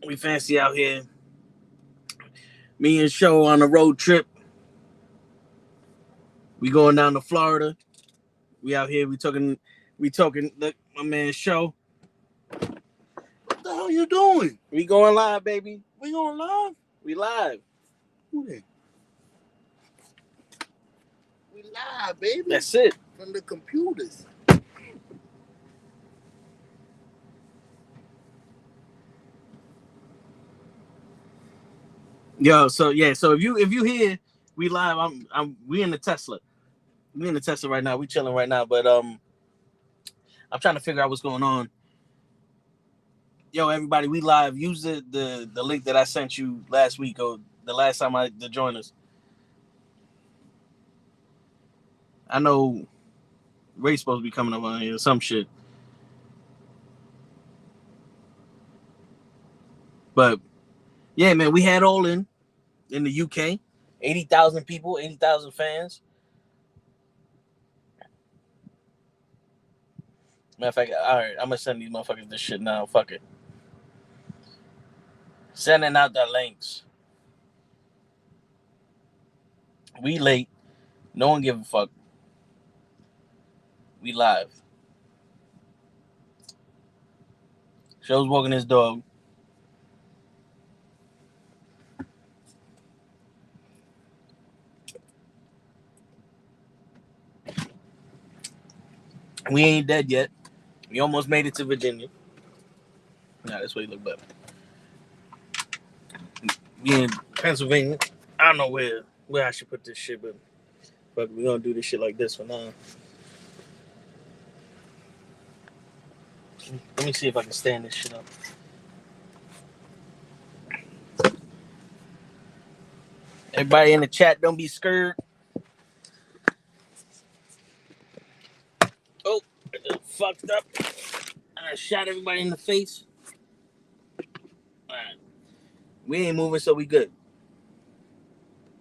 We fancy out here. Me and Show on a road trip. We going down to Florida. We out here. We talking. Look, my man Show. What the hell you doing? We going live, baby. We going live? We live. Who that? We live, baby. That's it. From the computers. Yo, so if you hear we live, we in the Tesla. We in the Tesla right now. We chilling right now, but I'm trying to figure out what's going on. Yo, everybody, we live. Use the link that I sent you last week or the last time to join us. I know Ray's supposed to be coming up on here or some shit. But yeah, man, we had all in the UK. 80,000 people, 80,000 fans. Matter of fact, all right, I'm gonna send these motherfuckers this shit now. Fuck it. Sending out the links. We late. No one give a fuck. We live. Show's walking his dog. We ain't dead yet. We almost made it to Virginia. Nah, that's where you look better. We in Pennsylvania. I don't know where I should put this shit, but we're gonna do this shit like this for now. Let me see if I can stand this shit up. Everybody in the chat, don't be scared. Oh, I just fucked up. I shot everybody in the face. All right. We ain't moving, so we good.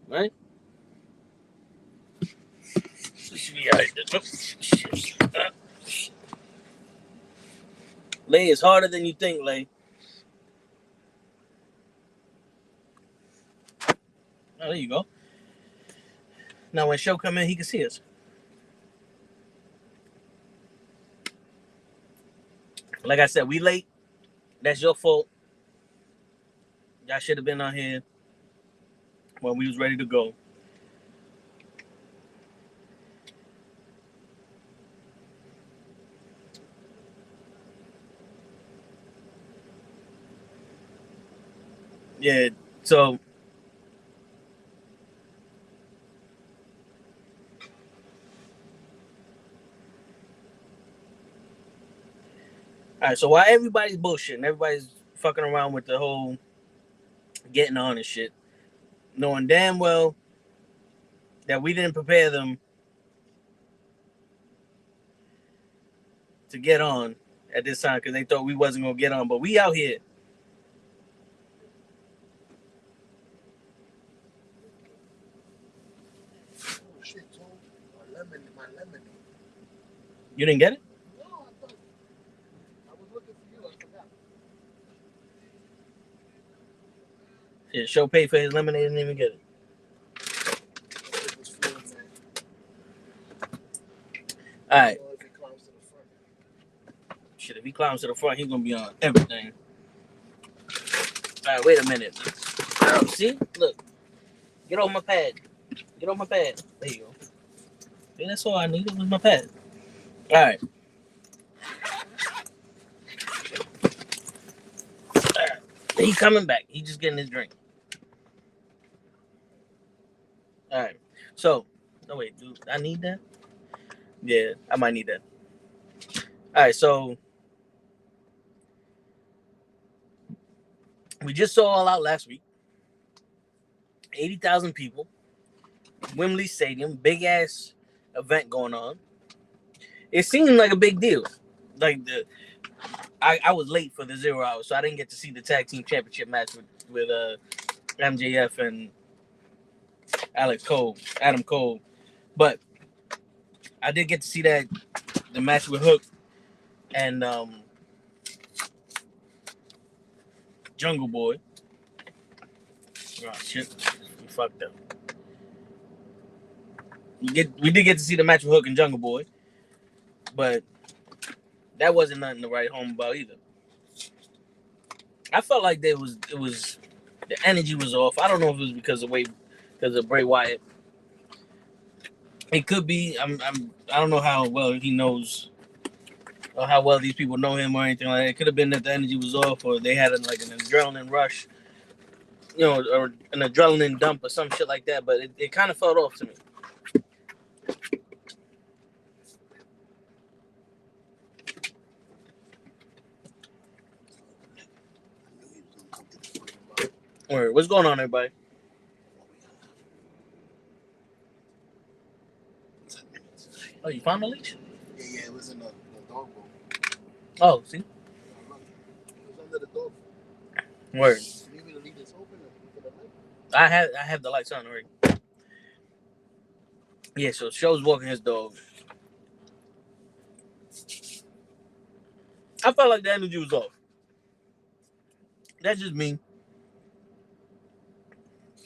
Right? Lay is harder than you think, Lay. Oh, there you go. Now when Show come in, he can see us. Like I said, we late. That's your fault. Y'all should have been on here when we was ready to go. Yeah, so all right, so while everybody's bullshitting, everybody's fucking around with the whole getting on and shit, knowing damn well that we didn't prepare them to get on at this time because they thought we wasn't gonna get on, but we out here. Oh shit, Tom. My lemonade. You didn't get it? No, I was looking for you. I forgot. Yeah, Show paid for his lemonade and didn't even get it. It was fluid, man. All right. If he climbs to the front. Shit, if he climbs to the front, he's gonna be on everything. All right, wait a minute. Oh, see? Look. Get off my pad. Get off my pad. There you go. Yeah, that's all I needed was my pad. All right. He coming back. He just getting his drink. All right. So, no wait, dude, I need that. Yeah, I might need that. All right, so we just saw All Out last week. 80,000 people. Wembley Stadium, big ass event going on. It seemed like a big deal. Like I was late for the 0 hour, so I didn't get to see the tag team championship match with MJF and Adam Cole. But I did get to see the match with Hook and Jungle Boy. Oh shit, we fucked up. We did get to see the match with Hook and Jungle Boy, but that wasn't nothing to write home about either. I felt like it was the energy was off. I don't know if it was because of Bray Wyatt. It could be. I don't know how well he knows or how well these people know him or anything like that. It could have been that the energy was off or they had an adrenaline rush, or an adrenaline dump or some shit like that. But it kind of felt off to me. All right, what's going on, everybody? Oh, you found the leash? Yeah, it was in the dog bowl. Oh, see? It was under the dog. Word. You need me to leave this open for the light? I have the lights on already. Yeah, so Show's walking his dog. I felt like the energy was off. That's just me.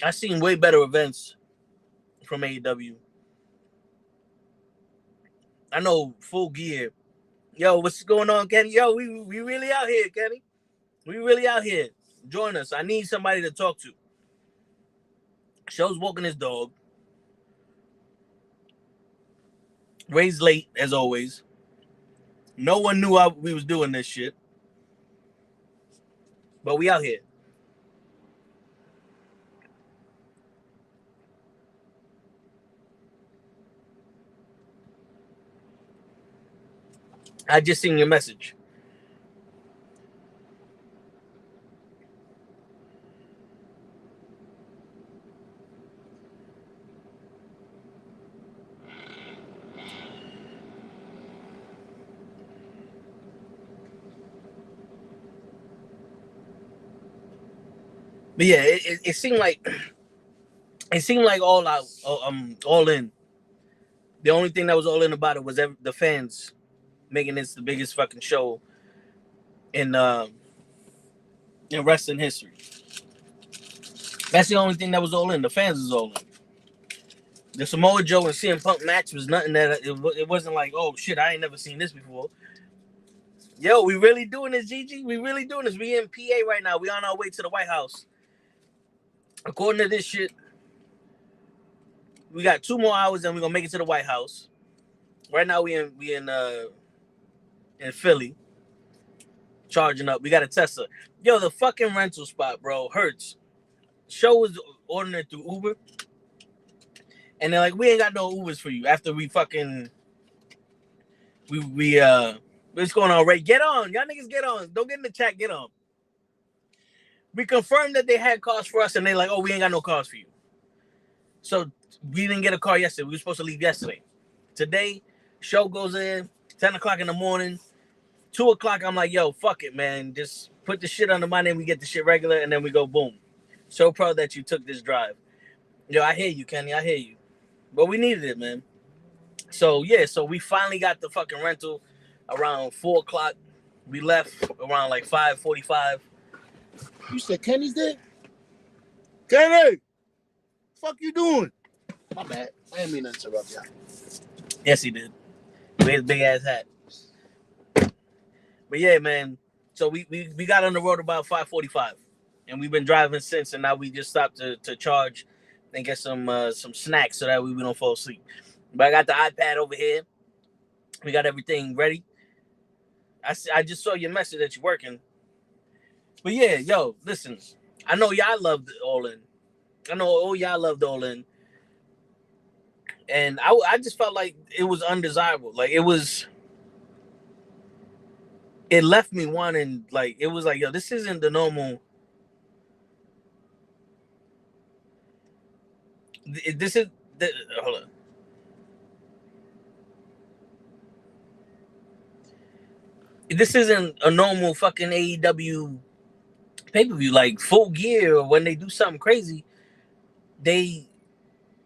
I've seen way better events from AEW. I know Full Gear. Yo, what's going on, Kenny? Yo, we really out here, Kenny. We really out here. Join us. I need somebody to talk to. Show's walking his dog. Ray's late, as always. No one knew we was doing this shit. But we out here. I just seen your message. But yeah, it seemed like all out, all in. The only thing that was all in about it was the fans making this the biggest fucking show in wrestling history. That's the only thing that was all in. The fans was all in. The Samoa Joe and CM Punk match was nothing that it wasn't like, oh shit, I ain't never seen this before. Yo, we really doing this, Gigi? We really doing this? We in PA right now. We on our way to the White House. According to this shit, we got 2 more hours and we're gonna make it to the White House. Right now we in Philly, charging up. We got a Tesla. Yo, the fucking rental spot, bro, hurts. Show was ordering it through Uber, and they're like, we ain't got no Ubers for you. After we fucking what's going on, Ray? Get on, y'all niggas, get on. Don't get in the chat, get on. We confirmed that they had cars for us, and they like, oh, we ain't got no cars for you. So we didn't get a car yesterday. We were supposed to leave yesterday. Today, show goes in 10 o'clock in the morning. 2 o'clock, I'm like, yo, fuck it, man. Just put the shit under my name. We get the shit regular, and then we go boom. So proud that you took this drive. Yo, I hear you, Kenny. I hear you. But we needed it, man. So, yeah, so we finally got the fucking rental around 4 o'clock. We left around like 5:45. You said Kenny's there? Kenny! Fuck you doing? My bad. I didn't mean to interrupt y'all. Yes, he did. With his big ass hat. But yeah, man. So we got on the road about 5:45, and we've been driving since. And now we just stopped to charge and get some snacks so that we don't fall asleep. But I got the iPad over here. We got everything ready. I just saw your message that you're working. But yeah, yo, listen. I know y'all loved All In. I know all y'all loved All In. And I just felt like it was undesirable. Like it left me wanting, like, it was like, yo, this isn't the normal. This is hold on. This isn't a normal fucking AEW pay-per-view. Like Full Gear, when they do something crazy, they,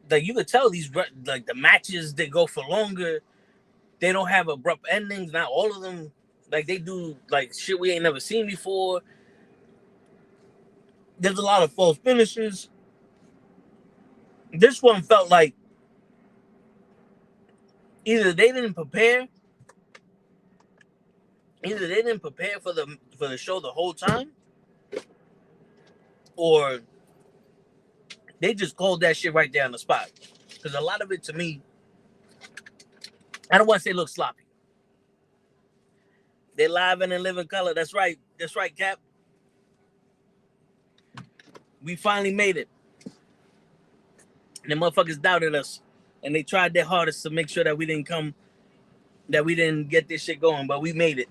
like, you could tell these, like, the matches, they go for longer. They don't have abrupt endings. Not all of them. Like, they do like shit we ain't never seen before. There's a lot of false finishes. This one felt like either they didn't prepare, for the show the whole time, or they just called that shit right there on the spot. Because a lot of it to me, I don't want to say look sloppy. They live and in living color. That's right. That's right, Cap. We finally made it. And the motherfuckers doubted us. And they tried their hardest to make sure that we didn't get this shit going, but we made it.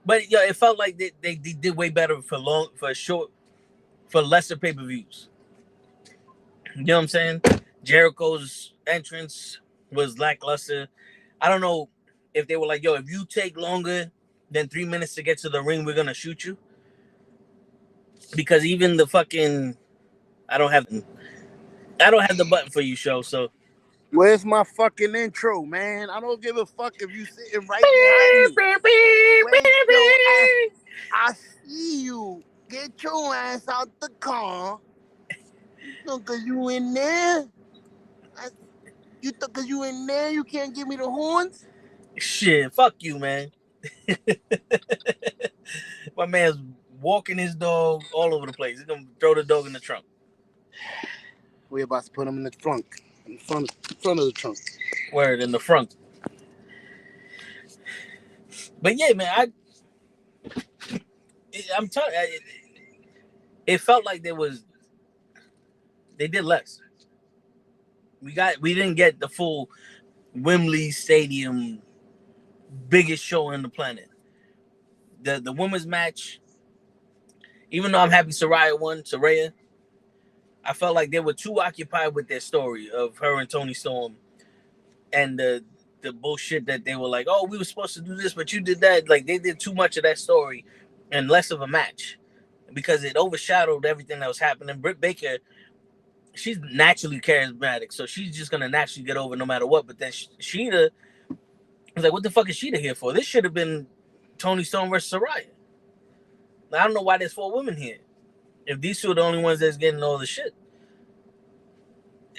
But yeah, it felt like they did way better for lesser pay-per-views. You know what I'm saying? Jericho's entrance was lackluster. I don't know if they were like, yo, if you take longer than 3 minutes to get to the ring, we're gonna shoot you. Because even the fucking I don't have the button for you, show, so Where's my fucking intro, man? I don't give a fuck if you sitting right behind me. Where's your ass? I see you. Get your ass out the car. Cause you in there? Cause you in there, you can't give me the horns? Shit, fuck you, man. My man's walking his dog all over the place. He's gonna throw the dog in the trunk. We're about to put him in the trunk. In front of the trunk. Word, in the front. But yeah, man, I'm telling you, it felt like they did less. We didn't get the full Wembley Stadium biggest show on the planet. The women's match, even though I'm happy Saraya won, I felt like they were too occupied with their story of her and Toni Storm and the bullshit that they were like, oh, we were supposed to do this, but you did that. Like, they did too much of that story and less of a match because it overshadowed everything that was happening. Britt Baker, she's naturally charismatic, so she's just going to naturally get over no matter what. But then Sheeta was like, what the fuck is Sheeta here for? This should have been Toni Storm versus Saraya. I don't know why there's 4 women here. If these 2 are the only ones that's getting all the shit.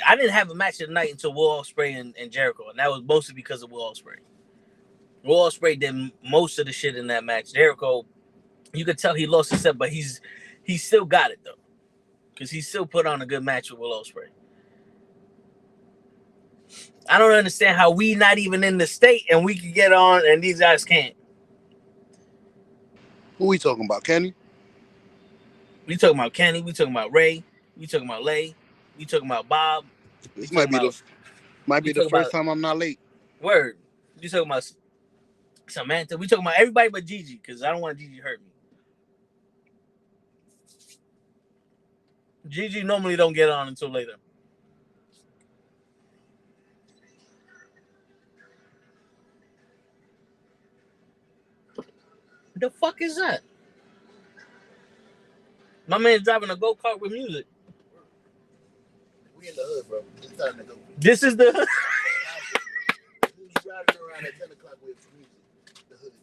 I didn't have a match of the night until Will Ospreay and Jericho, and that was mostly because of Will Ospreay. Will Ospreay did most of the shit in that match. Jericho, you could tell he lost his step, but he still got it though, because he still put on a good match with Will Ospreay. I don't understand how we not even in the state and we can get on and these guys can't. Who we talking about, Kenny? We talking about Kenny. We talking about Ray. We talking about Lay. We talking about Bob. This might be the first time I'm not late. Word. You talking about Samantha. We talking about everybody but Gigi, because I don't want Gigi to hurt me. Gigi normally don't get on until later. The fuck is that? My man's driving a go-kart with music. We in the hood, bro. It's time to go. This is the hood. Driving around at 10 o'clock with music. The hood.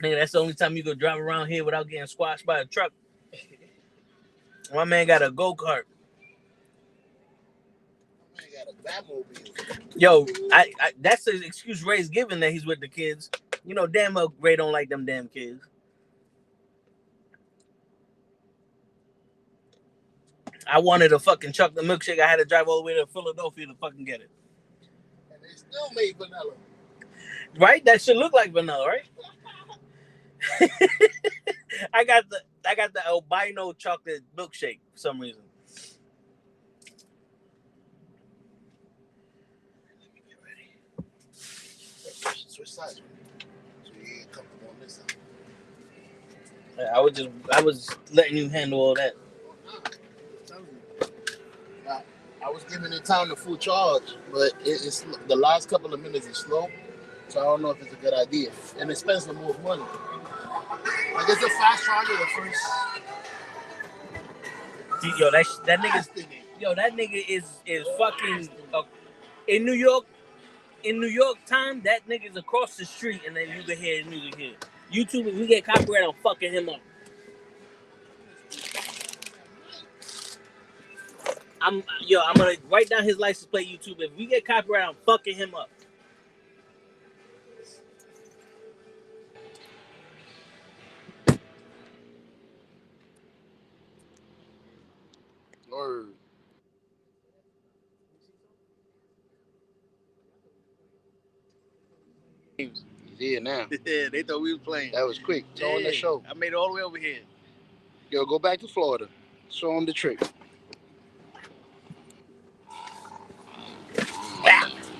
Man, that's the only time you go drive around here without getting squashed by a truck. My man got a go-kart. My man got a Batmobile. Yo, I that's the excuse Ray's giving that he's with the kids. You know, damn well Ray don't like them damn kids. I wanted a fucking chocolate milkshake. I had to drive all the way to Philadelphia to fucking get it. And they still made vanilla. Right? That should look like vanilla, right? I got the albino chocolate milkshake for some reason. Let me get ready. Switch sides with me. So you ain't comfortable on this side. I was letting you handle all that. I was giving it time to full charge, but it's the last couple of minutes is slow, so I don't know if it's a good idea. And it spends the most money. Like it's a fast charger at first. Yo, that nigga is fucking in New York. In New York time, that nigga's across the street, and then you can hear his music here. YouTube, if we get copyright, I'm fucking him up. I'm gonna write down his license plate YouTube. If we get copyright, I'm fucking him up. Word. He's here now. Yeah, they thought we was playing. That was quick. Tell him the show. I made it all the way over here. Yo, go back to Florida. Show him the trick.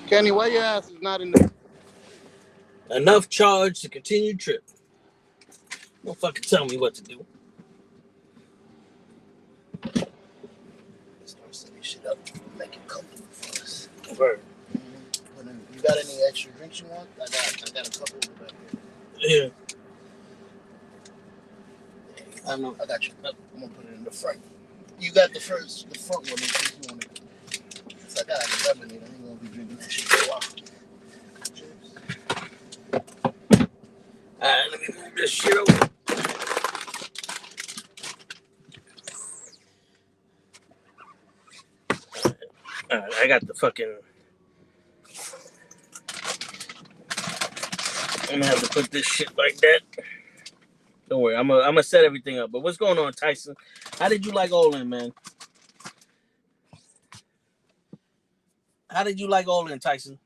Kenny, why your ass is not in the... Enough charge to continue trip. Don't fucking tell me what to do. Start setting shit up. Make it comfortable for us. Word. You got any extra drinks you want? I got a couple over there. Yeah. I know. I got you. I'm gonna put it in the front. You got the front one in case you want it. So I got like a lemonade. I ain't gonna be drinking that shit for a while. Alright, let me move this shit over. Alright, I got the fucking... I'm gonna have to put this shit like that. Don't worry, I'm gonna set everything up. But what's going on, Tyson? How did you like Olin, man? How did you like Olin, Tyson?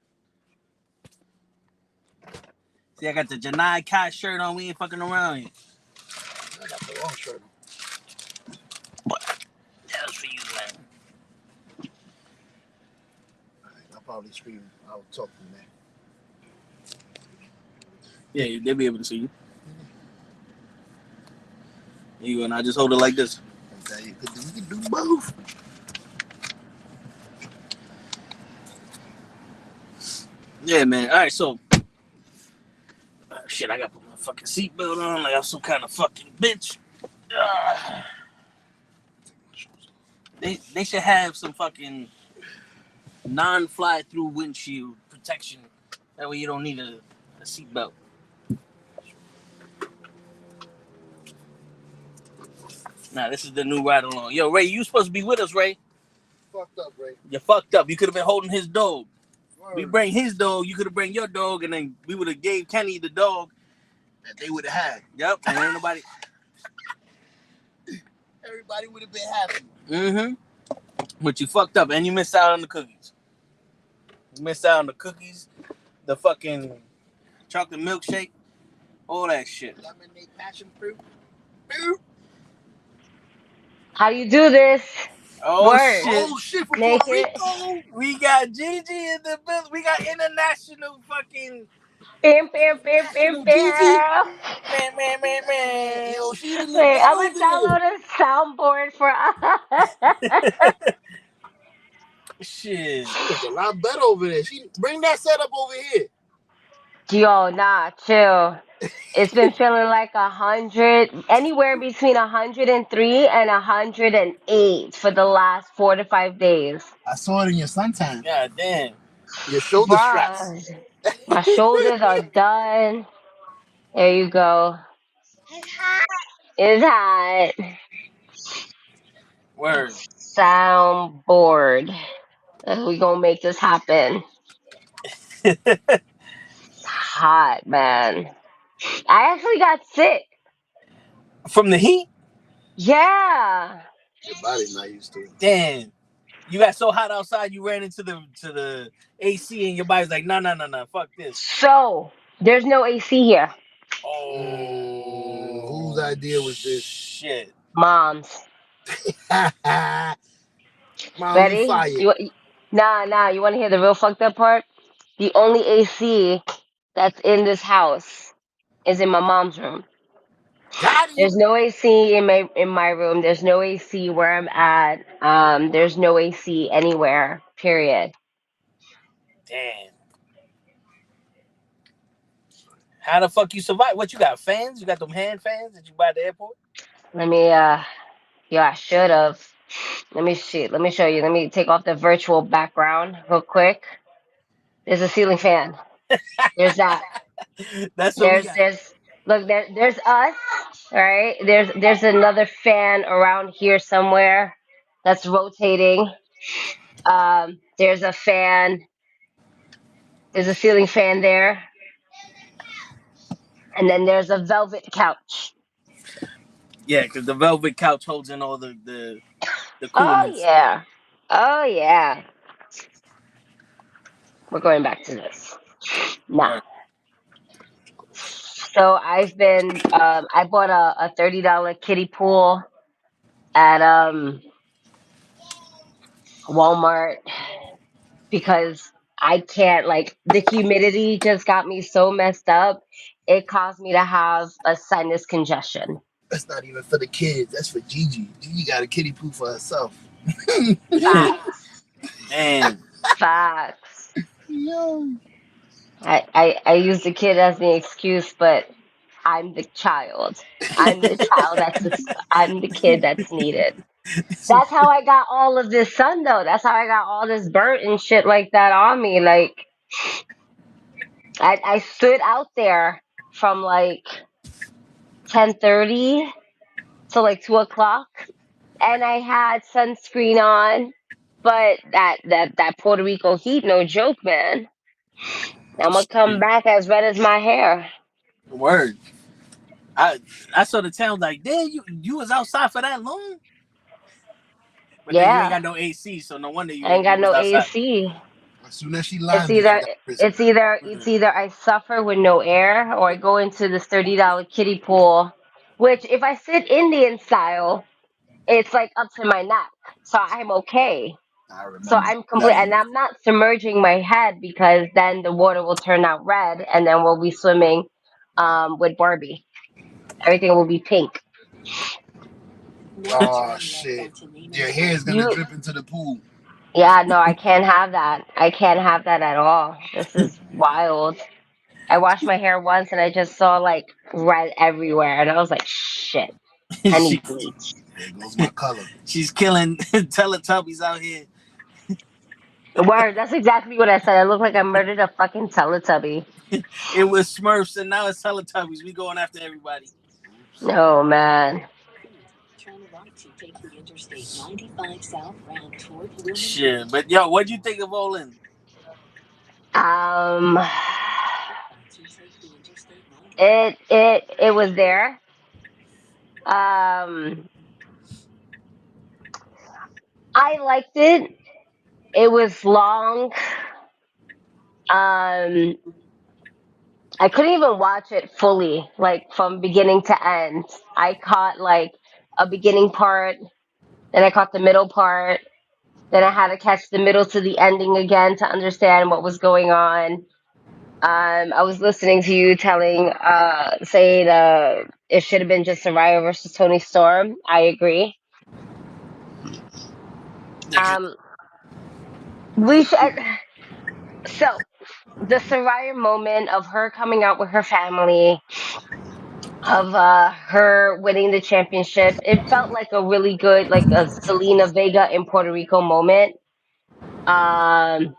See, I got the Janai Kai shirt on. We ain't fucking around here. I got the wrong shirt on. That's for you, man. I'll probably scream. I'll talk from there. Yeah, they'll be able to see you. You and I just hold it like this. Okay, we can do both. Yeah, man. All right, so shit, I gotta put my fucking seatbelt on like I'm some kind of fucking bitch. They should have some fucking non-fly through windshield protection. That way you don't need a seatbelt. Nah, this is the new ride along. Yo, Ray, you supposed to be with us, Ray. Fucked up, Ray. You fucked up. You could have been holding his dog. Word. We bring his dog. You could have bring your dog, and then we would have gave Kenny the dog that they would have had. Yep. And ain't nobody. Everybody would have been happy. Mm-hmm. But you fucked up, and you missed out on the cookies. You missed out on the cookies, the fucking chocolate milkshake, all that shit. Lemonade, passion fruit. How you do this? Oh Word. shit! Oh shit! From Make Puerto it. Rico. We got Gigi in the building. We got international fucking Man. Yo, she's in the Wait, I'm gonna building. download a soundboard for us. shit. She look a lot better over there. She bring that setup over here. Yo, nah, chill. It's been feeling like 100, anywhere between 103 and 108 for the last 4 to 5 days. I saw it in your suntan. God damn. Your shoulder straps. Bruh, my shoulders are done. There you go. It's hot. Word. Soundboard. We gonna make this happen. It's hot, man. I actually got sick. From the heat? Yeah. Your body's not used to it. Damn. You got so hot outside, you ran into the AC, and your body's like, no, fuck this. So there's no AC here. Oh, whose idea was this? Shit. Mom's. Mom, Ready? Nah. You want to hear the real fucked up part? The only AC that's in this house is in my mom's room. Got There's him. no AC in my room. There's no AC where I'm at. There's no AC anywhere. Period. Damn. How the fuck you survive? What, you got fans? You got them hand fans that you buy at the airport? I should have. Let me show you. Let me take off the virtual background real quick. There's a ceiling fan. There's that. That's what we got. There's us. All right. There's another fan around here somewhere that's rotating. There's a fan. There's a ceiling fan there, and then there's a velvet couch. Yeah, because the velvet couch holds in all the Oh coolness. yeah. Oh yeah. We're going back to this now. Right. So I've been. I bought a $30 kiddie pool at Walmart because I can't, like, the humidity just got me so messed up. It caused me to have a sinus congestion. That's not even for the kids. That's for Gigi. Gigi got a kiddie poo for herself. Facts. Damn. Facts. Yo. I use the kid as the excuse, but I'm the child. I'm the child I'm the kid that's needed. That's how I got all of this sun though. That's how I got all this burnt and shit like that on me. Like I stood out there from like 10:30 to like 2 o'clock, and I had sunscreen on. But that Puerto Rico heat, no joke, man. I'm gonna come back as red as my hair. Word. I I saw the town like, damn, you was outside for that long? But then you ain't Yeah, got no AC, so no wonder I ain't you got was no outside. AC. As soon as she It's lied me, I either got prison. it's either I suffer with no air or I go into this $30 kiddie pool, which if I sit Indian style, it's like up to my neck, so I'm okay. I So remember. I'm complete, Now you and I'm not submerging my head because then the water will turn out red, and then we'll be swimming with Barbie. Everything will be pink. oh shit. Your hair is gonna You, drip into the pool. yeah, no, I can't have that. I can't have that at all. This is wild. I washed my hair once and I just saw like red everywhere, and I was like, shit, I need she's bleach. There goes my color. she's killing Teletubbies out here. Word, that's exactly what I said. I look like I murdered a fucking Teletubby. It was Smurfs and now it's Teletubbies. We going after everybody. Oops. No, man. Shit, but yo, what'd you think of All In? Um, it was there. Um, I liked it. It was long. Um, I couldn't even watch it fully, like from beginning to end. I caught like a beginning part, then I caught the middle part, then I had to catch the middle to the ending again to understand what was going on. I was listening to you saying it should have been just Soraya versus Tony Storm. I agree. Yeah, 'cause- Um, we should. So the Soraya moment of her coming out with her family, of her winning the championship, it felt like a really good, like a Selena Vega in Puerto Rico moment. Um,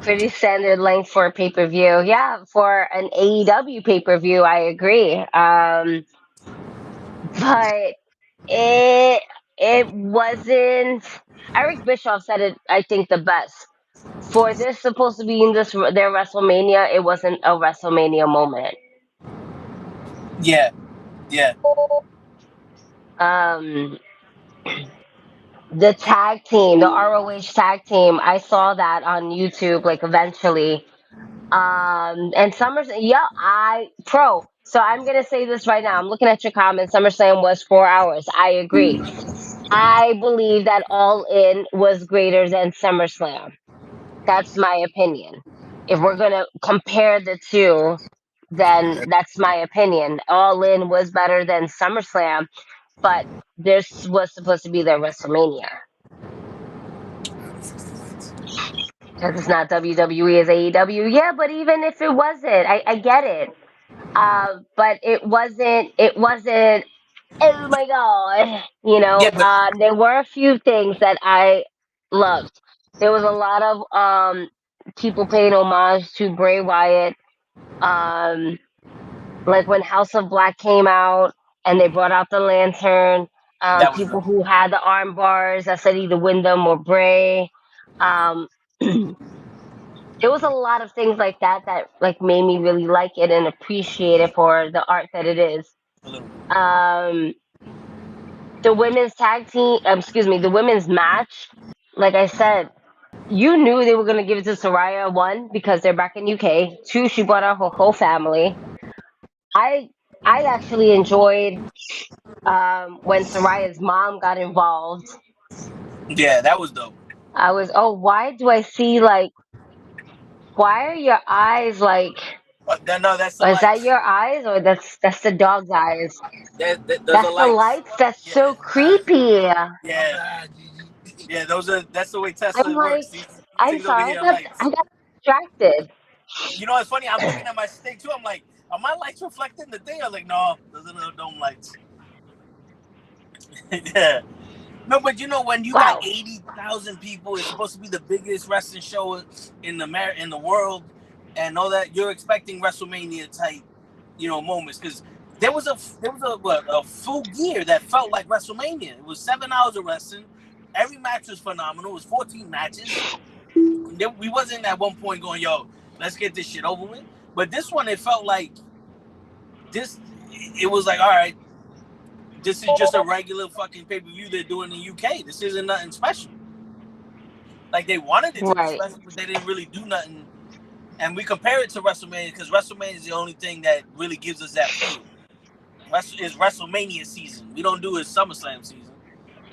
Pretty standard length for a pay per view. Yeah, for an AEW pay per view, I agree. But it it wasn't. Eric Bischoff said it, I think, the best. For this supposed to be in this their WrestleMania, it wasn't a WrestleMania moment. yeah, yeah, Um, the tag team, the ROH tag team, I saw that on YouTube. Like eventually, and SummerSlam, yeah, So I'm gonna say this right now. I'm looking at your comments. SummerSlam was 4 hours. I agree. I believe that All In was greater than SummerSlam. That's my opinion. If we're gonna compare the two, then that's my opinion. All In was better than SummerSlam, but this was supposed to be their WrestleMania because it's not WWE as AEW. Yeah, but even if it wasn't, I get it. But it wasn't. It wasn't. Oh my god! yeah. But There were a few things that I loved. There was a lot of people paying homage to Bray Wyatt. Um, like when House of Black came out and they brought out the lantern. That was People dope. who had the arm bars that said either Wyndham or Bray. Um, there was a lot of things like that that like made me really like it and appreciate it for the art that it is. A little bit. Um, the women's tag team, excuse me, the women's match. Like I said, you knew they were gonna give it to Soraya. One, because they're back in UK. Two, she brought out her whole family. I I actually enjoyed when Soraya's mom got involved. Yeah, that was dope. I was, oh, why do I see like, why are your eyes like, No, that's the is that lights. your eyes or that's the dog's eyes? Those That's are the lights. lights. That's Yeah, so creepy. I'm yeah, yeah. Those are. That's the way Tesla like, works. These I'm things over sorry, here are lights. I got distracted. You know what's funny? I'm looking at my stick too. I'm like, are my lights reflecting the thing? I was like, no, those are little dome lights. Yeah. No, but you know when you got Wow. 80,000 people, it's supposed to be the biggest wrestling show in the world, and all that. You're expecting WrestleMania type, moments because there was a full gear that felt like WrestleMania. It was 7 hours of wrestling. Every match was phenomenal. It was 14 matches. We wasn't at one point going, yo, let's get this shit over with. But this one, it felt like this. It was like, all right, this is just a regular fucking pay per view they're doing in the UK. This isn't nothing special. Like they wanted it to be Right. special, but they didn't really do nothing. And we compare it to WrestleMania because WrestleMania is the only thing that really gives us that feel. It's WrestleMania season. We don't do it SummerSlam season.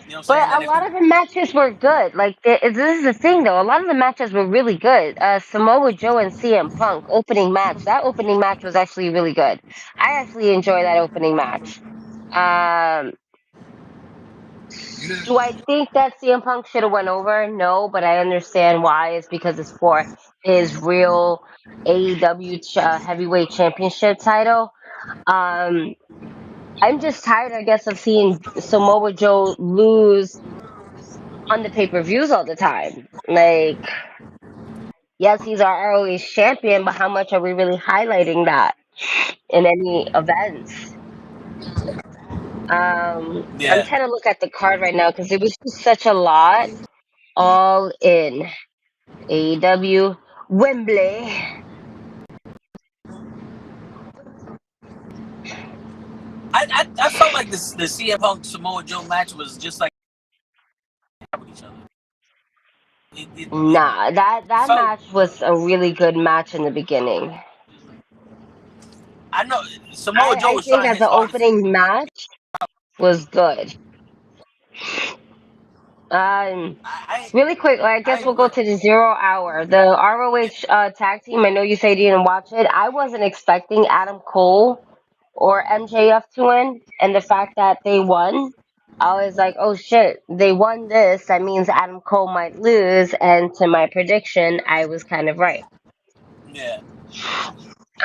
You know what I'm But saying? a And if lot of the matches were good. Like this is the thing, though. A lot of the matches were really good. Samoa Joe and CM Punk opening match. That opening match was actually really good. I actually enjoyed that opening match. Um, do I think that CM Punk should have went over? No, but I understand why. It's because it's for his real AEW heavyweight championship title. Um, I'm just tired, I guess, of seeing Samoa Joe lose on the pay per views all the time. Like, yes, he's our ROH champion, but how much are we really highlighting that in any events? I'm yeah, trying to look at the card right now because it was just such a lot. All in AEW Wembley. I felt like the CM Punk Samoa Joe match was just like with each other. It Nah, that felt. match was a really good match in the beginning. I know Samoa Joe I was think trying as his an hardest. opening match was good. I Really quick, I I guess we'll ain't go put. to the 0 hour. The Yeah, ROH tag team. I know you say you didn't watch it. I wasn't expecting Adam Cole or MJF to win, and the fact that they won, I was like, oh shit, they won this. That means Adam Cole might lose, and to my prediction, I was kind of right. yeah.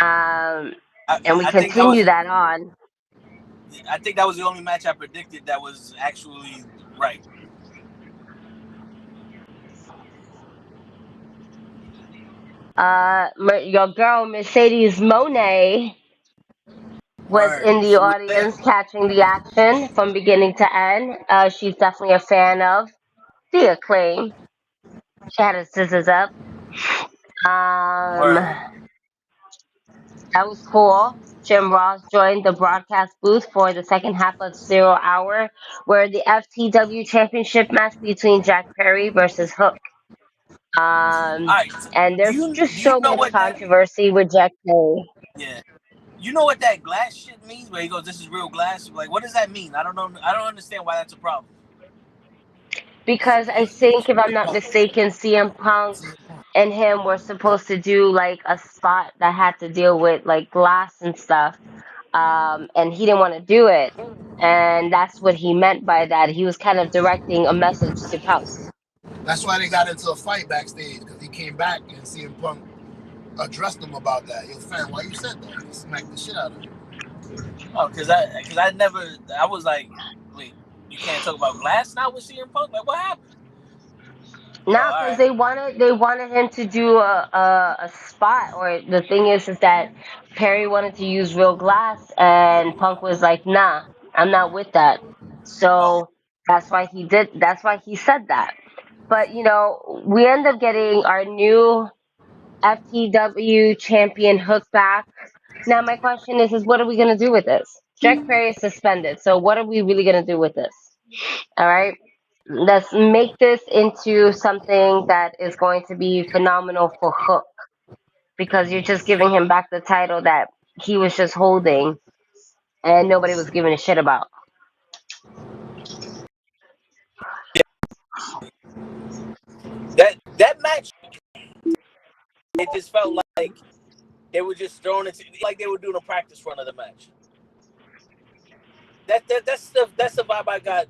Um, I, and we I think that was continue that on. I think that was the only match I predicted that was actually right. Your girl Mercedes Monet was Word. in the She was there. audience catching the action from beginning to end. She's definitely a fan of the Acclaim. She had her scissors up. Word. That was cool. Jim Ross joined the broadcast booth for the second half of 0 hour, where the FTW Championship match between Jack Perry versus Hook. All right. And Do there's you just do you so know much what that? controversy with Jack Perry. Yeah. You know what that glass shit means? Where he goes, "This is real glass." Like, what does that mean? I don't know. I don't understand why that's a problem. Because I think, if I'm not mistaken, CM Punk and him were supposed to do like a spot that had to deal with like glass and stuff, and he didn't want to do it, and that's what he meant by that. He was kind of directing a message to Punk. That's why they got into a fight backstage because he came back and CM Punk addressed him about that. Yo, fam, why you said that? He smacked the shit out of him. Oh, I was like, wait, you can't talk about glass now with CM Punk? Like, what happened? Oh, Now, all because right. they wanted him to do a spot, or the thing is that Perry wanted to use real glass, and Punk was like, "Nah, I'm not with that." Oh, So that's why he did. That's why he said that. But we end up getting our new FTW champion Hook back. Now my question is what are we gonna do with this? Jack Perry is suspended. So what are we really gonna do with this? All right. Let's make this into something that is going to be phenomenal for Hook because you're just giving him back the title that he was just holding and nobody was giving a shit about. that match, it just felt like they were just throwing it, like they were doing a practice run of the match. That's the vibe I got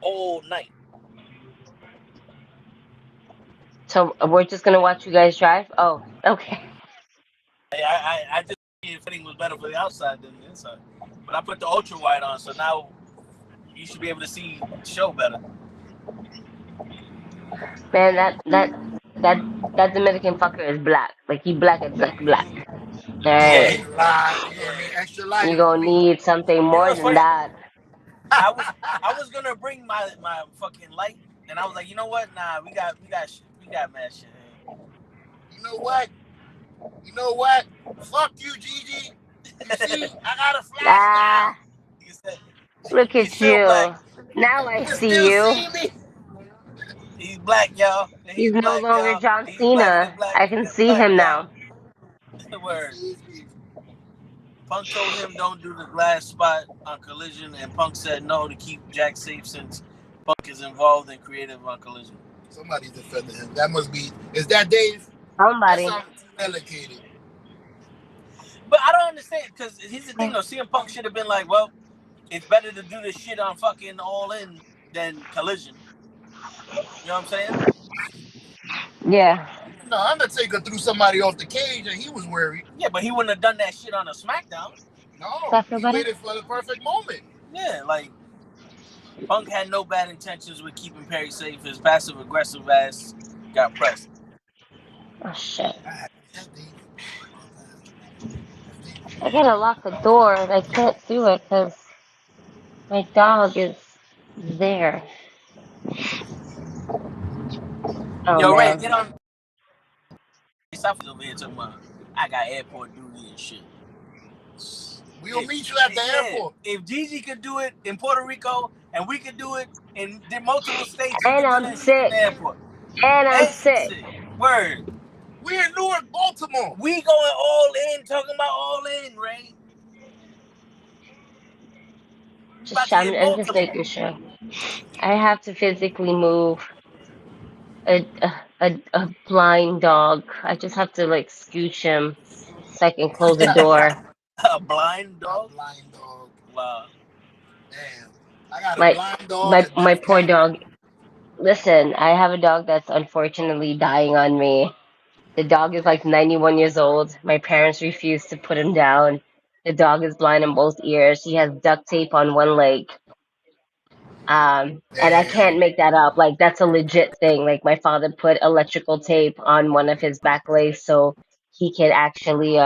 all night. So we're just gonna watch you guys drive? Oh, okay. I just think fitting was better for the outside than the inside. But I put the ultra wide on, so now you should be able to see the show better. Man, that that Dominican fucker is black. Like he black and black black. Yeah, Alright. Hey, light. You're gonna need extra You're lighting for gonna me. need something you know more what's than funny? that. I was gonna bring my fucking light, and I was like, you know what? Nah, we got mad shit. You know what? You know what? Fuck you, Gigi. You see, I got a flash now. Ah, He said look he's at still black. you. Now I You can see still you. see me. He's black, y'all. He's He's no black, longer y'all. John He's black. He's Cena. black. I He's can still see black, him y'all. now. The He word. sees me. Punk told him don't do the glass spot on Collision, and Punk said no to keep Jack safe since Punk is involved in creative on Collision. Somebody's defending him. That must be. Is that Dave? That Somebody. sounds too delicated. But I don't understand because here's the thing though. CM Punk should have been like, well, it's better to do this shit on fucking All In than Collision. You know what I'm saying? Yeah. No, Undertaker threw somebody off the cage and he was worried. Yeah, but he wouldn't have done that shit on a SmackDown. Does No, that feel he better? waited for the perfect moment. Yeah, like Punk had no bad intentions with keeping Perry safe. His passive aggressive ass got pressed. Oh shit. That's Dave. I gotta lock the door and I can't do it because my dog is there. Oh Yo, Ray, man. get on. South over here talking about I got airport duty and shit. We'll meet you at the airport. If Gigi could do it in Puerto Rico and we could do it in multiple states, you And could do I'm that shit in the sick. airport. And I'm And sick. sick. Word. We're in Newark, Baltimore. We going all in, talking about all in, Ray. I'm just making sure. I have to physically move a blind dog. I just have to like scooch him so I can close the door. A blind A dog? blind dog. Wow. Damn. I got a My blind dog, my a my deaf poor cat. dog. Listen, I have a dog that's unfortunately dying on me. The dog is like 91 years old. My parents refuse to put him down. The dog is blind in both ears. He has duct tape on one leg. And I Damn. can't make that up. Like that's a legit thing. Like my father put electrical tape on one of his back legs so he can actually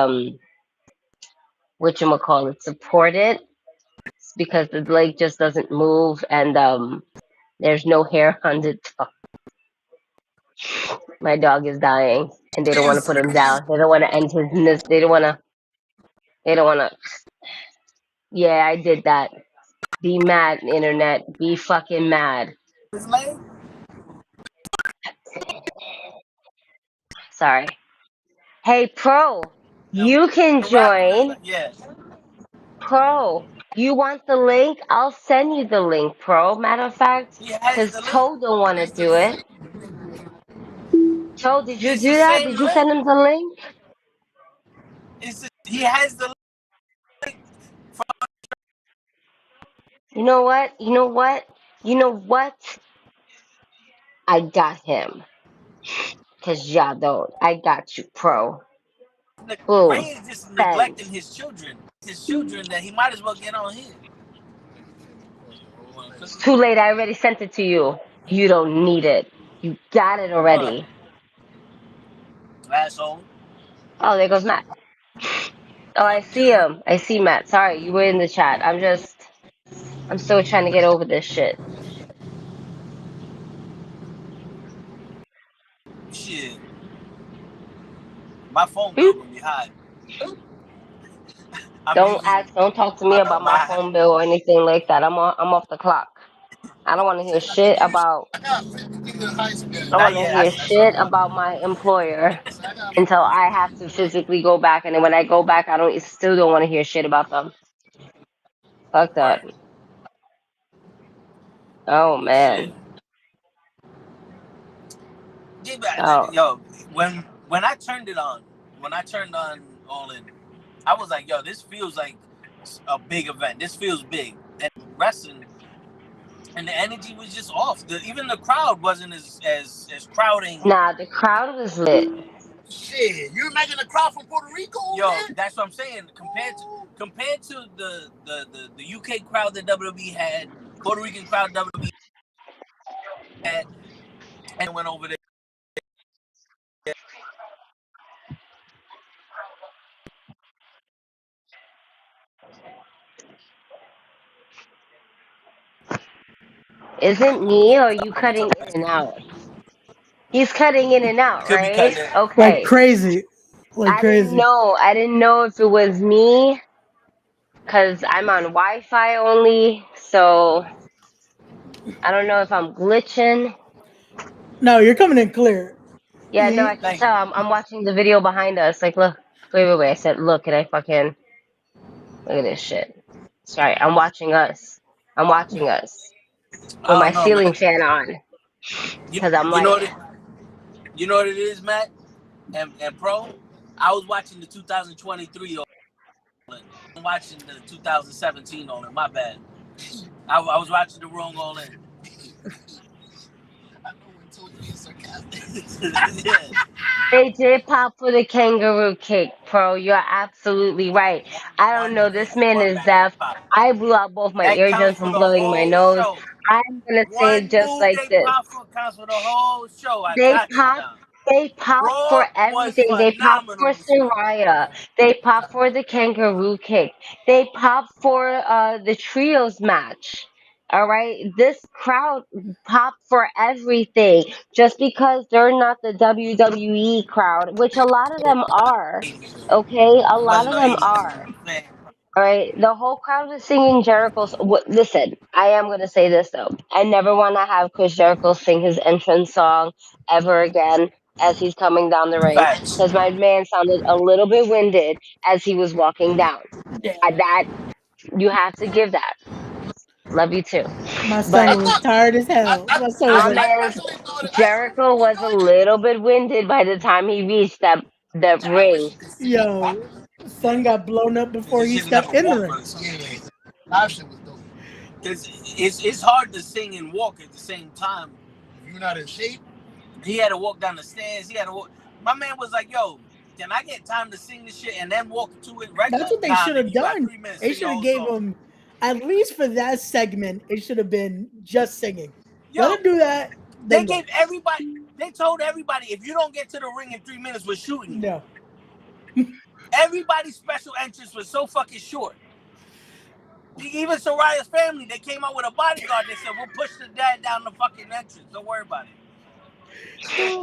whatchamacallit, support it because the leg just doesn't move and there's no hair on the top. My dog is dying and they don't want to put him down. They don't want to end his they don't want to yeah, I did that. Be mad, internet. Be fucking mad. His leg? Sorry. Hey, Pro, The you can wrap on his join. leg? Yeah. Pro, you want the link? I'll send you the link, Pro. Matter of fact, He has because the link. Toe don't want to It's do it. the Toe, did you It's the do that? same Did you send link. him the link? He has the link. You know what? You know what? You know what? I got him. Because y'all don't. I got you, Pro. Ray Boom. is just Send. neglecting his children. His children that he might as well get on here. It's too late. I already sent it to you. You don't need it. You got it What? already. Asshole. Oh, there goes Matt. Oh, I see him. I see Matt. Sorry, you were in the chat. I'm just I'm still trying to get over this shit. Shit, my phone bill Hmm? gonna be high. I'm using. Don't talk to me about my My, phone bill or anything like that. I'm off the clock. I don't want to hear I think shit you. about. I don't Not want to yet. hear I still shit got. about my employer until I have to physically go back. And then when I go back, I don't still don't want to hear shit about them. Fuck that. Word. Oh But shit. man. Get back, Oh, yo. When I turned it on, when I turned on All In, I was like, yo, this feels like a big event. This feels big. And wrestling and the energy was just off. Even the crowd wasn't as crowding. nah, the crowd was lit. Shit, you imagine the crowd from Puerto Rico over Yo, there? that's what I'm saying. Compared to the UK crowd that WWE had, Puerto Rican crowd WWE had, and went over there. Is it me or are you cutting in and out? He's cutting in and out, Could be right? cutting it. Like Okay. crazy. Like crazy. I didn't know if it was me because I'm on Wi-Fi only. So I don't know if I'm glitching. No, you're coming in clear. Yeah, no, I can Thank tell. you. I'm watching the video behind us. Like, look, wait. I said, look, and I fucking look at this shit. Sorry, I'm watching us. I'm watching us with I my don't know, ceiling man. fan on You because I'm you know like, what it, you know what it is, Matt and Pro. I was watching the 2023 All In. I'm watching the 2017 All In. My bad. I was watching the wrong All In. I know when told you being sarcastic. Yeah. they did pop for the kangaroo kick, Pro. You're absolutely right. I don't One know. This big, man one is massive deaf. pop. I blew out both my That counts eardrums for from the blowing my whole nose. show. I'm gonna say it One just move like they this. pop for counts for the whole show. I They got you pop. now. They pop Raw for was everything. They pop for phenomenal this week. Soraya. They pop for the kangaroo kick. They pop for the trios match. All right, this crowd pop for everything just because they're not the WWE crowd, which a lot of them are. Okay, a It lot wasn't of no them 80 are. fan. All right, the whole crowd was singing Jericho's. Listen, I am gonna say this though. I never want to have Chris Jericho sing his entrance song ever again as he's coming down the ring Facts. because my man sounded a little bit winded as he was walking down. Yeah. That you have to give that. Love you too, My but I son was thought tired as hell. My son was my like, I man personally thought it. Jericho You was know a what? little bit winded by the time he reached that I wish ring. you could see me pop. yo, son got blown up Because before this he shit never stepped in the walked ring. or something. Yeah, live shit was dope. Because it's hard to sing and walk at the same time. If you're not in shape, He had to walk down the stairs. He had to walk. My man was like, yo, can I get time to sing this shit and then walk to it That's regular? what they Nah, should nigga, have you got done. 3 minutes. They Sing the should have whole gave song. him, at least for that segment, it should have been just singing. Let Yo, him do that, they then go. gave everybody, they told everybody, if you don't get to the ring in 3 minutes, we're shooting you. No. Everybody's special entrance was so fucking short. Even Soraya's family, they came out with a bodyguard. They said, we'll push the dad down the fucking entrance. Don't worry about it.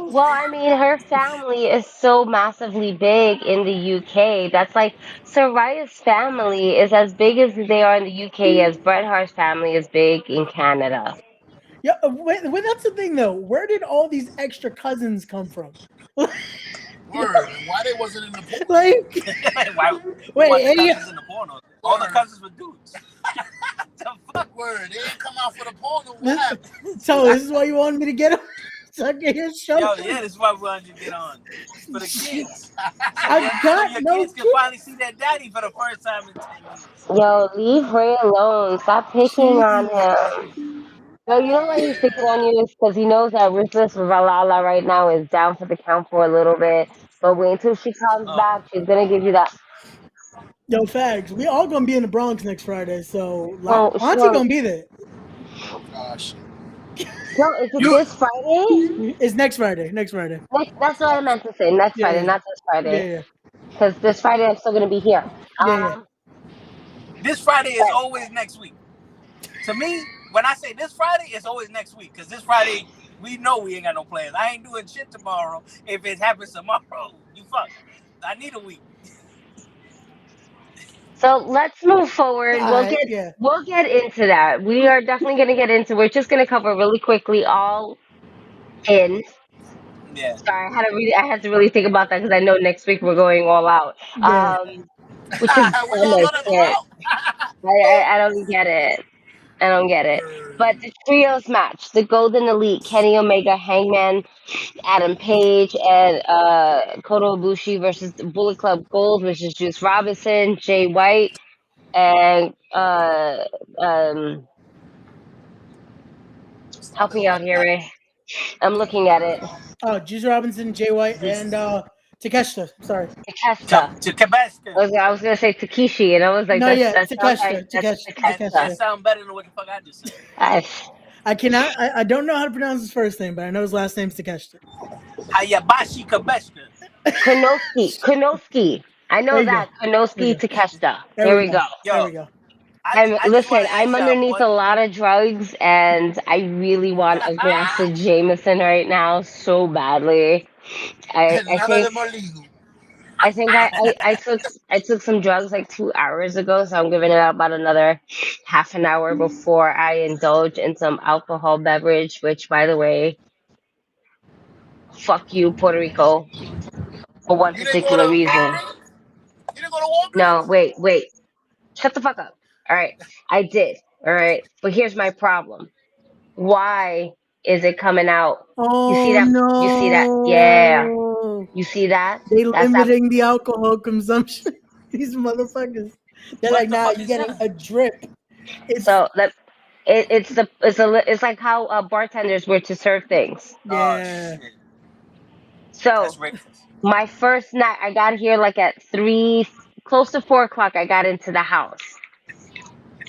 Well, I mean, her family is so massively big in the UK. That's like Soraya's family is as big as they are in the UK as Bret Hart's family is big in Canada. Yeah, that's the thing though. Where did all these extra cousins come from? word. And why they wasn't in the porno? Like, Why? Who wait, want the hey, cousins in the porno? All the cousins were dudes. The fuck? Word. They ain't come out for the porno. What happened? so this is why you wanted me to get him? So I can hear show. Yo, yeah, this is why we wanted you to get on. For the kids. I So got your no kids can kid. finally see their daddy for the first time in 10 years. Yo, leave Ray alone. Stop picking on Jesus. him. No, you know why he's picking on you is because he knows that Ruthless Valhalla right now is down for the count for a little bit. But wait until she comes Oh. back. She's gonna give you that. Yo, fags. We all gonna be in the Bronx next Friday, so Oh, she Auntie won't. gonna be there. Oh shit. No, is it You this Friday? It's next Friday. Next Friday. That's what I meant to say. Next Yeah, Friday, yeah, not this yeah, Friday. yeah, Because this Friday I'm still gonna be here. yeah, yeah. this Friday is But always next week. to me, when I say this Friday, it's always next week. Because this Friday, we know we ain't got no plans. I ain't doing shit tomorrow. If it happens tomorrow, you fuck. I need a week. So let's move forward. Yeah. We'll get into that. We are definitely going to get into. We're just going to cover really quickly all in. Yeah. Sorry, I had to really think about that because I know next week we're going all out. Yeah. Which is We dumb all as gonna go shit. out. I don't get it. I don't get it. But the trios match, the Golden Elite, Kenny Omega, Hangman, Adam Page, and Kota Ibushi versus the Bullet Club Gold, which is Juice Robinson, Jay White, and help me out here, Ray. I'm looking at it. Oh, Juice Robinson, Jay White, and Takeshita. Sorry. Takeshita. To Quebec. I was gonna say Takeshi, and I was like, No, yeah, that sounds like Takeshita. that's That Takeshita. sounds better than what the fuck I just said. I cannot. I don't know how to pronounce his first name, but I know his last name's Takeshita. Hayabashi Quebecka. Konoski. I There know you go. that. Konoski There Takeshita. There There we we go. go. There Yo, we go. I just Listen, want to I'm ask y'all underneath a lot of drugs, and I really want a glass of Jameson right now so badly. I, And I none of think them are legal. I think I took some drugs like 2 hours ago, so I'm giving it about another half an hour before I indulge in some alcohol beverage. Which, by the way, fuck you, Puerto Rico, for one You didn't go particular to reason. Walgreens? You didn't go to No, Walgreens? wait, shut the fuck up. All right, I did. All right, but here's my problem. Why is it coming out? You see Oh that? You see that? Yeah, no! you see that? They That's that. limiting the alcohol consumption. These motherfuckers. They're what like, the nah, fuck you're is getting that? a drip. It's So that it's like how bartenders were to serve things. Oh yeah. shit, that's So racist. my first night, I got here like at 3, close to 4 o'clock. I got into the house,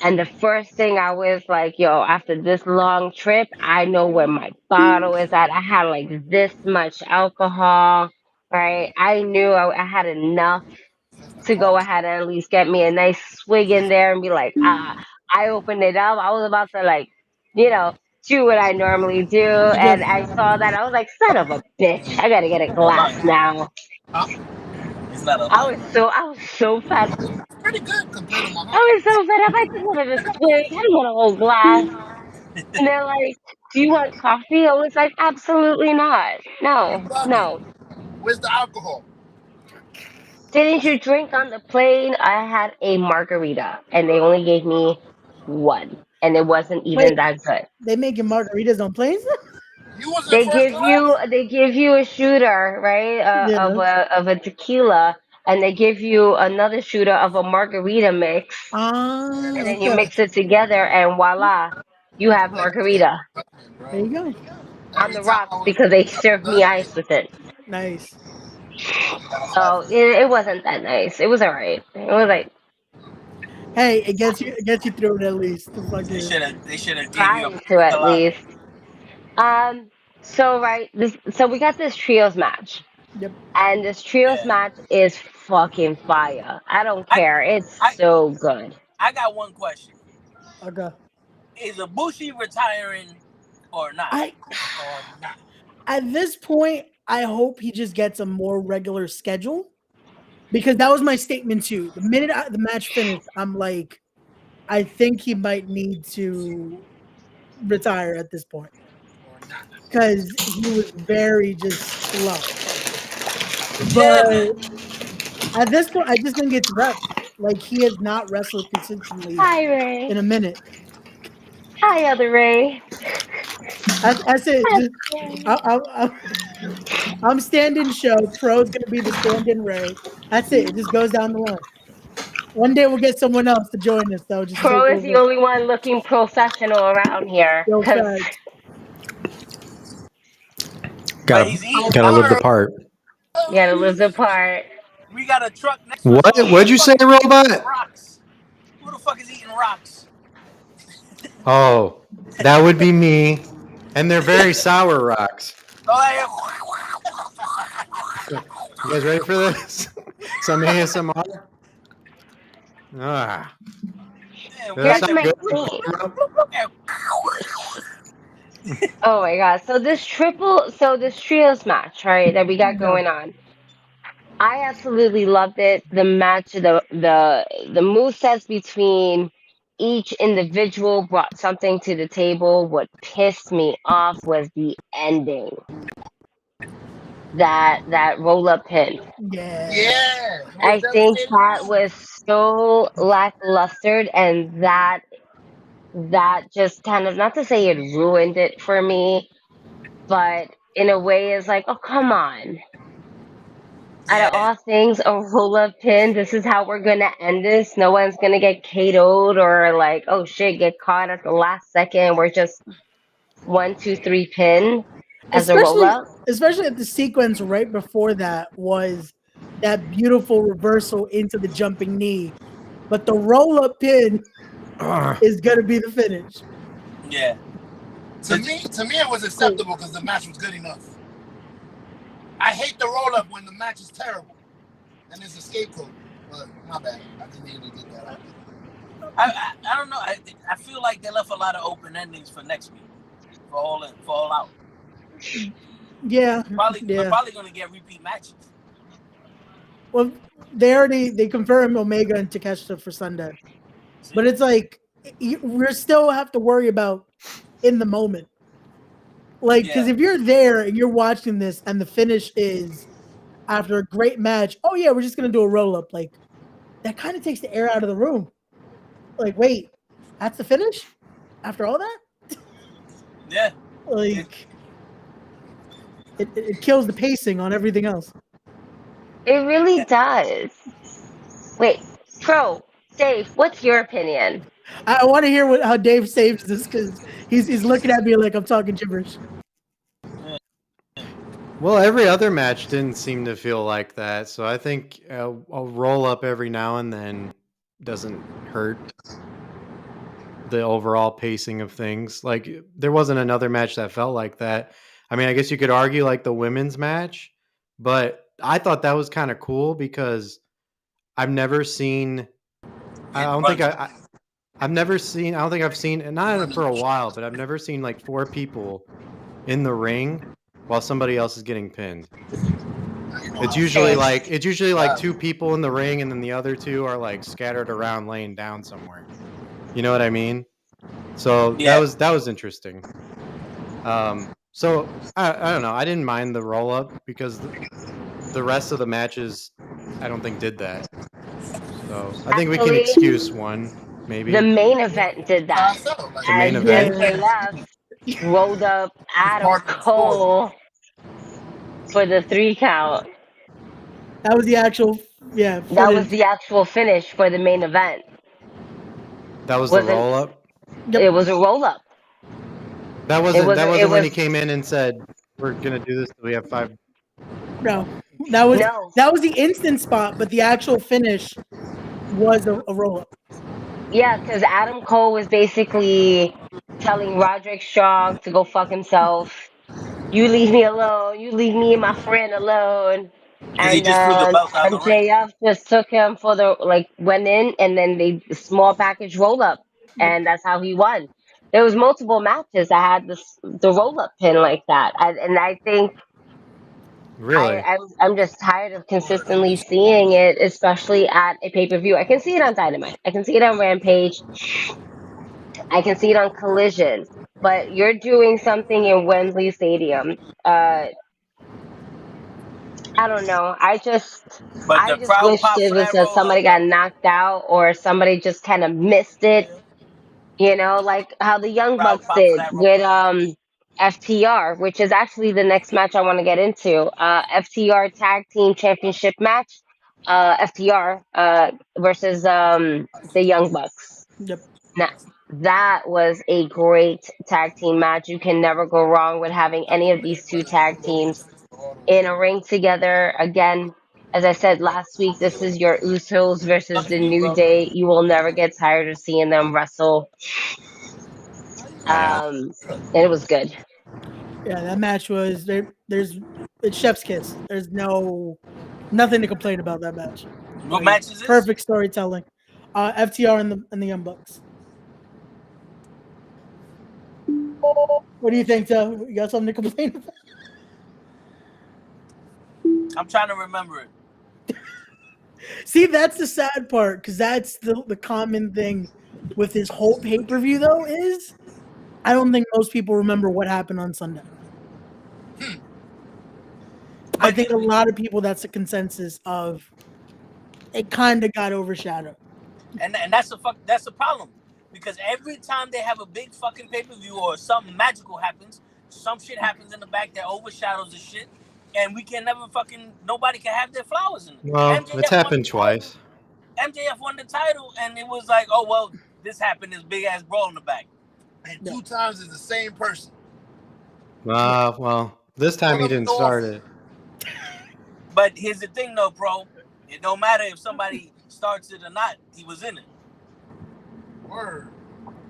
and the first thing I was like, "Yo, after this long trip, I know where my bottle is at. I had like this much alcohol, right? I knew I had enough to go ahead and at least get me a nice swig in there and be like, I opened it up. I was about to like, you know, do what I normally do. You get And I saw that. I was like, son of a bitch. I gotta get a glass Right. now. It's not a lie. I was so fed. Pretty good compared to my I was so fed up. I just wanted a swig. I didn't want a whole glass. And they're like, do you want coffee? I was like, absolutely not. You No, bugging. no. Where's the alcohol? Didn't you drink on the plane? I had a margarita and they only gave me one. And it wasn't even wait. that good. They making margaritas on planes? You was in first class? They give you a shooter, right? Yeah. Of a tequila and they give you another shooter of a margarita mix Man, and that's then you Okay. mix it together and voila, you have that shit margarita bugging, There you bro. go. on Every the time rocks I was because they that's served me bugging. ice with it. Nice. So it wasn't that nice. It was alright. It was like Hey, it gets you through it at least. The fucking They should have gave you a trying to at colada. least. So right, so we got this trios match, yep. and this trios Yeah. match is fucking fire. I don't I care. It's I so good. I got one question. Okay. Is Ibushi retiring or not? I Or not. at this point, I hope he just gets a more regular schedule because that was my statement too. The minute the match finished, I'm like, I think he might need to retire at this point Or not. because he was very just slow. Yeah, But man. at this point, I just think it's reps. Like he has not wrestled consistently Hi in Ray. a minute. Hi other Ray. That's it. Just I'm standing show. Pro's gonna be the stand-in Ray. That's it. It just goes down the line. One day we'll get someone else to join us though, just take Pro is the over. only one looking professional around here, Yo, cause fact. But Gotta he's eating. gotta live the Alert. part. you gotta live the part. We got a truck next to us. What? Who What'd the you fuck say, is eating robot? rocks? Who the fuck is eating rocks? Oh, that would be me. And they're very sour rocks. You guys ready for this? Some ASMR? Ah. Here's That's my good. thing. Oh my god! So this trios match, right, that we got going on. I absolutely loved it. The match, the move sets between each individual brought something to the table. What pissed me off was the ending. That roll up pin. Yeah, it was I think devastating that move. was so lackluster, and that just kind of, not to say it ruined it for me, but in a way is like, oh come on. Out of Yeah, all things, a roll up pin. This is how we're gonna end this. No one's gonna get KO'd or like, oh shit, get caught at the last second. We're just 1, 2, 3 pin as a roll especially up. especially at the sequence right before that was that beautiful reversal into the jumping knee, but the roll up pin Ugh. is gonna be the finish. yeah. To me, it was acceptable because the match was good enough. I hate the roll up when the match is terrible and there's a scapegoat. But my bad, I didn't mean to do that. I don't know. I feel like they left a lot of open endings for next week, for all out. Yeah, We're yeah. probably gonna get repeat matches. Well, they confirmed Omega and Takeshita for Sunday, but it's like we still have to worry about in the moment. Like, because Yeah, if you're there and you're watching this and the finish is after a great match, oh yeah, we're just gonna do a roll up. Like that kind of takes the air out of the room. Like, wait, that's the finish after all that? yeah. Like, it kills the pacing on everything else. It really does. Wait, Pro, Dave, what's your opinion? I want to hear how Dave saves this because he's looking at me like I'm talking gibberish. Well, every other match didn't seem to feel like that, so I think a roll up every now and then doesn't hurt the overall pacing of things. Like there wasn't another match that felt like that. I mean, I guess you could argue like the women's match, but I thought that was kind of cool because I've never seen. I don't think I've never seen. I don't think I've seen, not for a while, but I've never seen like 4 people in the ring while somebody else is getting pinned. It's usually Same. like 2 people in the ring, and then the other 2 are like scattered around, laying down somewhere. You know what I mean? So Yeah. that was interesting. So I don't know. I didn't mind the roll up because the rest of the matches I don't think did that. So I think we can Actually, excuse one maybe. the main event did that The as main event. MJF rolled up Adam part of the story. Cole for the 3 count. That was the actual, yeah. That was Footage. the actual finish for the main event. That was the Wasn't roll up. Yep. it was a roll up. That It wasn't when he was came in and said we're gonna do this till we have 5. No, that was no. the instant spot, but the actual finish was a roll up. Yeah, because Adam Cole was basically telling Roderick Strong to go fuck himself. You leave me alone. You leave me and my friend alone. Because he And just threw the belt out the ring. MJF just took him for the, like, went in and then they small package roll up, and that's how he won. There was multiple matches that had the roll up pin like that, and I think Really? I'm just tired of consistently seeing it, especially at a pay per view. I can see it on Dynamite. I can see it on Rampage. I can see it on Collision. But you're doing something in Wembley Stadium. I don't know. But I the just crowd wished popped it for was that that roll up somebody got though. knocked out or somebody just kind of missed it. You know, like how the Young Crowd Bucks popped for did that roll with up. FTR, which is actually the next match I want to get into. FTR Tag Team Championship match. FTR versus the Young Bucks. Yep. Now, that was a great tag team match. You can never go wrong with having any of these 2 tag teams in a ring together. Again, as I said last week, this is your Usos versus the New Day. You will never get tired of seeing them wrestle. Yeah. And it was good. Yeah, that match was there's it's chef's kiss. There's nothing to complain about that match. What match is this? Perfect storytelling. FTR and the Young Bucks. What do you think, Joe? You got something to complain about? I'm trying to remember it. See, that's the sad part, because that's the common thing with this whole pay-per-view, though, is I don't think most people remember what happened on Sunday. I think a lot of people, that's the consensus of it kind of got overshadowed. And that's the problem. Because every time they have a big fucking pay-per-view or something magical happens, some shit happens in the back that overshadows the shit. And we can never nobody can have their flowers in it. Well, it's happened twice. MJF won the title, and it was like, oh, well, this happened, this big-ass brawl in the back. And 2 times is the same person. Well, this time he didn't start it. But here's the thing, though, bro. It don't matter if somebody starts it or not. He was in it. Word.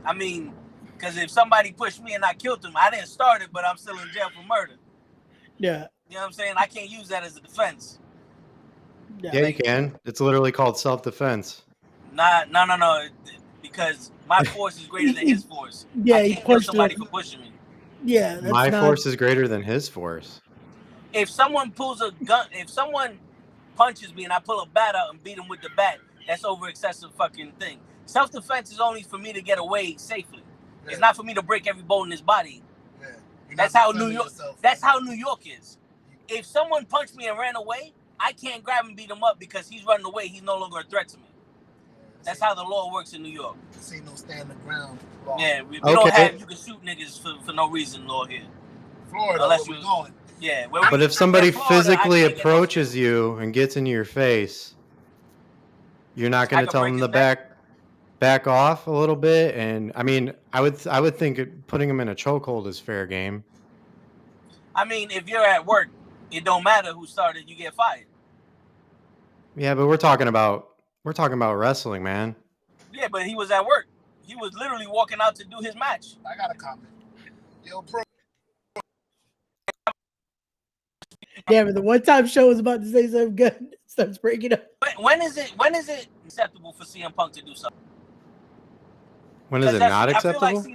I mean, because if somebody pushed me and I killed him, I didn't start it, but I'm still in jail for murder. Yeah. You know what I'm saying? I can't use that as a defense. Yeah, you can. It's literally called self-defense. No. Because my force is greater than his force. Yeah, I he can't kill pushed somebody him. for pushing me. Yeah, my force is greater than his force. If someone pulls a gun, if someone punches me and I pull a bat out and beat him with the bat, that's over excessive fucking thing. Self-defense is only for me to get away safely. Yeah. It's not for me to break every bone in his body. Yeah. That's how New York. That's how New York is. If someone punched me and ran away, I can't grab and beat him up because he's running away. He's no longer a threat to me. That's how the law works in New York. This ain't no stand the ground law. Yeah, we don't have you can shoot niggas for no reason law here. Florida, unless you're going. Yeah, but if somebody physically approaches you and gets into your face, you're not going to tell them to back off a little bit. And I mean, I would think putting them in a chokehold is fair game. I mean, if you're at work, it don't matter who started, you get fired. Yeah, but we're talking about wrestling, man. Yeah, but he was at work. He was literally walking out to do his match. I got a comment. Yo, pro. Damn it, the one-time show was about to say something good. Starts breaking up. When is it acceptable for CM Punk to do something? When is it not acceptable?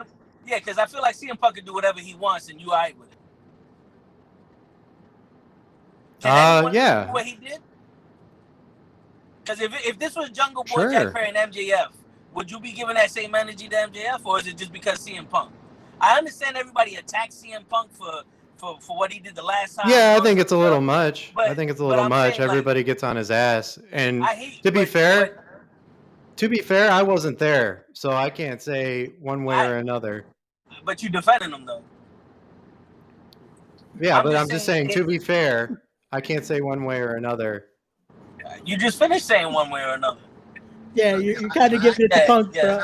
Yeah, because I feel like CM Punk can do whatever he wants and you all right with it. Yeah. Do what he did? Because if this was Jungle Boy, Jack Perry, and MJF, would you be giving that same energy to MJF, or is it just because CM Punk? I understand everybody attacks CM Punk for what he did the last time. Yeah, I think it's a little much. Everybody gets on his ass. And to be fair, I wasn't there, so I can't say one way or another. But you defending him, though. Yeah, I'm just saying, to be fair, I can't say one way or another. You just finished saying one way or another. Yeah, you kind of giving it to Punk, bro.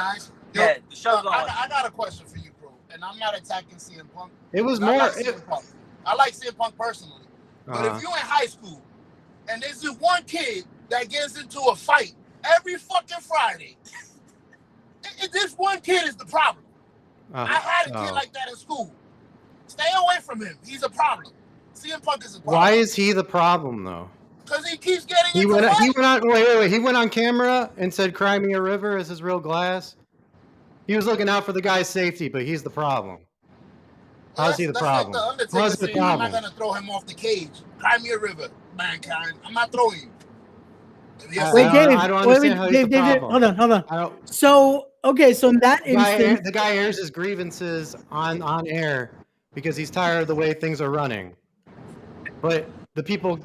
Yeah, the show's going. I got a question for you, bro. And I'm not attacking CM Punk. It was more. I like CM Punk personally. But if you're in high school and there's this one kid that gets into a fight every fucking Friday, this one kid is the problem. I had a kid like that in school. Stay away from him. He's a problem. CM Punk is a problem. Why is he the problem, though? Because he keeps getting He went on. He went on camera and said, "Cry me a river" is his real glass. He was looking out for the guy's safety, but he's the problem. How's he the problem? Like the Undertaker I'm not gonna throw him off the cage. Cry me a river, mankind. I'm not throwing you. Wait, Dave. I don't understand how he's the problem. Hold on. So in that instance, the guy airs his grievances on air because he's tired of the way things are running. But the people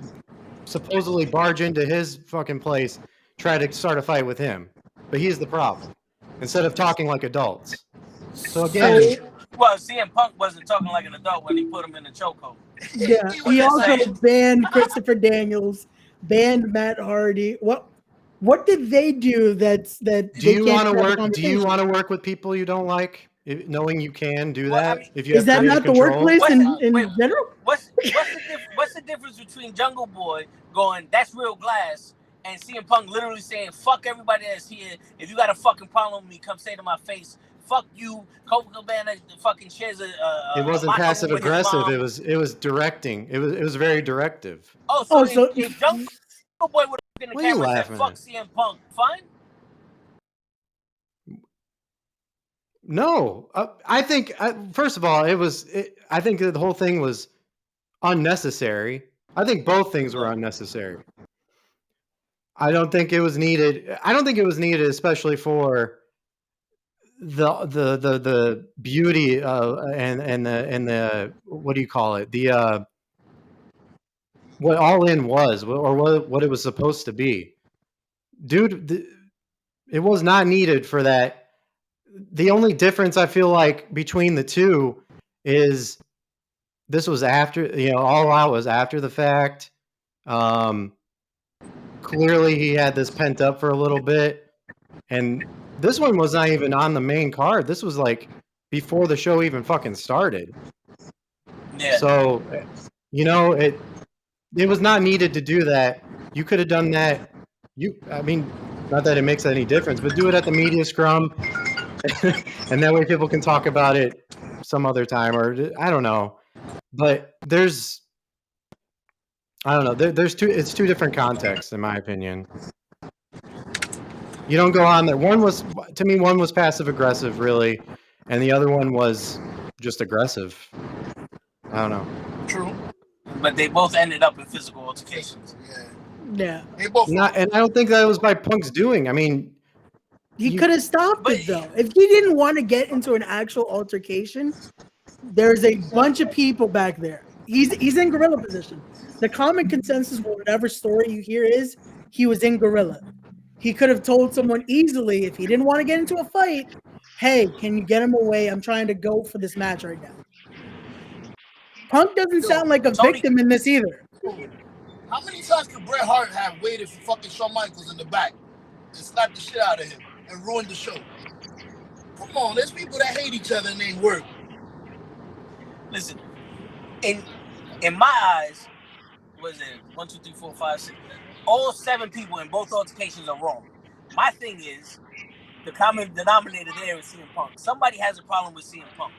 supposedly barge into his fucking place, try to start a fight with him. But he's the problem. Instead of talking like adults. So again... Well, CM Punk wasn't talking like an adult when he put him in the chokehold. Yeah, he also banned Christopher Daniels, banned Matt Hardy. What did they do that Do you want to work with people you don't like? Knowing you can do that? I mean, if you is that not the workplace in general? What's the difference between Jungle Boy going, "That's real glass," and CM Punk literally saying, "Fuck everybody that's here. If you got a fucking problem with me, come say to my face. Fuck you." Coca Cabana fucking shares a it wasn't passive aggressive. It was directing. It was very directive. So if Jungle Boy would have been in the camera and said, "Fuck CM Punk," fine. No, I think first of all, I think that the whole thing was unnecessary. I think both things were unnecessary. I don't think it was needed. I don't think it was needed, especially for the beauty and the what do you call it? The what All In was, or what it was supposed to be. Dude, it was not needed for that. The only difference I feel like between the two is this was after, All Out was after the fact. Clearly he had this pent up for a little bit, and this one was not even on the main card. This was like before the show even fucking started. Yeah. So, it was not needed to do that. You could have done that. I mean, not that it makes any difference, but do it at the media scrum, and that way people can talk about it some other time, or I don't know. But I don't know. It's two different contexts, in my opinion. You don't go on there. One was passive aggressive, really, and the other one was just aggressive. I don't know. True. But they both ended up in physical altercations. Yeah. They both. And I don't think that was by Punk's doing. I mean, he could have stopped it though. If he didn't want to get into an actual altercation, there's a bunch of people back there. He's in gorilla position. The common consensus for whatever story you hear is he was in gorilla. He could have told someone easily if he didn't want to get into a fight, hey, can you get him away? I'm trying to go for this match right now. Punk doesn't sound like a victim in this either. How many times could Bret Hart have waited for fucking Shawn Michaels in the back and slapped the shit out of him and ruined the show? Come on, there's people that hate each other and ain't work. Listen, in my eyes, was it 1, 2, 3, 4, 5, 6? All 7 people in both altercations are wrong. My thing is, the common denominator there is CM Punk. Somebody has a problem with CM Punk.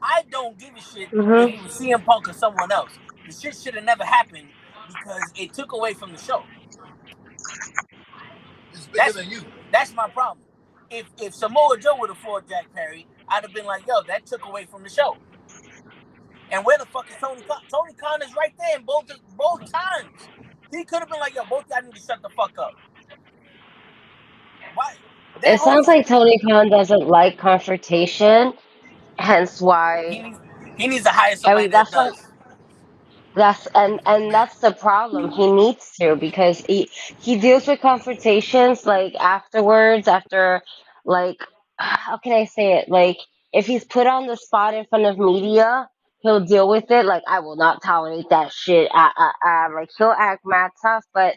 I don't give a shit if it was CM Punk or someone else. The shit should have never happened because it took away from the show. It's bigger than you. That's my problem. If Samoa Joe would have fought Jack Perry, I'd have been like, yo, that took away from the show. And where the fuck is Tony Khan? Tony Khan is right there in both times. He could have been like, yo, both y'all need to shut the fuck up. Why? It sounds like Tony Khan doesn't like confrontation, hence why he needs to hire somebody that does. That's the problem. He needs to, because he deals with confrontations like afterwards, after, like, how can I say it? Like, if he's put on the spot in front of media, he'll deal with it. Like, I will not tolerate that shit. Like, he'll act mad tough, but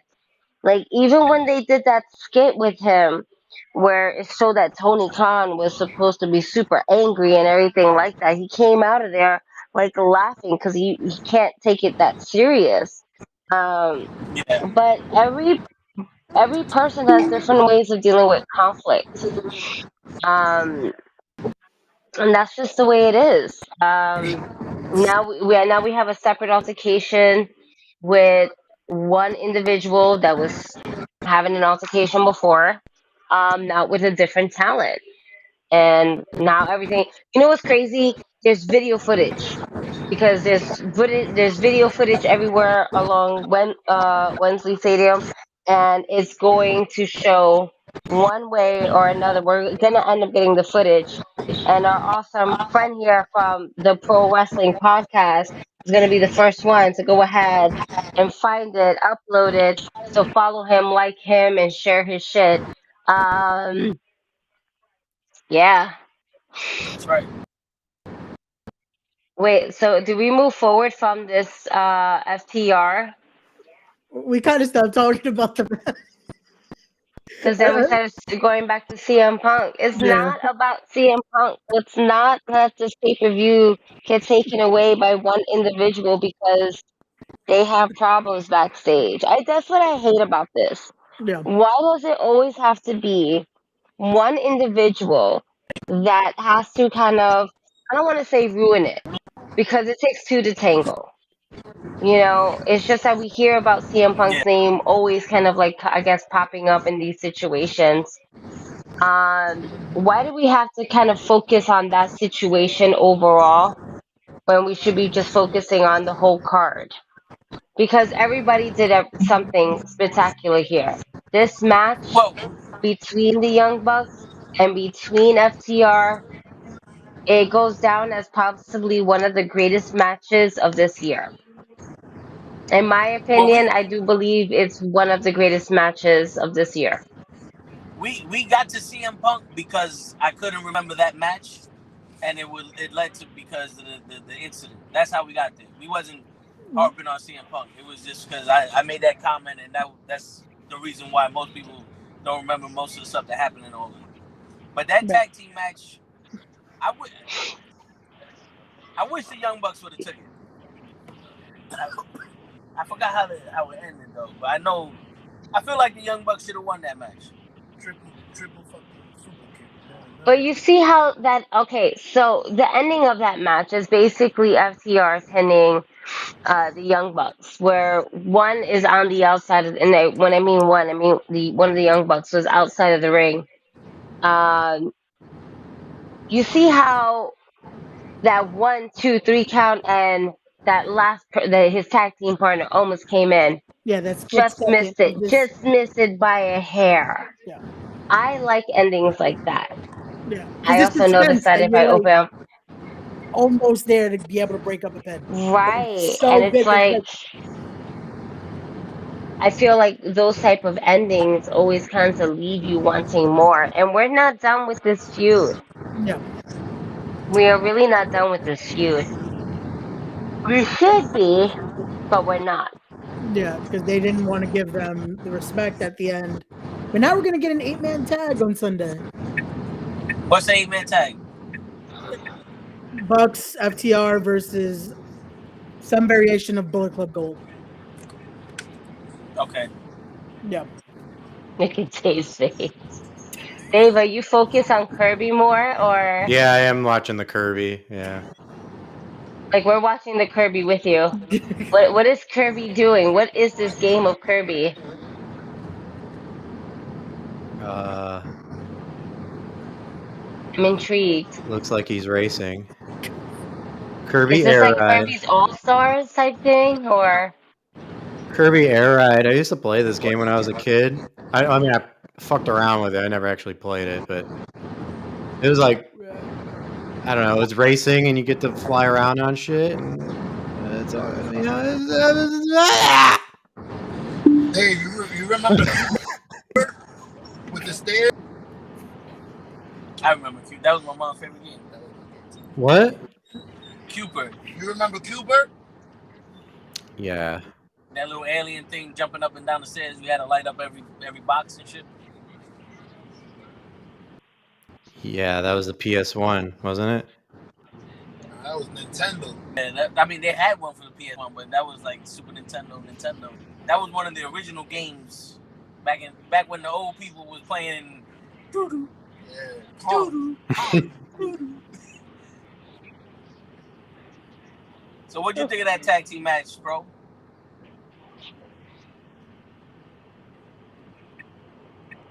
like, even when they did that skit with him, where it showed that Tony Khan was supposed to be super angry and everything like that, he came out of there like laughing because he can't take it that serious. But every person has different ways of dealing with conflict. And that's just the way it is. Now we have a separate altercation with one individual that was having an altercation before, now with a different talent, and now everything. You know what's crazy? There's video footage, because there's video footage everywhere along Wembley Stadium, and it's going to show one way or another. We're gonna end up getting the footage, and our awesome friend here from the Pro Wrestling Podcast is gonna be the first one to go ahead and find it, upload it. So follow him, like him, and share his shit. Yeah. That's right. Wait, so do we move forward from this FTR? We kind of stopped talking about the match. Because then we started going back to CM Punk. It's not about CM Punk. It's not that this pay-per-view gets taken away by one individual because they have problems backstage. That's what I hate about this. Yeah. Why does it always have to be one individual that has to kind of, I don't want to say ruin it, because it takes two to tango. It's just that we hear about CM Punk's name always kind of like, I guess, popping up in these situations. Why do we have to kind of focus on that situation overall when we should be just focusing on the whole card? Because everybody did something spectacular here. This match Well, between the Young Bucks and between FTR, it goes down as possibly one of the greatest matches of this year. In my well, opinion, I do believe it's one of the greatest matches of this year. we got to CM Punk because I couldn't remember that match, and it led to because of the incident. That's how we got there. We wasn't harping on CM Punk. It was just because I made that comment, and that's the reason why most people don't remember most of the stuff that happened in all of it. But that Yeah. tag team match, I wish the Young Bucks would have took it. I forgot how it ended though, but I feel like the Young Bucks should have won that match. Triple fucking super kick. But you see how that, okay, so the ending of that match is basically FTR pinning the Young Bucks, where one is on the outside of, and when I mean one, I mean one of the Young Bucks was outside of the ring. You see how that 1, 2, 3 count and that his tag team partner almost came in, Yeah, that split just second. missed it, just missed it by a hair. Yeah. I like endings like that. Yeah. Because I this also makes noticed sense that that if you're I like open up, almost there to be able to break up a pin. right, and So it's good. like I feel like those type of endings always kind of leave you wanting more. And we're not done with this feud. Yeah. We are really not done with this feud. We should be, but we're not. Yeah, because they didn't want to give them the respect at the end. But now we're gonna get an 8-man tag on Sunday. What's the 8-man tag? Bucks FTR versus some variation of Bullet Club Gold. Okay. Yeah. Look at Dave's face. Dave, are you focused on Kirby more, or Yeah, I am watching the Kirby. Yeah. like we're watching the Kirby with you? What is Kirby doing? What is this game of Kirby? Uh, I'm intrigued. looks like he's racing. Is Kirby this Air like Ride. Kirby's All Stars type thing, or Kirby Air Ride. I used to play this game when I was a kid. I mean, I fucked around with it. I never actually played it, but it was like, I don't know. It's racing, and you get to fly around on shit, and it's you know. Hey, you remember with the stairs? I remember Q. That was my mom's favorite game. What? Cupid. You remember Cubert? Yeah. That little alien thing jumping up and down the stairs. We had to light up every box and shit. Yeah, that was the PS1, wasn't it? That was Nintendo. Yeah, I mean, they had one for the PS1, but that was like Super Nintendo. That was one of the original games back when the old people was playing. Doo-doo, Yeah. doo-doo, doo-doo. So what'd you think of that tag team match, bro?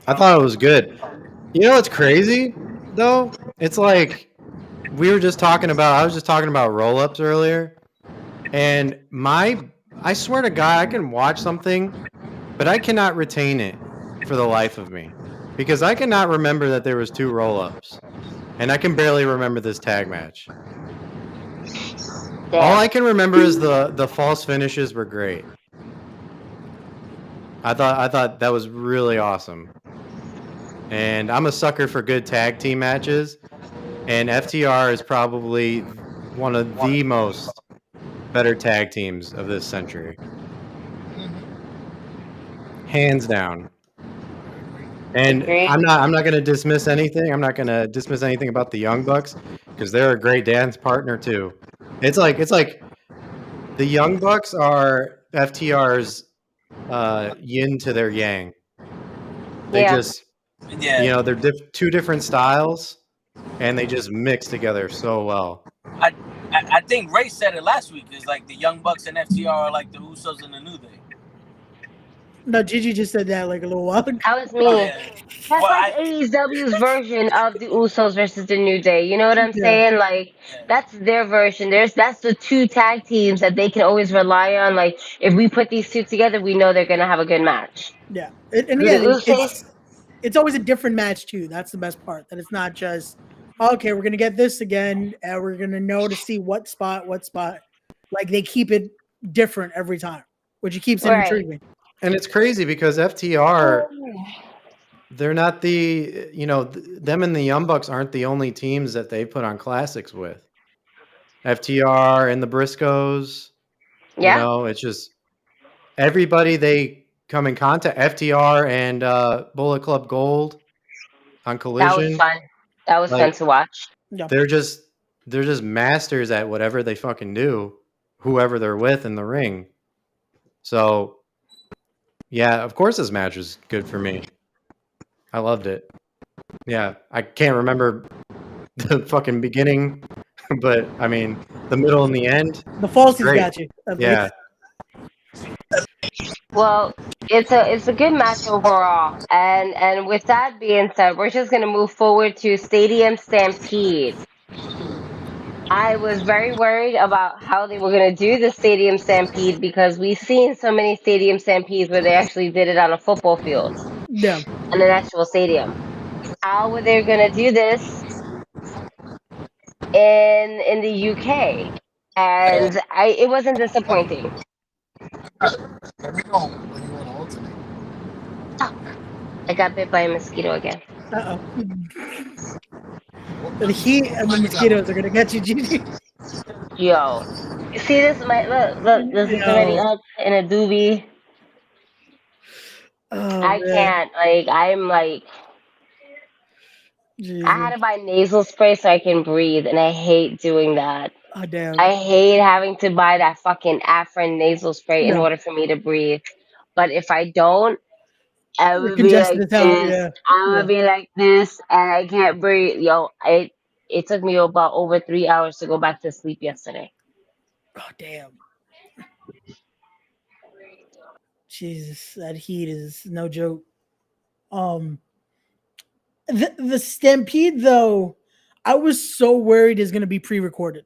I thought it was good. You know what's crazy though? It's like I was just talking about roll-ups earlier, and I swear to God, I can watch something, but I cannot retain it for the life of me because I cannot remember that there was 2 roll-ups, and I can barely remember this tag match. damn. All I can remember is the false finishes were great. I thought that was really awesome. And I'm a sucker for good tag team matches, and FTR is probably one of the most better tag teams of this century. Hands down. And Agreed. I'm not going to dismiss anything. I'm not going to dismiss anything about the Young Bucks because they're a great dance partner too. It's like the Young Bucks are FTR's yin to their yang. They Yeah. just Yeah, they're 2 different styles, and they just mix together so well. I think Ray said it last week. It's like the Young Bucks and FTR are like the Usos and the New Day. No, Gigi just said that like a little while ago. That was Oh me. yeah. That's Well, like I AEW's version of the Usos versus the New Day. You know what I'm Yeah, saying? Like yeah. that's their version. That's the two tag teams that they can always rely on. Like if we put these two together, we know they're gonna have a good match. yeah. And The again, Usos, it's always a different match too. That's the best part. That it's not just okay. We're gonna get this again, and we're gonna know to see what spot. Like they keep it different every time, which keeps it right? intriguing. And it's crazy because FTR, they're not the, them and the Young Bucks aren't the only teams that they put on classics with. FTR and the Briscoes, Yeah, it's just everybody they come in contact. FTR and Bullet Club Gold on that was Collision, fun. That was fun like to watch. Yeah, they're just masters at whatever they fucking do, whoever they're with in the ring. So yeah, of course this match was good for me. I loved it. Yeah, I can't remember the fucking beginning, but I mean the middle and the end, the falsies great. got you. At Yeah, least. Well, it's a good match overall. And with that being said, we're just gonna move forward to Stadium Stampede. I was very worried about how they were going to do the Stadium Stampede because we've seen so many Stadium Stampedes where they actually did it on a football field, Yeah, in an actual stadium. How were they going to do this in the UK? And it wasn't disappointing. Let me know when you want to alternate. Oh, I got bit by a mosquito again. uh oh. The heat and the mosquitoes are gonna get you, Gigi. Yo, see this? Look, this is already Yo, up in a doobie. oh I man, can't. Like, I'm like, I had Jesus, to buy nasal spray so I can breathe, and I hate doing that. oh damn, I hate having to buy that fucking Afrin nasal spray in yeah, order for me to breathe. But if I don't, I you're would be congested like as hell. this. Yeah, I yeah. would be like this, and I can't breathe. Yo, it took me about over 3 hours to go back to sleep yesterday. Oh damn, Jesus, that heat is no joke. Um, the Stampede though, I was so worried is gonna be pre-recorded.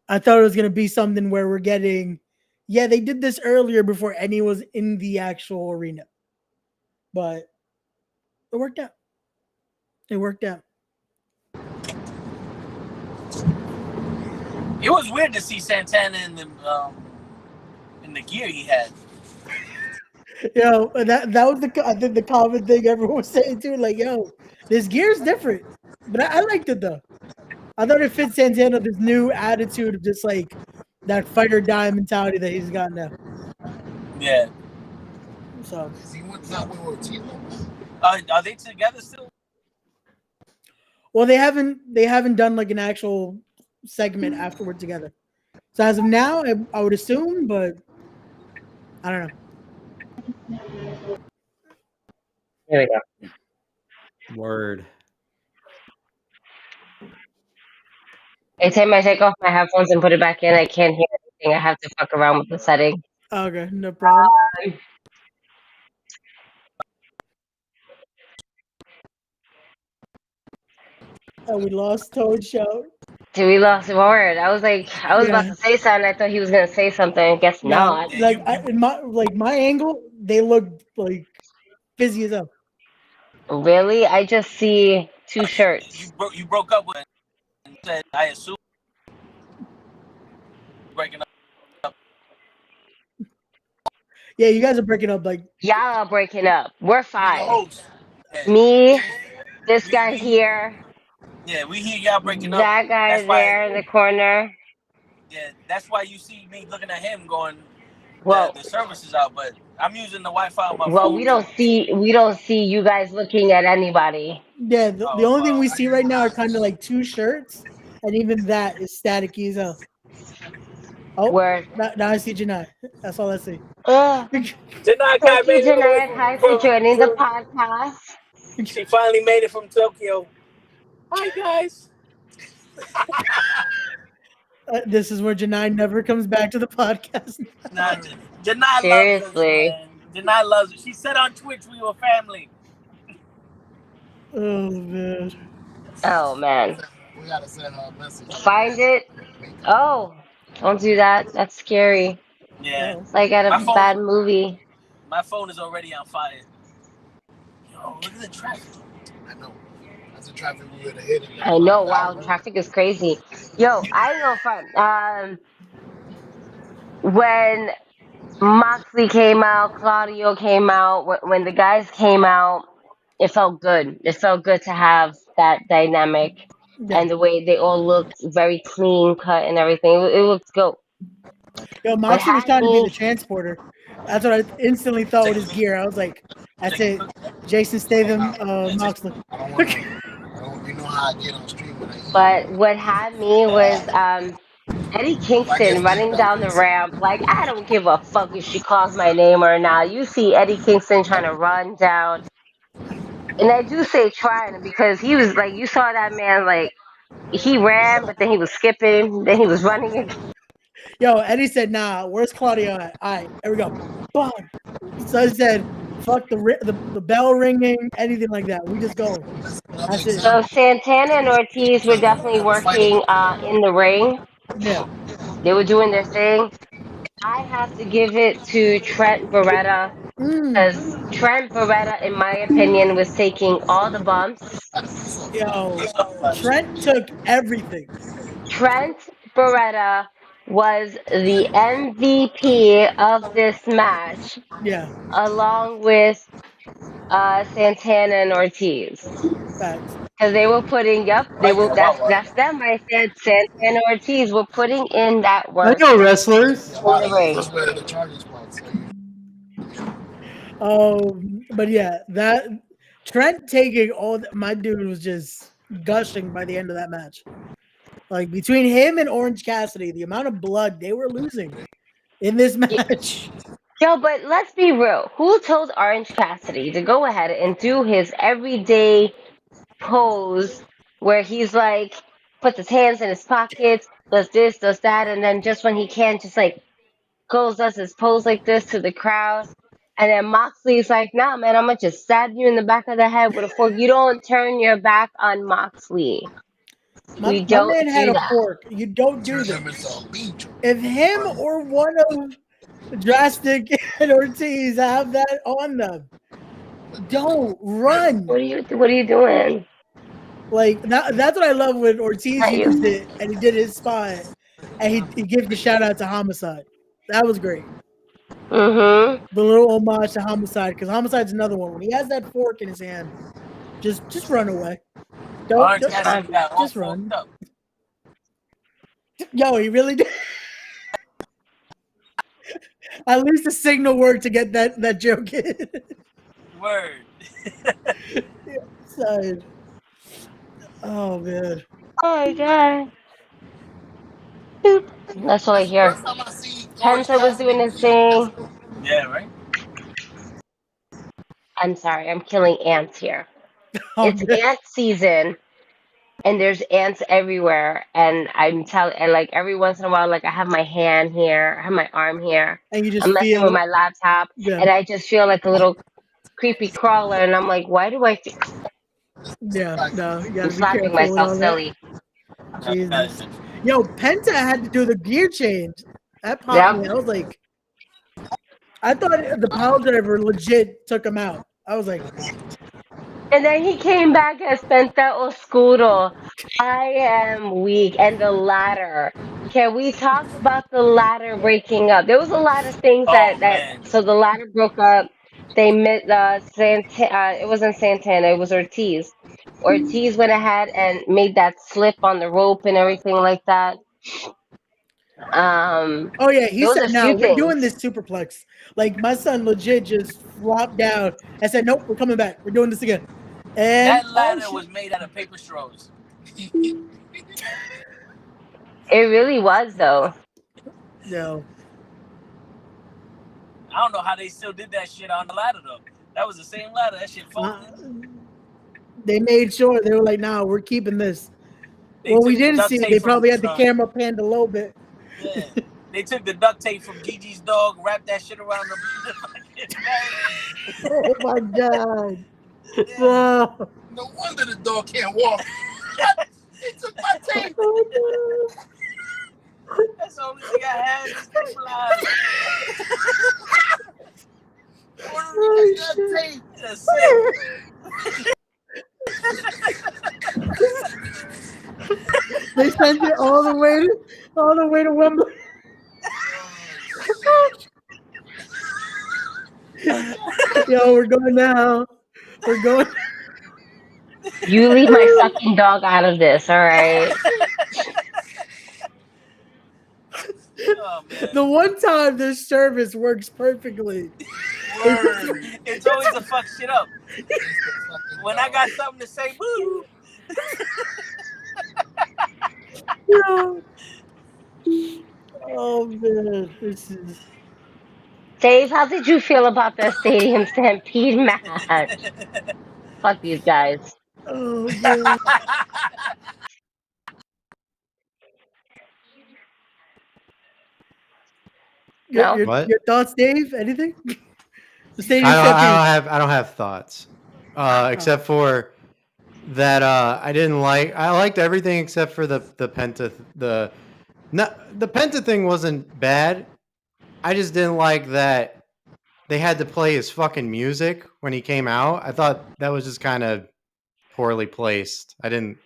I thought it was gonna be something where we're getting. Yeah, they did this earlier before any was in the actual arena, but it worked out. It worked out. It was weird to see Santana in the gear he had. Yo, that was I think the common thing everyone was saying too. Like, yo, this gear's different, but I liked it though. I thought it fit Santana this new attitude of just like that fight or die mentality that he's got now. Yeah. So, Is he not with Ortiz? Are they together still? well, they haven't done like an actual segment afterward together. So as of now, I would assume, but I don't know. Here we go. word. Anytime I take off my headphones and put it back in, I can't hear anything. I have to fuck around with the setting. Okay, no problem. We lost Toad Shout. Dude, we lost a word. I was about Yeah, to say something. I thought he was gonna say something. I guess no, not. Yeah, like in my angle, they look like busy as hell. Really? I just see two you shirts. broke you broke up with and said I assume breaking up. Yeah, you guys are breaking up like Y'all are breaking up. We're You're the fine. host. Yeah. Me, this guy We here, yeah, we hear y'all breaking up. that guy That's why there in the corner. that's why you see me looking at him going Well, the service is out, but I'm using the Wi-Fi on my well, phone too. we don't see you guys looking at anybody. yeah. The Oh only thing well. we see right now are kind of like two shirts, and even that is staticky as hell. Oh, Where now I see Janai. That's all I see. Janai thank got you, made it all the way Janayat. Hi for joining the podcast. she finally made it from Tokyo. Hi guys. This is where Janai never comes back to the podcast. Nah, Janai loves us, Seriously. man. Janai loves it. She said on Twitch we were family. Oh man. Oh man, We gotta send her a message. find it. Oh, don't do that. That's scary. Yeah, It's like at a my phone. bad movie. My phone is already on fire. Yo, look at the traffic. I know. That's the traffic we would have hit in I that know. 5 Wow, hours. traffic is crazy. Yo, I ain't gonna front. When Moxley came out, Claudio came out, when the guys came out, it felt good. It felt good to have that dynamic Yeah. and the way they all looked very clean cut and everything. It looked good. Yo, What Moxley was had trying to be the me, transporter. That's what I instantly thought with his gear. I was like, that's it. Jason Statham, Moxley. I don't want to. I don't. You know how I get on stream when I eat. but what had me was Eddie If I get Kingston running down the feedback, ramp. Like, I don't give a fuck if she calls my name or not. You see Eddie Kingston trying to run down. And I do say trying because he was like, you saw that man, like, he ran, but then he was skipping, then he was running again. Yo, Eddie said, nah, where's Claudio at? All right, here we go. Boom. So I said, fuck the bell ringing, anything like that. We just go. another That's it. So example. Santana and Ortiz were definitely Have a fight working in the ring. Yeah. They were doing their thing. I have to give it to Trent Beretta because Mm. Trent Beretta, in my opinion, was taking all the bumps. Yo, Trent took everything. Trent Beretta was the MVP of this match, Yeah, along with Santana and Ortiz. facts. Because they were putting, yep, they Like were. that, That's them. I said Santana Ortiz were putting in that I work know wrestlers. in the ring. That's where the charging spots. But yeah, that Trent taking my dude was just gushing by the end of that match. Like between him and Orange Cassidy, the amount of blood they were losing in this match. Yo, but let's be real. Who told Orange Cassidy to go ahead and do his everyday pose where he's like, puts his hands in his pockets, does this, does that, and then just when he can, just like goes, does his pose like this to the crowd. And then Moxley's like, nah, man, I'm gonna just stab you in the back of the head with a fork. You don't turn your back on Moxley. My, We my don't man had do a that. fork. You don't do Turn them this. into a beach. If him or one of Drastic and Ortiz have that on them, don't run. What are you doing? Like that's what I love when Ortiz Not you. used it and he did his spot and he gave the shout out to Homicide. That was great. Mm-hmm. The little homage to Homicide because Homicide's another one. When he has that fork in his hand, just run away. Orange Don't Cassidy got all just run. forked up. Yo, he really did. At least the signal worked to get that joke in. Word. Side. Oh man. Oh my god. Boop. That's all I hear. First time I see Orange Penta was doing Cassidy his beat thing. Yeah, right? I'm sorry, I'm killing ants here. Oh, It's man. ant season, and there's ants everywhere. And I'm telling, and like every once in a while, like I have my hand here, I have my arm here. And you just I'm messing with feel my laptop, yeah, and I just feel like a little creepy crawler, and I'm like, why do I? yeah. No, you I'm gotta be slapping careful with myself all that. silly. Jesus. Yo, Penta had to do the gear change. That popped Yep. me. I was like, I thought the pile driver legit took him out. I was like, And then he came back as Penta Oscuro. I am weak. And the ladder. Can we talk about the ladder breaking up? There was a lot of things Oh that man. so the ladder broke up. They met Santana. It wasn't Santana. It was Ortiz. Ortiz went ahead and made that slip on the rope and everything like that. oh yeah, he There was said, a "Now few we're doing things. this superplex." Like my son legit just flopped down. I said, "Nope, we're coming back. We're doing this again." And That oh ladder shit, was made out of paper straws. It really was though. no. I don't know how they still did that shit on the ladder though. That was the same ladder. That shit folded. They made sure they were like, "Nah, we're keeping this." They Well, we took the didn't duct see it. tape They from probably the had the camera panned a little bit. Yeah. They took the duct tape from Gigi's dog, wrapped that shit around the fucking bag. Oh my god. Yeah. No. No wonder the dog can't walk. They took my tape. Oh, That's the only thing I had to stabilize. Order that tape. That's it. They sent it all the way to Wembley. Yo, we're going now. We're going. You leave my sucking dog out of this, all right? Oh, man. The one time this service works perfectly. Word. It's always to fuck shit up. When I got something to say, boo. Yo. Oh man, this is. Dave, how did you feel about the Stadium Stampede match? Fuck these guys. Oh man. No? What? Your thoughts, Dave? Anything? The Stadium Stampede. I don't have thoughts. Except for that I didn't like. I liked everything except for the Penta. The Penta thing wasn't bad. I just didn't like that they had to play his fucking music when he came out. I thought that was just kind of poorly placed. I didn't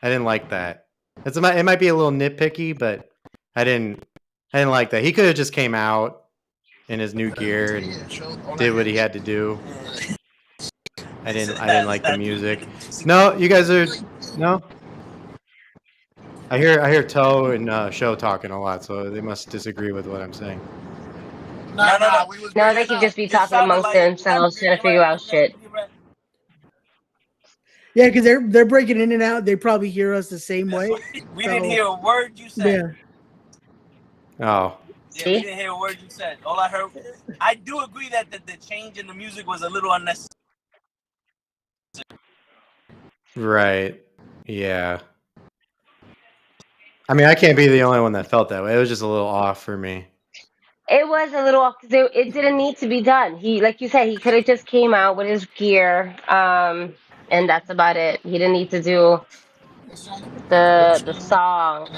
like that. It might be a little nitpicky, but I didn't like that. He could have just came out in his new gear and did what he had to do. I didn't like the music. No, you guys are no. I hear Toe and Show talking a lot, so they must disagree with what I'm saying. No. No, they could just be talking amongst themselves, trying to figure out shit. Yeah, because they're breaking in and out. They probably hear us the same way. We didn't hear a word you said. Yeah. Oh. Yeah, we didn't hear a word you said. All I heard, I do agree that the change in the music was a little unnecessary. Right. Yeah. I mean, I can't be the only one that felt that way. It was just a little off for me. It was a little, because it didn't need to be done. He, like you said, he could have just came out with his gear, and that's about it. He didn't need to do the song.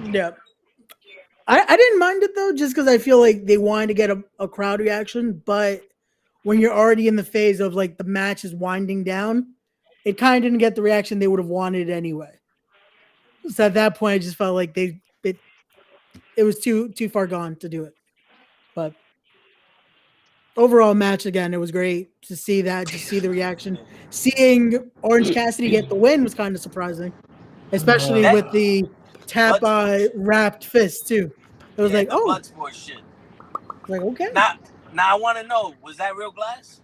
Yeah. I didn't mind it though, just because I feel like they wanted to get a crowd reaction, but when you're already in the phase of like the match is winding down, it kind of didn't get the reaction they would have wanted anyway. So at that point, I just felt like it was too far gone to do it. But overall match again, it was great to see that, just see the reaction. Seeing Orange Cassidy get the win was kind of surprising, especially with the tap wrapped fist too. It was like, oh, Bloodsport shit. Like, okay. Now I want to know, was that real glass?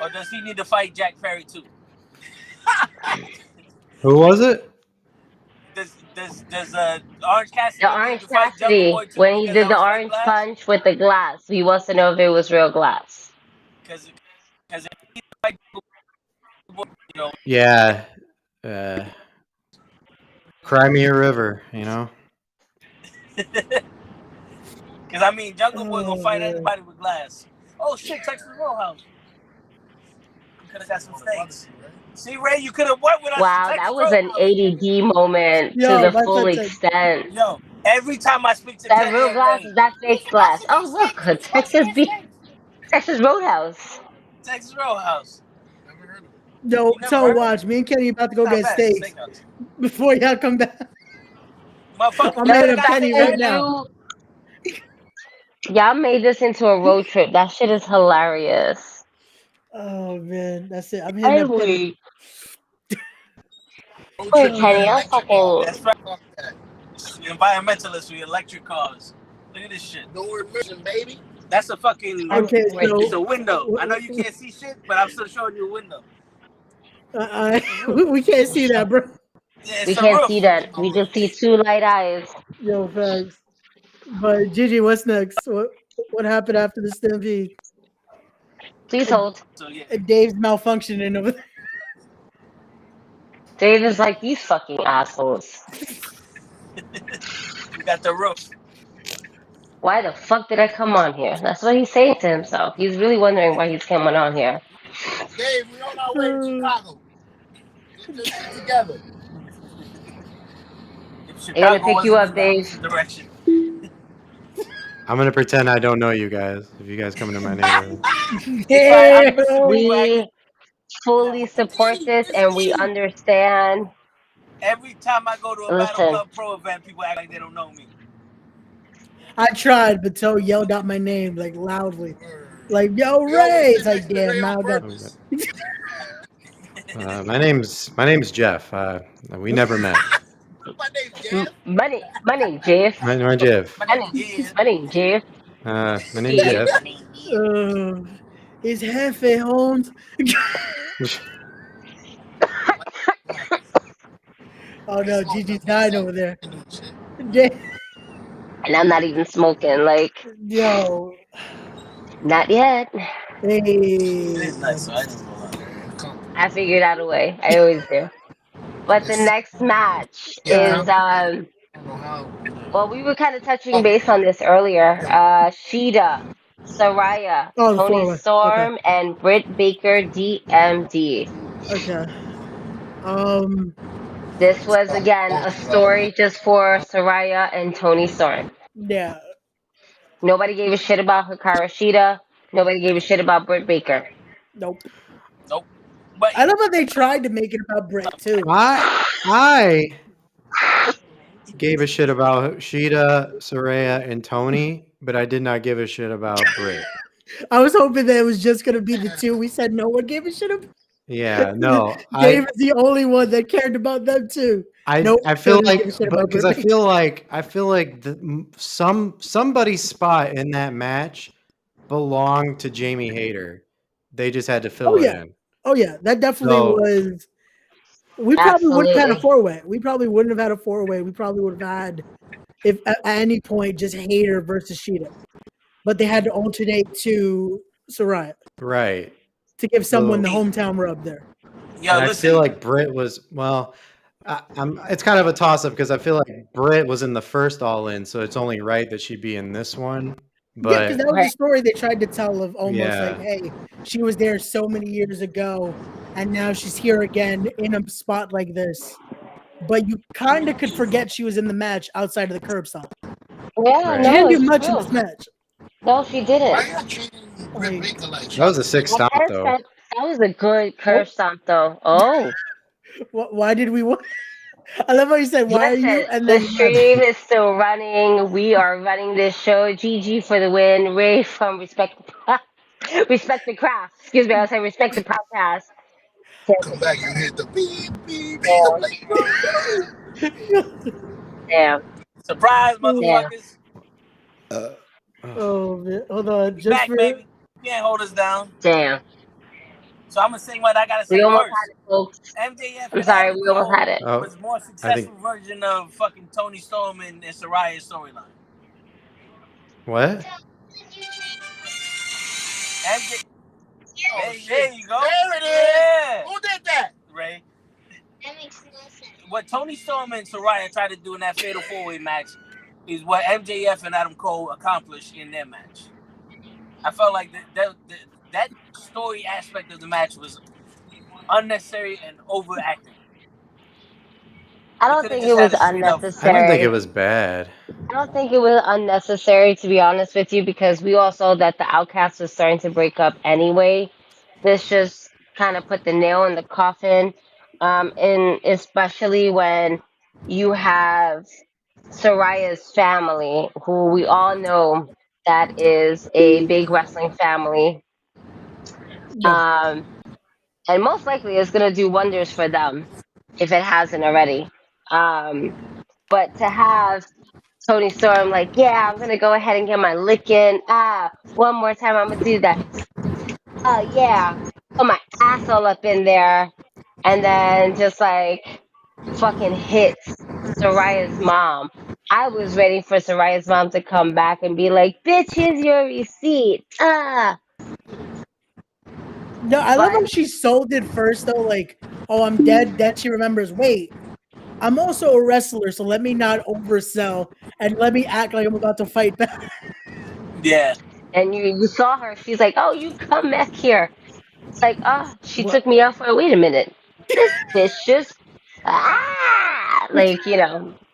Or does he need to fight Jack Perry too? Who was it? Does Orange Cassidy? The Orange Cassidy, when he did the orange punch with the glass, he wants to know if it was real glass. Because you know. Yeah. Cry me a river, you know. Because I mean, Jungle Boy gonna fight anybody with glass. Oh shit, Texas Roadhouse. You could have got some steaks. See, Ray, you could have worked with us. Wow, that was an ADD moment to the full extent. Yo, every time I speak to that real glass is that fake glass. Oh look, Texas Roadhouse. Texas Roadhouse. No, so watch. Me and Kenny about to go get steaks before y'all come back. I'm mad at Kenny right now. Y'all made this into a road trip. That shit is hilarious. Oh man, that's it. I'm hitting up Kenny. Wait, Kenny, I'm fucking. That's right. Environmentalists with electric cars. Look at this shit. No emission, baby. That's a fucking. Okay, so it's a window. I know you can't see shit, but I'm still showing you a window. We can't see that, bro. Yeah, we can't see that. We just see two light eyes. Yo, thanks. But Gigi, what's next? What happened after the stampede? Please hold. So, yeah. Dave's malfunctioning over there. Dave is like, these fucking assholes. We got the roof. Why the fuck did I come on here? That's what he's saying to himself. He's really wondering why he's coming on here. Dave, we on our way to Chicago. Get your shit together. If I'm gonna Chicago pick you wasn't up, in the Dave. opposite direction. I'm gonna pretend I don't know you guys if you guys come into my neighborhood. If I listen, people act We fully What the support D? this What's and we D? understand. every time I go to a Battle Listen, Club Pro event, people act like they don't know me. I tried, but Toe yelled out my name like loudly, like "Yo, We always Ray!" sit It's like, next to damn, Ray now on I got. purpose. My name's Jeff. We never met. My name's Jeff. my name Jeff. My Jeff. My My name name, is my name Jeff. My name's Yeah. Jeff. It's Hefe Holmes. Oh no, Gigi's dying over there. And I'm not even smoking. Like, Yo, not yet. It hey, is nice, so I ain't gonna lie. I figured out a way. I always do. But the It's, next match yeah, is I don't know how. well, we were kind of touching Oh, base on this earlier. Sheeta, Soraya, oh the Tony 4-way. Okay, Storm, and Britt Baker DMD. okay. This was again a story just for Soraya and Tony Storm. Yeah, Nobody gave a shit about Hikaru Shida. Nobody gave a shit about Britt Baker. nope. Nope. But I love how they tried to make it about Brett too. I gave a shit about Sheeta, Soraya, and Tony, but I did not give a shit about Britt. I was hoping that it was just gonna be the two. We said no one gave a shit about. Yeah, no, Dave is the only one that cared about them too. I Nope, feel still didn't like, give a shit but about because Britt Baker. I feel like somebody's spot in that match belonged to Jamie Hayter. They just had to fill Oh it yeah, in. oh yeah, that definitely So was. We probably wouldn't have had a Absolutely. 4-way. We probably wouldn't have had a 4-way. We probably would have had, if at any point, just Hater versus Sheeta. But they had to alternate to Soraya right. to give someone So the hometown rub there. yo, and I feel listen. like Britt was well. It's kind of a toss up because I feel like Britt was in the first All In, so it's only right that she be in this one. Yeah, because But that was the Right. story they tried to tell of almost like, yeah, hey, she was there so many years ago, and now she's here again in a spot like this. But you kind of could forget she was in the match outside of the curb stop. Yeah, right. She no, didn't do it's much in true. this match. No, she Why didn't. you treating Britt Like, Baker like That was a chocolate? sick stomp though. That was a good curve oh, stomp, though. Oh, why did we want? I love how you said, "Why are you?" listen, And the then left. stream is still running. We are running this show. GG for the win. Ray from Respect the Craft. Excuse me, I was saying Respect the Podcast. Come back, you hit the beep, beep, beep. I'm Damn, like, no. damn, Surprise, damn. motherfuckers. Uh, ugh. Oh, man. Hold on, We just back, for baby. You can't hold us down. Damn. So I'm gonna sing what I gotta We say almost had first. it, folks. MJF I'm and sorry, Adam we almost had Cole it. Oh, was more I think successful version of fucking Tony Storm and Soraya's storyline. what? MJ, Oh, there shit. you go. There it is. Yeah, Who did that? Ray. What Tony Storm and Soraya tried to do in that Fatal 4-Way match is what MJF and Adam Cole accomplished in their match. I felt like that story aspect of the match was unnecessary and overacting. I They don't could have think just it had was a straight up. I didn't think it unnecessary. was bad. I don't think it was unnecessary, to be honest with you, because we all saw that the Outcast was starting to break up anyway. This just kind of put the nail in the coffin, and especially when you have Soraya's family, who we all know that is a big wrestling family, yeah. um, and most likely is going to do wonders for them if it hasn't already. Um, but to have Tony Storm, like, yeah, I'm gonna go ahead and get my lick in. One more time, I'm gonna do that. Oh yeah, put my ass all up in there, and then just like fucking hits Soraya's mom. I was ready for Soraya's mom to come back and be like, "Bitch, here's your receipt." No, I love But how she sold it first though. Like, oh, I'm dead. Then she remembers. Wait, I'm also a wrestler, so let me not oversell and let me act like I'm about to fight back. Yeah. And you saw her. She's like, "Oh, you come back here." It's like, oh, she Well, took me out for. Wait a minute, this bitch just like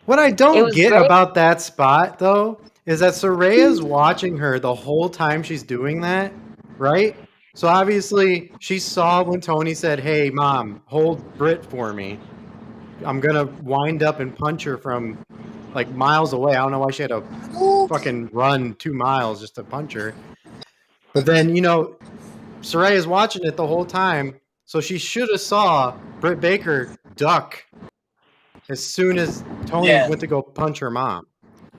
What I it don't was get great. about that spot though is that Soraya's watching her the whole time she's doing that, right? So obviously she saw when Tony said, "Hey, mom, hold Brit for me. I'm gonna wind up and punch her from like miles away." I don't know why she had to fucking run 2 miles just to punch her. But then Soraya's watching it the whole time, so she should have saw Britt Baker duck as soon as Tony Yeah. went to go punch her mom.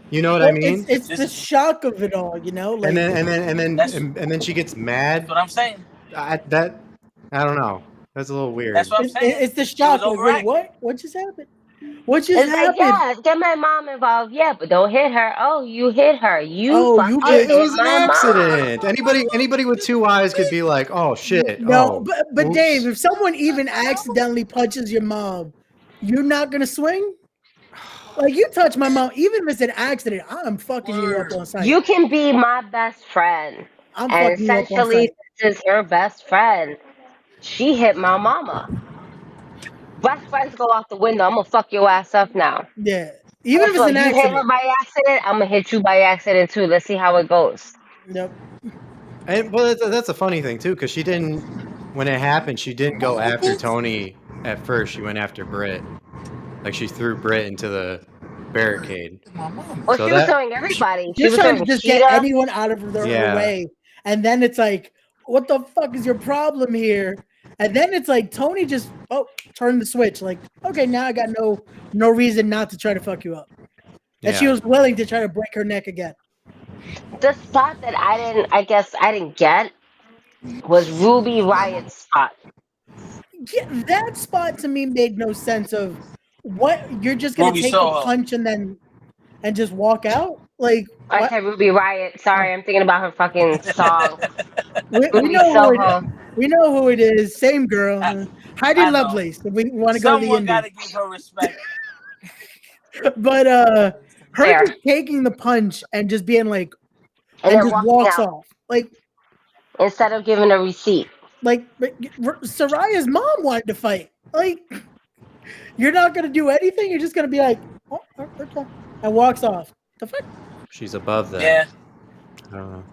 You know what I well, it's mean? it's the This shock of it all, And like then and then and then that's and, and then she gets that's mad. what I'm saying. I don't know. That's a little That's weird. what I'm saying. it's the She was shock. Like, wait, overacting. what just happened? What just It's like, happened? yeah, get my mom involved. Yeah, but don't hit her. Oh, you hit her. You Oh, you fucking get It hit was an my mom. accident. Anybody with two eyes could be like, "Oh shit! no, Oh, but Dave, oops." if someone even accidentally punches your mom, you're not gonna swing. Like you touch my mom, even if it's an accident, I'm fucking you up Word. on sight. You can be my best friend, I'm and fucking you up on essentially, sight. this is her best friend. She hit my mama. Best friends go out the window. I'm gonna fuck your ass up now. Yeah, even if Guess it's what? an You hit her accident. by accident. I'm gonna hit you by accident too. Let's see how it goes. Yep. And well, that's a funny thing too, because she didn't. When it happened, she didn't go after Tony at first. She went after Britt. Like she threw Britt into the barricade. Well, So she was that, throwing everybody. She Just was trying to throwing just get Cheetah. anyone out of her yeah, way, and then it's like, what the fuck is your problem here? And then it's like Tony just turn the switch. Like, okay, now I got no reason not to try to fuck you up. And she yeah. was willing to try to break her neck again. The spot that I guess I didn't get was Ruby Riot's spot. Yeah, that spot to me made no sense. Of what you're just gonna Ruby take a Soho. punch and just walk out? Like I what? said Ruby Riot. Sorry, I'm thinking about her fucking song. We Ruby know who it. Soho. We know who it is. Same girl, I, Heidi I know. Lovelace. If we want to go to the Someone got Indies, to give her respect. but her Fair. just taking the punch and just being like, And and then just walking walks out off. instead of giving a receipt. But Soraya's mom wanted to fight. Like, you're not gonna do anything. You're just gonna be like, oh, okay, and walks off. The fuck? She's above that. Yeah. I don't know.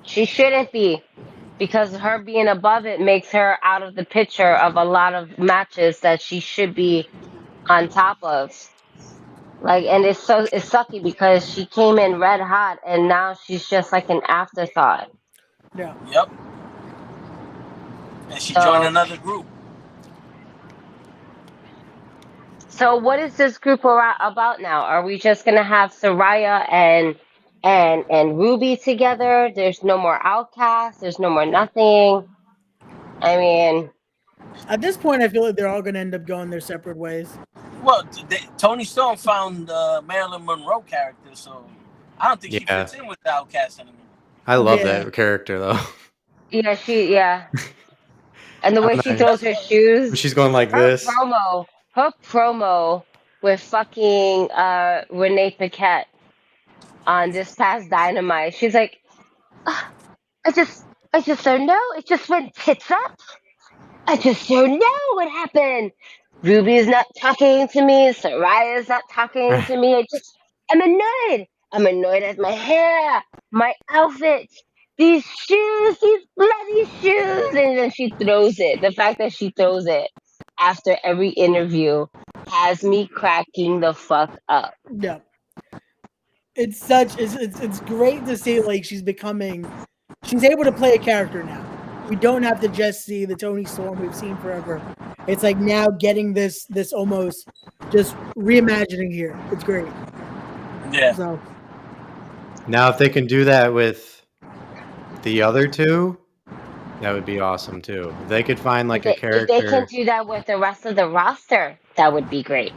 She shouldn't be. Because her being above it makes her out of the picture of a lot of matches that she should be on top of. Like, and it's sucky because she came in red hot and now she's just like an afterthought. Yeah. Yep. And she joined So, another group. so what is this group about now? Are we just gonna have Soraya and Ruby together? There's no more outcasts. There's no more nothing. I mean, At this point, I feel like they're all gonna end up going their separate ways. Well, Tony Storm found Marilyn Monroe character, so I don't think she Yeah, fits in with the Outcast anymore. I love Yeah. that character though. yeah. And the I'm way she not- throws her shoes, She's going like this. her promo with fucking Renee Paquette on this past Dynamite. She's like, "Ah, I just don't know. It just went tits up. I just don't know what happened. Ruby's not talking to me. Soraya's not talking to me. I'm annoyed. I'm annoyed at my hair, my outfit, these shoes, these bloody shoes." And then she throws it. The fact that she throws it after every interview has me cracking the fuck up. Yeah. It's great to see like she's able to play a character now. We don't have to just see the Tony Storm we've seen forever. It's like now getting this almost just reimagining here. It's great. Yeah. So Now, if they can do that with the other two, that would be awesome too. If they could find like a If they can character. do that with the rest of the roster, that would be great.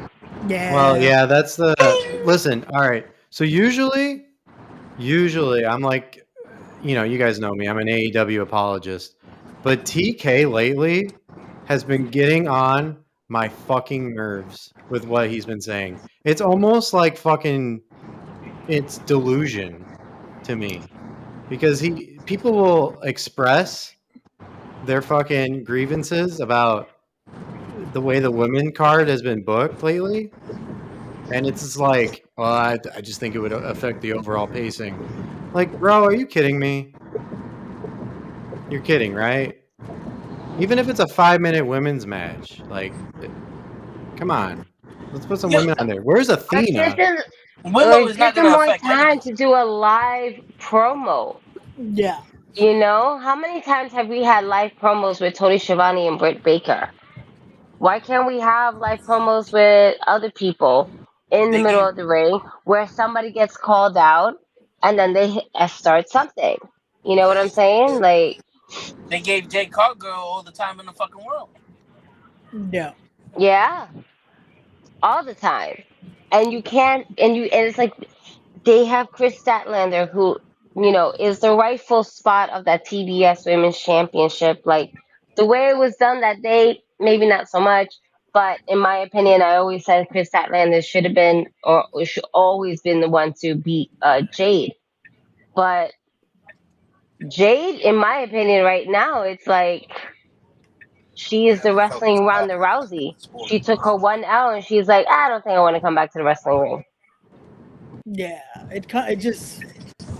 yeah. Well, yeah, that's the listen. All right, so usually I'm like, you guys know me. I'm an AEW apologist, but TK lately has been getting on my fucking nerves with what he's been saying. It's almost like fucking it's delusion to me because people will express their fucking grievances about the way the women card has been booked lately, and it's just like, well, I just think it would affect the overall pacing. Like, bro, are you kidding me? You're kidding, right? Even if it's a 5-minute women's match, like, come on, let's put some Yeah, women on there. Where's Or Athena? Willow is give not them gonna more affect time anything. to do a live promo. Yeah. You know, how many times have we had live promos with Tony Schiavone and Britt Baker? Why can't we have live promos with other people in the They middle gave of the ring where somebody gets called out and then they start something? You know what I'm saying? Like, Jay Cargill all the time in the fucking world. Yeah. yeah, all the time. And you can't, and it's like they have Chris Statlander, who, is the rightful spot of that TBS Women's Championship. Like, the way it was done that day, maybe not so much. But in my opinion, I always said Chris Statlander should have been, or should always been the one to beat Jade. But Jade, in my opinion, right now, it's like she is the wrestling Ronda Rousey. She took her 1 L and she's like, I don't think I want to come back to the wrestling ring. Yeah. It just.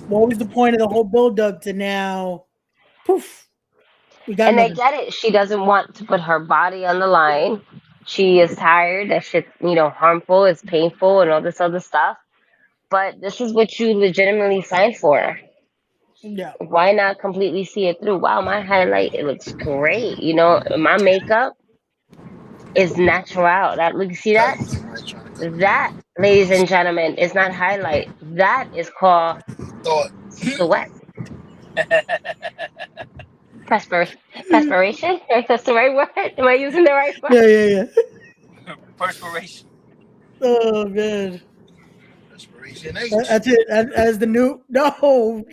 What was the point of the whole build up to now? Poof. We got And I nothing. get it. She doesn't want to put her body on the line. She is tired. That shit's, harmful. It's painful and all this other stuff. But this is what you legitimately signed for. Yeah. Why not completely see it through? Wow, my highlight, it looks great. My makeup is natural. You see that? That, ladies and gentlemen, is not highlight. That is called sweat. Perspiration? That's the right word? Am I using the right word? Yeah. Perspiration. Oh man. Respiration H. That's it. As the new no.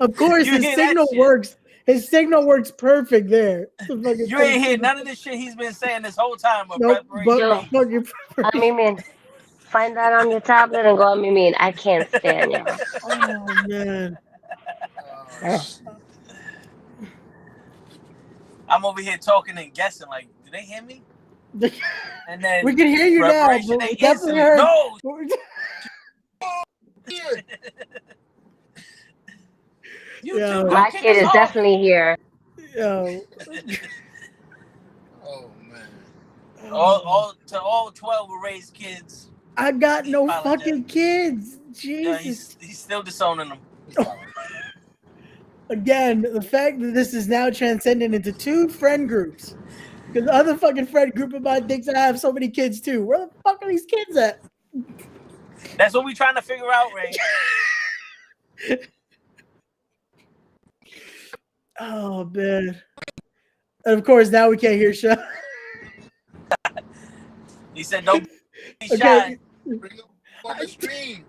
Of course, You his hear that signal shit? works. His signal works perfect there. The fucking You ain't hear none of this shit he's been saying this whole time. But Nope, but Yo, preparation. fucking I mean, find that on your tablet and go on me mean. I can't stand y'all. Oh man. I'm over here talking and guessing. Like, do they hear me? And then We can hear you now, preparation, but they we definitely instantly heard. no. You Yo. two My gonna kick kid us is off. definitely here. Yo. Oh man. all 12 of Ray's kids. I got He no apologized. fucking kids. Yeah, Jesus. he's still disowning them. Again, the fact that this is now transcending into 2 friend groups. Because the other fucking friend group of mine thinks I have so many kids too. Where the fuck are these kids at? That's what we're trying to figure out, Ray. Oh man. And of course now we can't hear Sean. He said, "Don't be shy." Okay. Bring them on the stream.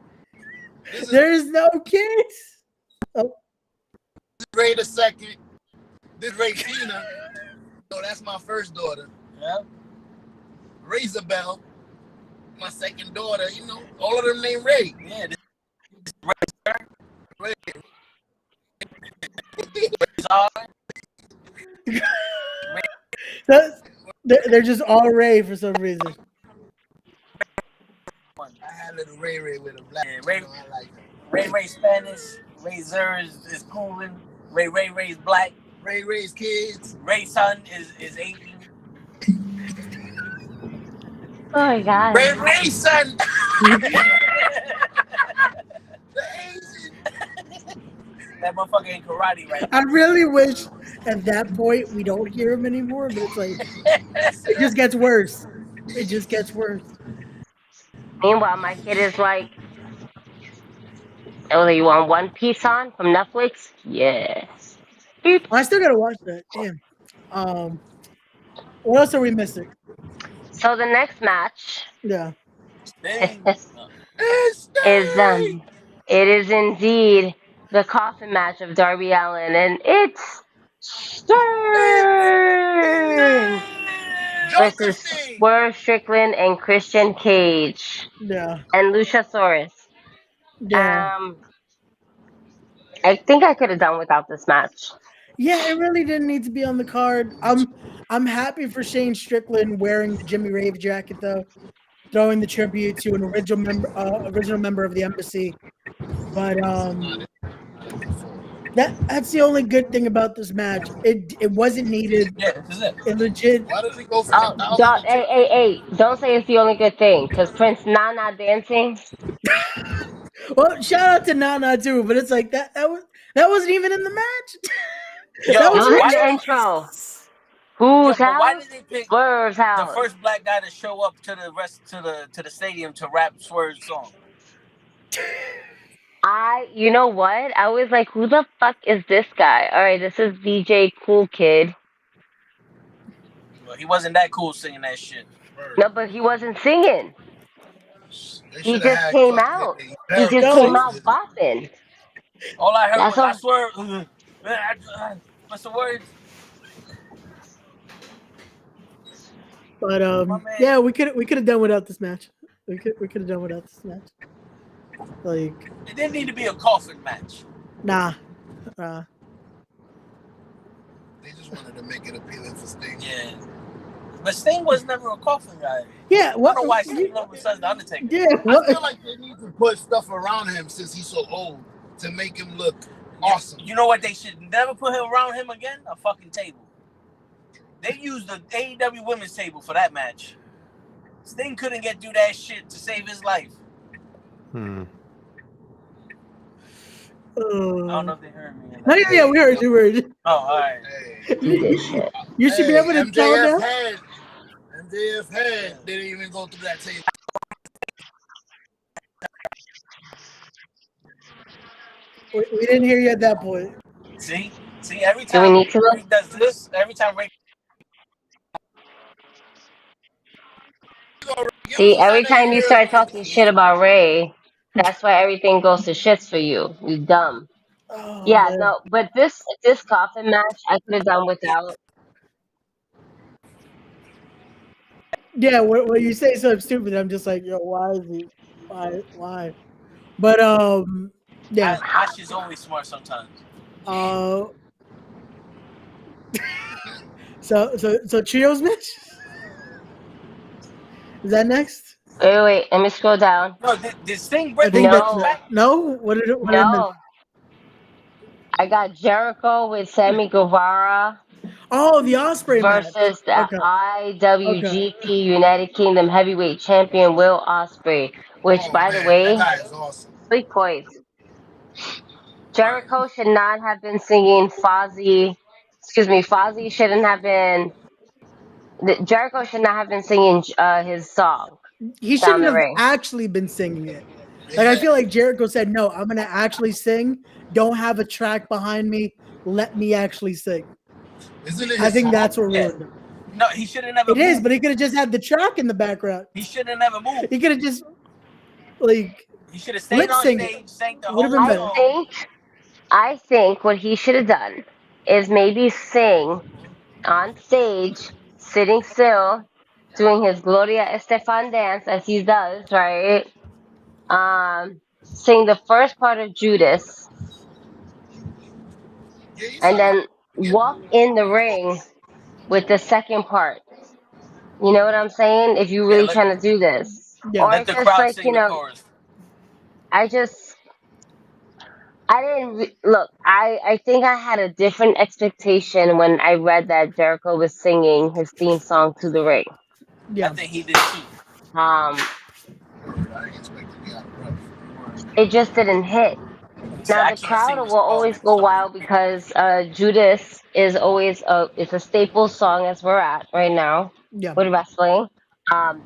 There's no kids. Oh. This is Ray the second. This Ray Tina. So that's my first daughter. Yeah. Razorбell, my second daughter. All of them named Ray. Yeah. Ray. They're just all Ray for some reason. I had little Ray with a black. Yeah, Ray. I like that. Ray Spanish. Ray Zer is cooling. Ray's black. Ray's kids. Ray's son is Asian. Oh my god. Ray's son. That motherfucker ain't karate right now. I really wish at that point we don't hear him anymore, but it's like it just gets worse. It just gets worse. Meanwhile, my kid is like, oh, you want One Piece on from Netflix? Yes. Beep. I still gotta watch that. Damn. What else are we missing? So the next match Yeah. is it is indeed the coffin match of Darby Allin, and it's Stern Joker versus Sting. Swerve Strickland and Christian Cage Yeah. and Luchasaurus. Yeah. I think I could have done without this match. Yeah, it really didn't need to be on the card. I'm happy for Shane Strickland wearing the Jimmy Rave jacket though, throwing the tribute to an original member of the embassy. But that's the only good thing about this match. It wasn't needed. Yeah, this is it. It legit. Why does he go for Oh, Catholicism? hey! Don't say it's the only good thing, because Prince Nana dancing. Well, shout out to Nana too, but it's like that wasn't even in the match. Yo, That It was was in why the did intro. yo, Whose but why house? did they pick Swerve's the house. first black guy to show up to the stadium to rap Swerve's song? You know what? I was like, who the fuck is this guy? All right, this is DJ Cool Kid. Well, he wasn't that cool singing that shit. No, but he wasn't singing. They He should have just had came fucking out. He just Jericho. came out bopping. All I heard That's was I all. swear. What's the words? But My man. yeah, we could have done without this match. We could have done without this match. Like, It didn't need to be a coffin match. nah. They just wanted to make it appealing for Sting. Yeah. But Sting was never a coffin guy. Yeah, I what? don't know why Sting all of a sudden the Undertaker. Yeah, I what? feel like they need to put stuff around him since he's so old to make him look awesome. You know what? They should never put him around him again? A fucking table. They used the AEW women's table for that match. Sting couldn't get through that shit to save his life. I don't know if they heard me. Oh, yeah, we heard you. Oh, all right. Hey, You should be able to tell them. MJF had didn't even go through that table. We didn't hear you at that point. See, every Do we time need to Ray does this, every time Ray. See, every time you start talking shit about Ray, that's why everything goes to shits for you. You dumb. Oh, Yeah, man. no, but this coffin match I could have done without. Yeah, when you say something stupid, I'm just like, yo, why is he? Why? But yeah. Ash is always smart sometimes. So trios match. Is that next? Wait, let me scroll down. No, did Sting I break think No. that's it. No. What did it? What did it No. I got Jericho with Sammy Guevara oh, the Osprey match. versus the Okay. IWGP United Kingdom Heavyweight Champion Will Ospreay. Which, by the way, that guy is awesome. quick points. Jericho should not have been singing Fozzy. Excuse me, Fozzy shouldn't have been. Jericho should not have been singing his song. He Down shouldn't the have ring. actually been singing it. Like, I feel like Jericho said, "No, I'm gonna actually sing. Don't have a track behind me. Let me actually sing." Isn't it I his think song? that's what Yeah. ruined it. No, he should have never. It is, moved. but he could have just had the track in the background. He should have never moved. He could have just like He should have stayed on Lip-sync stage, sang the Would've whole been song. I think what he should have done is maybe sing on stage, sitting still, doing his Gloria Estefan dance as he does, right? Sing the first part of Judas, and then walk in the ring with the second part. You know what I'm saying? If you really trying to do this, Yeah. or Let the just crowd like sing the chorus. I didn't look. I think I had a different expectation when I read that Jericho was singing his theme song to the ring. yeah. I think he did too. It just didn't hit. So Now I the can't sing crowd this will always go wild because Judas is always it's a staple song as we're at right now Yeah. with wrestling.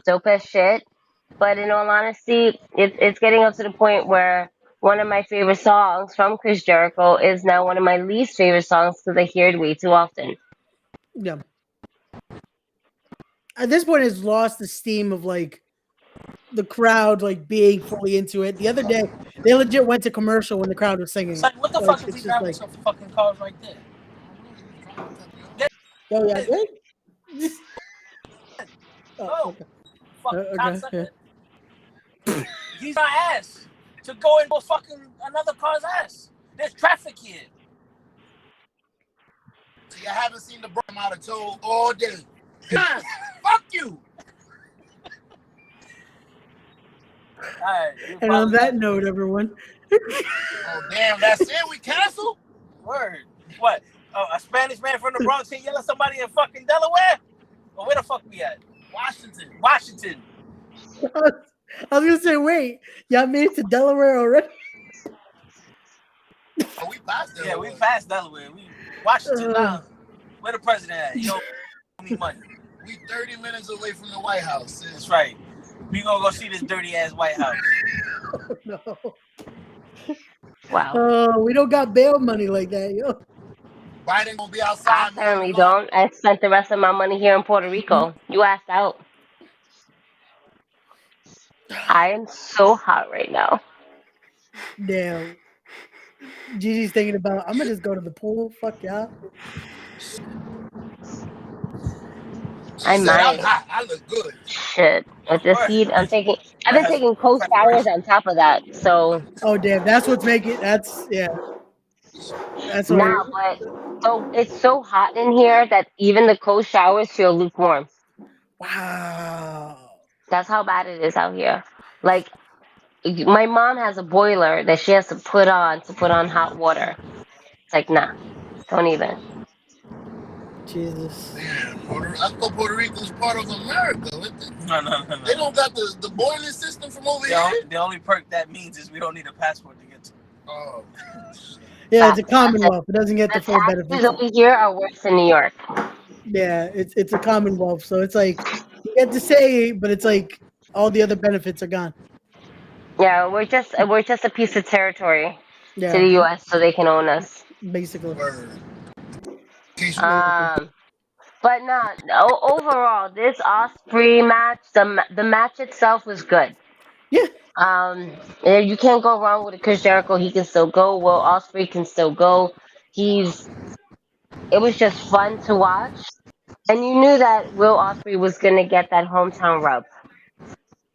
Dope as shit. But in all honesty, it's getting up to the point where one of my favorite songs from Chris Jericho is now one of my least favorite songs because I hear it way too often. Yeah. At this point, it's lost the steam of like the crowd like being fully into it. The other day, they legit went to commercial when the crowd was singing. It's like, what the Like, fuck is it's he just grabbing like some fucking cars right there? Oh yeah, good. Oh, No, okay. fucking Okay. cocksucker. He's my ass to go into fucking another car's ass. There's traffic here. See, I haven't seen the bro out of tow all day. God, fuck you. All right. And on that note, everyone. Oh damn, that's it. We cancel. Word. What? Oh, a Spanish man from the Bronx here yelling at somebody in fucking Delaware? Or where the fuck we at? Washington. I was gonna say, wait, y'all made it to Delaware already? Oh, we passed Yeah, we passed Delaware. Washington now. Where the president at? He don't need money. We 30 minutes away from the White House. That's right. We gonna go see this dirty ass White House. Oh, no. Wow. Oh, we don't got bail money like that, yo. Biden gonna be I outside. certainly don't. I spent the rest of my money here in Puerto Rico. You asked out. I am so hot right now. Damn. Gigi's thinking about, I'm gonna just go to the pool. Fuck yeah. I I'm might. hot. I look good. Shit. With this heat, I've been taking cold showers on top of that. So Oh damn, that's what's making that's That's nah, why. but so it's so hot in here that even the cold showers feel lukewarm. Wow. That's how bad it is out here. Like my mom has a boiler that she has to put on hot water. It's like nah, don't even. Jesus. Damn, I thought Puerto Rico's part of America. No. They don't got the boiling system from over here. The only perk that means is we don't need a passport to get to. Oh. Yeah, it's a commonwealth. It doesn't get the full taxes benefits. over here are worse than New York. Yeah, it's a commonwealth, so it's like you get to say, but it's like all the other benefits are gone. Yeah, we're just a piece of territory Yeah, to the U.S. so they can own us. basically. But overall, this Osprey match, the match itself was good. Yeah. You can't go wrong with it. Chris Jericho, he can still go. Will Osprey can still go. It was just fun to watch, and you knew that Will Osprey was gonna get that hometown rub.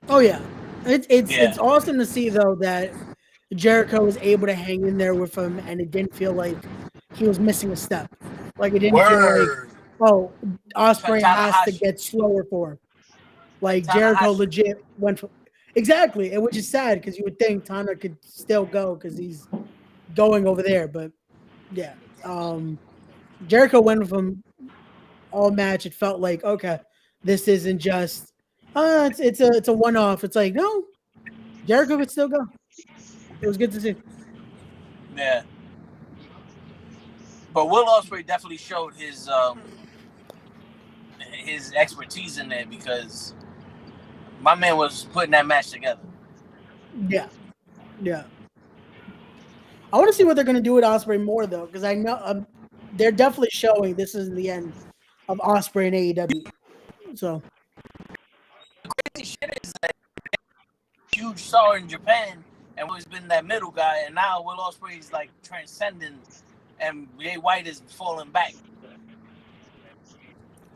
Oh yeah, it's awesome to see though that Jericho was able to hang in there with him, and it didn't feel like he was missing a step. Like it didn't feel like, oh, Osprey has to get slower for him. Like Jericho legit went for exactly, and which is sad because you would think Tana could still go because he's going over there, but yeah, Jericho went with him all match. It felt like okay, this isn't just it's a one off. It's like no, Jericho could still go. It was good to see. Yeah, but Will Ospreay definitely showed his expertise in there because my man was putting that match together. Yeah. I want to see what they're going to do with Ospreay more though, because I know they're definitely showing this isn't the end of Ospreay and AEW. So the crazy shit is that huge star in Japan and always been that middle guy, and now Will Ospreay is like transcending, and Jay White is falling back.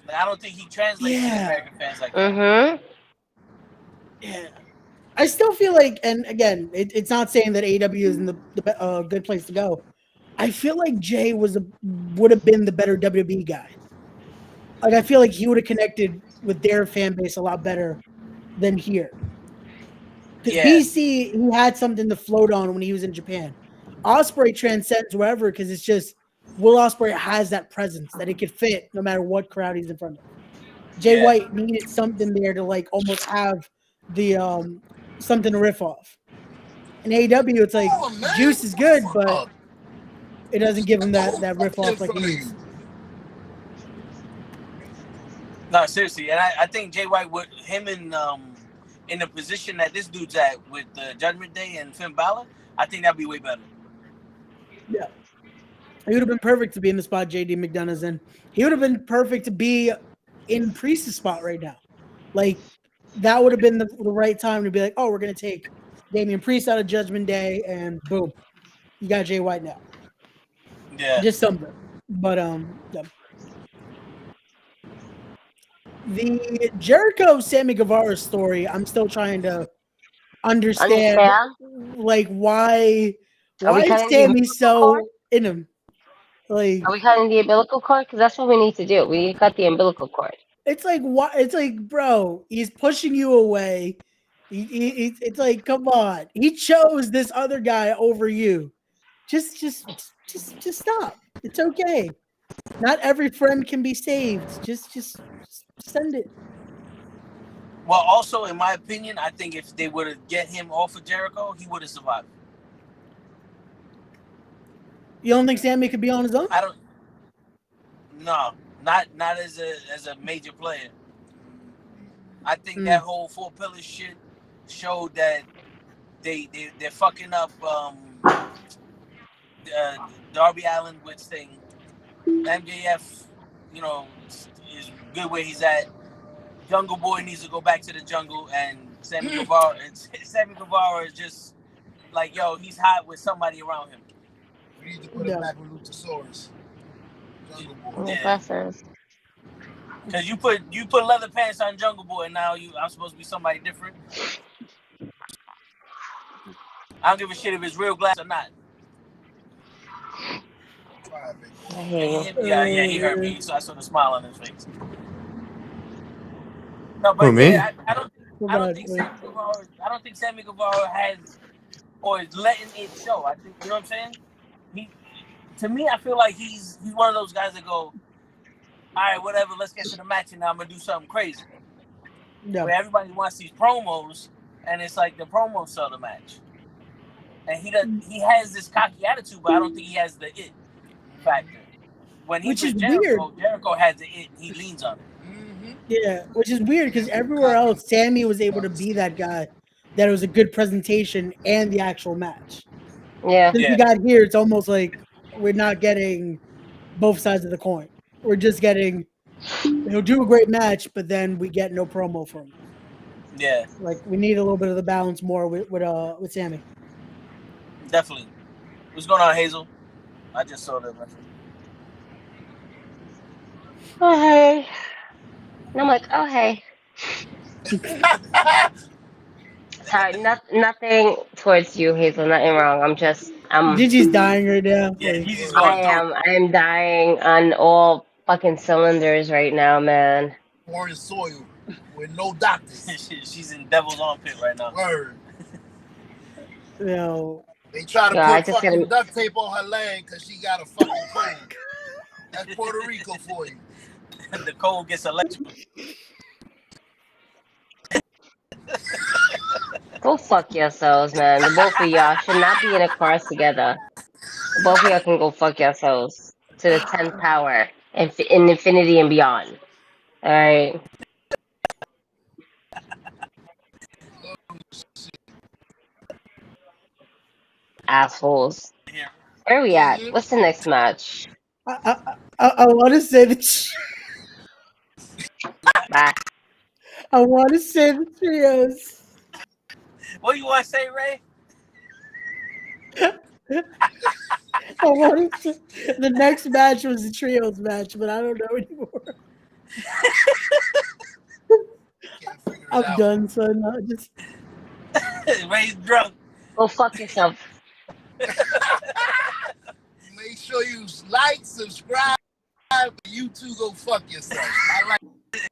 Like, I don't think he translates to American fans like that. Yeah. I still feel like, and again, it's not saying that AEW is in the good place to go. I feel like Jay would have been the better WWE guy. Like I feel like he would have connected with their fan base a lot better than here. Because BC, he had something to float on when he was in Japan. Ospreay transcends wherever because it's just Will Ospreay has that presence that it could fit no matter what crowd he's in front of. Jay White needed something there to like almost have the something to riff off. In AEW, it's like Juice is good, but it doesn't give him that riff off like he needs. No, seriously, and I think Jay White with him in the position that this dude's at with Judgment Day and Finn Balor, I think that'd be way better. Yeah, he would have been perfect to be in the spot JD McDonough's in. He would have been perfect to be in Priest's spot right now. Like that would have been the right time to be like, oh, we're gonna take Damian Priest out of Judgment Day, and boom, you got Jay White now. Yeah, just something. But yeah. The Jericho Sammy Guevara story, I'm still trying to understand, Understand? like Are we why is cutting the Sammy umbilical cord? so in him? Like Are we cutting the umbilical cord? Because that's what we need to do. We need to cut the umbilical cord. it's like why it's like, bro, he's pushing you away. It's like, come on. He chose this other guy over you. Just stop. It's okay. Not every friend can be saved. Just send it. Well, also in my opinion, I think if they would have get him off of Jericho, he would have survived. You don't think Sammy could be on his own? I don't. No, not as a major player. I think that whole four pillars shit showed that they're fucking up Darby Allin with thing. MJF, you know, is good where he's at. Jungle Boy needs to go back to the jungle, and Sammy Guevara. Sammy Guevara is just like, yo, he's hot with somebody around him. We need to put it back with Luchasaurus. Jungle Boy. Yeah. Because you put leather pants on Jungle Boy, and now I'm supposed to be somebody different. I don't give a shit if it's real glass or not. I hear you. Yeah, he heard me, so I saw the smile on his face. No, but Who, me? yeah, I don't think Sammy Guevara has or is letting it show. I think, you know what I'm saying? To me, I feel like he's one of those guys that go, all right, whatever, let's get to the match, and now I'm gonna do something crazy. Yeah. Where everybody wants these promos, and it's like the promos sell the match. And he has this cocky attitude, but I don't think he has the it factor. When he's with Jericho, Jericho has the it, and he leans on it. Yeah, which is weird because everywhere else, Sammy was able to be that guy that it was a good presentation and the actual match. Yeah. Since we got here, it's almost like we're not getting both sides of the coin. We're just getting he'll do a great match, but then we get no promo from him. Yeah. Like we need a little bit of the balance more with Sammy. Definitely. What's going on, Hazel? I just saw that. Oh hey. And I'm like, oh hey. Sorry, nothing towards you, Hazel. Nothing wrong. Gigi's dying right now. Yeah, Like, Gigi's going through it. I am dying on all fucking cylinders right now, man. Foreign soil with no doctors. She's in devil's armpit right now. Word. you know, They try to Yeah, put fucking duct tape on her leg because she got a fucking cold. That's Puerto Rico for you. The cold gets electrical. Go fuck yourselves, man. The both of y'all should not be in a car together. Both of y'all can go fuck yourselves to the 10th power and in infinity and beyond. All right. Assholes. Where are we at? What's the next match? I want to say that. Bye. I want to say the trios. What you want to say, Ray? I wanted to, the next match was the trios match, but I don't know anymore. I'm done, son. I just Ray's drunk. Go fuck yourself. Make sure you like, subscribe, you too go fuck yourself. I like it.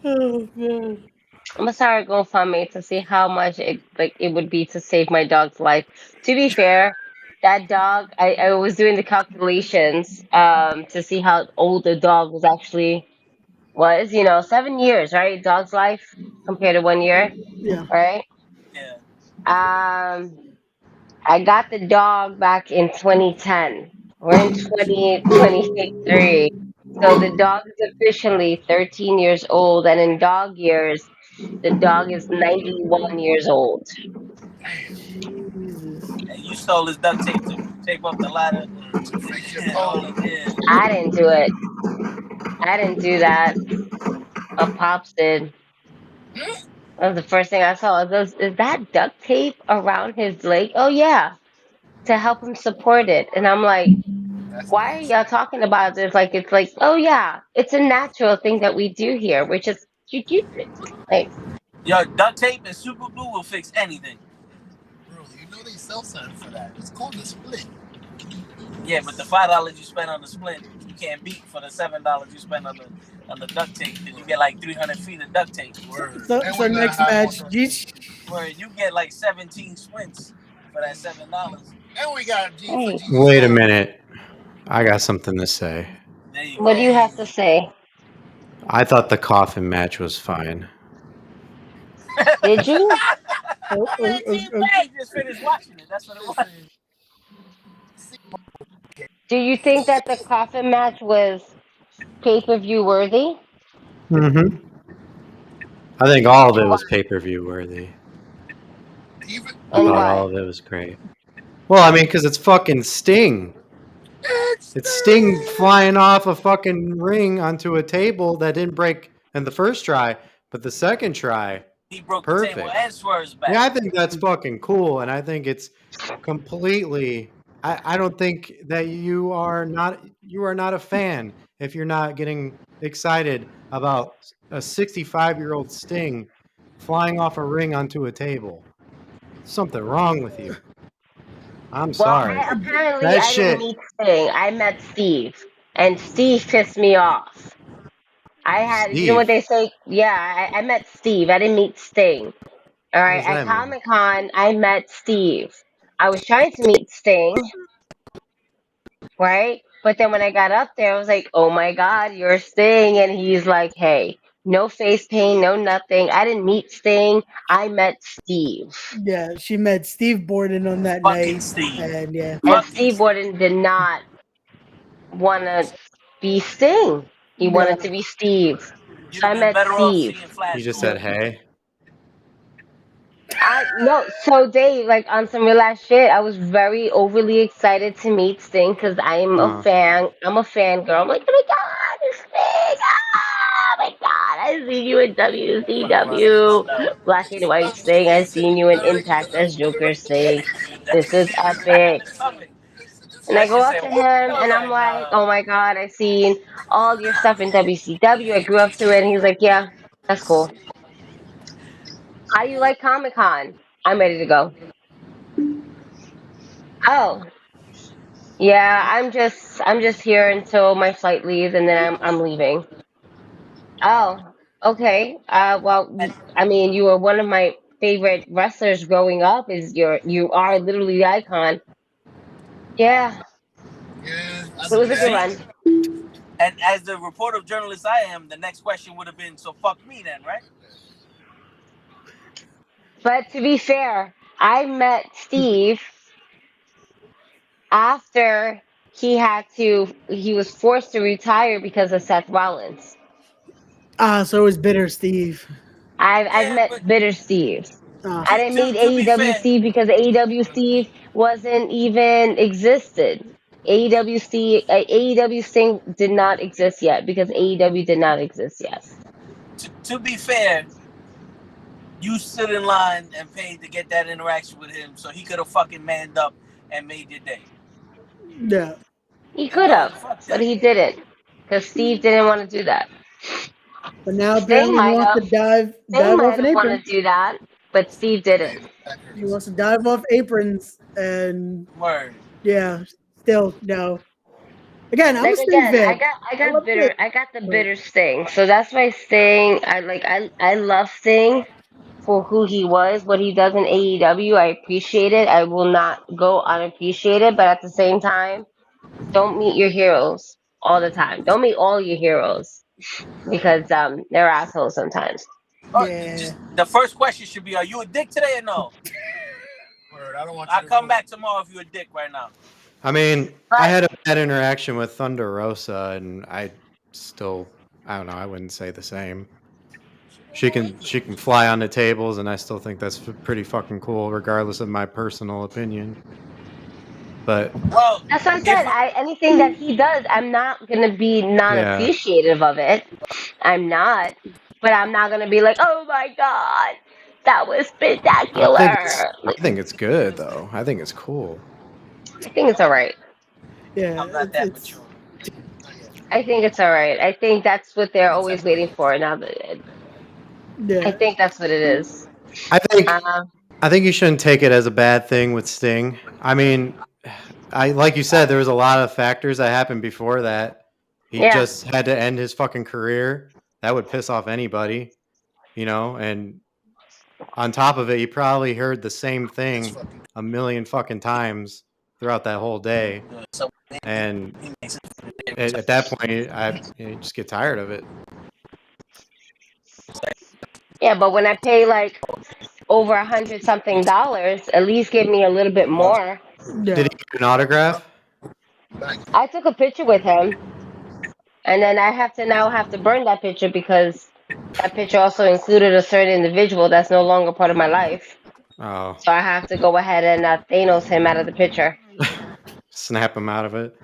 oh man. I'm gonna start GoFundMe to see how much it would be to save my dog's life. To be fair, that dog, I was doing the calculations to see how old the dog was 7 years, right? Dog's life compared to 1 year. Yeah. Right? Yeah. I got the dog back in 2010. We're in 2023. So the dog is officially 13 years old, and in dog years, the dog is 91 years old. Jesus. And you stole his duct tape to tape up the ladder. To fix your phone. I didn't do it. I didn't do that. Pops did. That was the first thing I saw. Is that duct tape around his leg? Oh, yeah. To help him support it. And I'm like, Why are y'all talking about this like it's like, oh yeah, it's a natural thing that we do here. We're just like, Yo, duct tape and super glue will fix anything. Bro, you know they sell something for that. It's called a split. Yeah, but the $5 you spend on the split, you can't beat for the $7 you spend on the duct tape, because you get like 300 feet of duct tape. Word. So, And so we gotta next have match, more- Where you get like 17 splints for that $7. And we got G for hey, Jesus. Wait a minute. I got something to say. There you what do go. you have to say? I thought the coffin match was fine. Did you? oh, oh, oh, oh, I just finished watching it. That's what it was. Do you think that the coffin match was pay-per-view worthy? Mm-hmm. I think all of it was pay-per-view worthy. Even I And thought why? all of it was great. Well, I mean, because it's fucking Sting. It's Sting flying off a fucking ring onto a table that didn't break in the first try, but the second try, He broke the table perfect. and Swerve's back. Yeah, I think that's fucking cool, and I think it's completely. I don't think that you are not a fan if you're not getting excited about a 65-year-old Sting flying off a ring onto a table. Something wrong with you. I'm Well, sorry. apparently That I didn't shit. meet Sting. I met Steve, and Steve pissed me off. I had, you know what Steve. they say? Yeah, I met Steve. I didn't meet Sting. All What right, does at that mean? Comic Con, I met Steve. I was trying to meet Sting, right? But then when I got up there, I was like, oh my God, you're Sting. And he's like, hey, no face paint, no nothing. I didn't meet Sting. I met Steve. yeah, she met Steve Borden on that Fucking night, Steve. and yeah, And Fucking Steve Steve. Borden did not want to be Sting. He yeah, wanted to be Steve. You'd So have I been met better off Steve. seeing You Flash just Gordon. said hey. I no, so Dave, like on some real ass shit, I was very overly excited to meet Sting because I'm a Uh, fan. I'm a fan girl. I'm like, oh my God, it's Sting! Oh my God, I seen you in WCW, Black and White Sting. I seen you in Impact as Joker Sting. This is epic. And I That go shit up said, to what? him I was and I'm like, like, nah. oh my God, I seen all your stuff in WCW. I grew up to it. And he's like, yeah, that's cool. How you like Comic Con? I'm ready to go. Oh, yeah, I'm just here until my flight leaves and then I'm leaving. Oh, okay. Well, I mean, you were one of my favorite wrestlers growing up. You are literally the icon. Yeah, yeah, it was a good See? run. And as the reporter journalist I am, the next question would have been, so fuck me then, right? But to be fair, I met Steve after he was forced to retire because of Seth Rollins. so it was bitter Steve. I've Yeah, met but bitter Steve. Ah, I didn't meet to be AEW fair, Steve because AEW Steve wasn't even existed. AEW Sting did not exist yet because AEW did not exist yet. to be fair, you stood in line and paid to get that interaction with him, so he could have fucking manned up and made your day. yeah, He And could no, have, fuck but that. he didn't because Steve didn't want to do that. but now Sting apparently he might wants to have. Sting dive off might an have apron. wanted to do that, but Steve didn't. He wants to dive off aprons, and Word. yeah, still no. Again, I'm a Like Sting again, I fan. got I I got love Sting, bitter I got the but bitter Sting. So that's why Sting I love Sting for who he was, what he does in AEW. I appreciate it. I will not go unappreciated, but at the same time, don't meet your heroes all the time. Don't meet all your heroes because they're assholes sometimes. yeah, Just the first question should be, are you a dick today or no? Word, I don't want you I'll to come ruin back tomorrow if you're a dick right now. I mean, I But had a bad interaction with Thunder Rosa, and I don't know. I wouldn't say the same. She can fly on the tables, and I still think that's pretty fucking cool, regardless of my personal opinion. But Well, that's what I if said. Anything that he does, I'm not gonna be yeah, non-appreciative of it. I'm not, but I'm not gonna be like, oh my God, that was I think it's spectacular. I think it's good though. I think it's cool. I think it's all right. Yeah, I'm not it's that it's mature. I think it's all right. I think that's what they're always waiting for. Now, I yeah. think that's what it is. I think Uh, I think you shouldn't take it as a bad thing with Sting. I mean, I like you said, there was a lot of factors that happened before that. He yeah, just had to end his fucking career. That would piss off anybody, and on top of it, he probably heard the same thing a million fucking times throughout that whole day. So And he makes it. at that point, you just get tired of it. yeah. But when I pay like over $100 something, at least give me a little bit more. Did Yeah. he get an autograph? I took a picture with him, and then I have to burn that picture because that picture also included a certain individual that's no longer part of my life. Oh, So I have to go ahead and Thanos him out of the picture. snap him out of it.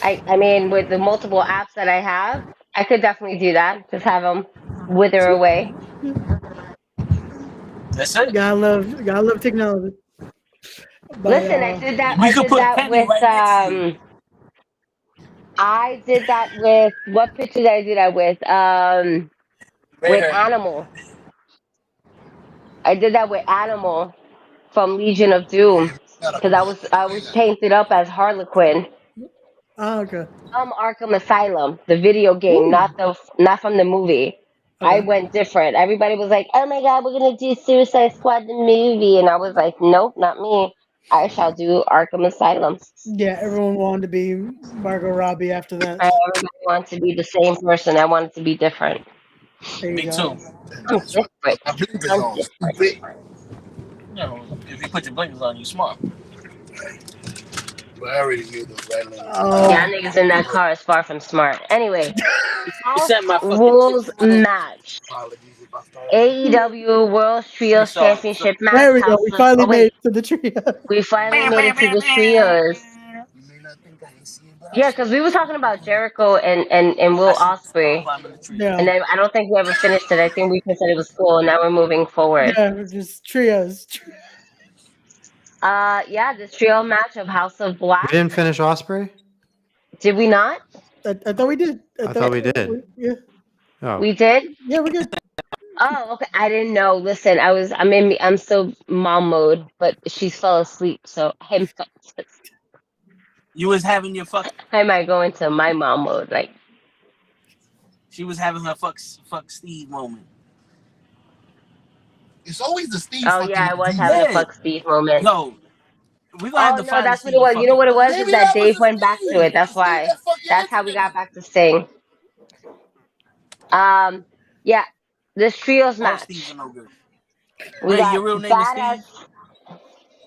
I mean, with the multiple apps that I have, I could definitely do that. Just have them wither away. That's it. Gotta love technology. But Listen, I did that. We I could did put that Penny with right next to you. I did that with what picture did I do that with? Right With here. Animal. I did that with Animal from Legion of Doom because I was painted up as Harlequin. okay. Arkham Asylum, the video game, Ooh. not from the movie. I Okay. went different. Everybody was like, "Oh my god, we're gonna do Suicide Squad the movie," and I was like, "Nope, not me. I shall do Arkham Asylum." Yeah, everyone wanted to be Margot Robbie after that. Everybody wants to be the same person. I want it to be different. There you Me too. go. I'm different. I'm different. You know, if you put your blinkers on, you smart. But I already knew those rattling. Yeah, Oh, niggas in that car is far from smart. Anyway, You House sent my fucking Rules picture. match. Apologies if I started. AEW World You Trios saw it. So, Championship match. there we go. House We of. finally Oh made wait, it to the trio. we finally made it to the trios. You may not think I ain't see it, but I Yeah, saw because it. we were talking about Jericho and I Will should start Ospreay, climbing the tree. and Yeah. then I don't think we ever finished it. I think we just said it was cool, and now we're moving forward. Yeah, we're just trios. Yeah, this trio match of House of We Black. didn't finish Osprey. Did we not? I thought we did. I I thought thought we did. yeah. Oh, We did. Yeah, we're good. Oh, okay. I didn't know. Listen, I'm still mom mode, but she fell asleep, so You was having your fuck. I might go into my mom mode. Like, She was having her fuck Steve moment. It's always the Steve oh fucking yeah, I was McGee. having a Yeah. fuck Steve moment. Yo, we're gonna have Oh to no, find the that's what it Steve and was. You fuck know him. what it was? Is Maybe that that was Dave the went back to Steve. it. The That's Steve why. that fuck your That's ass how we nigga. got back to Sting. Yeah, this trios All Steves are match. no good. We Wait, got your real name is badass. Steve?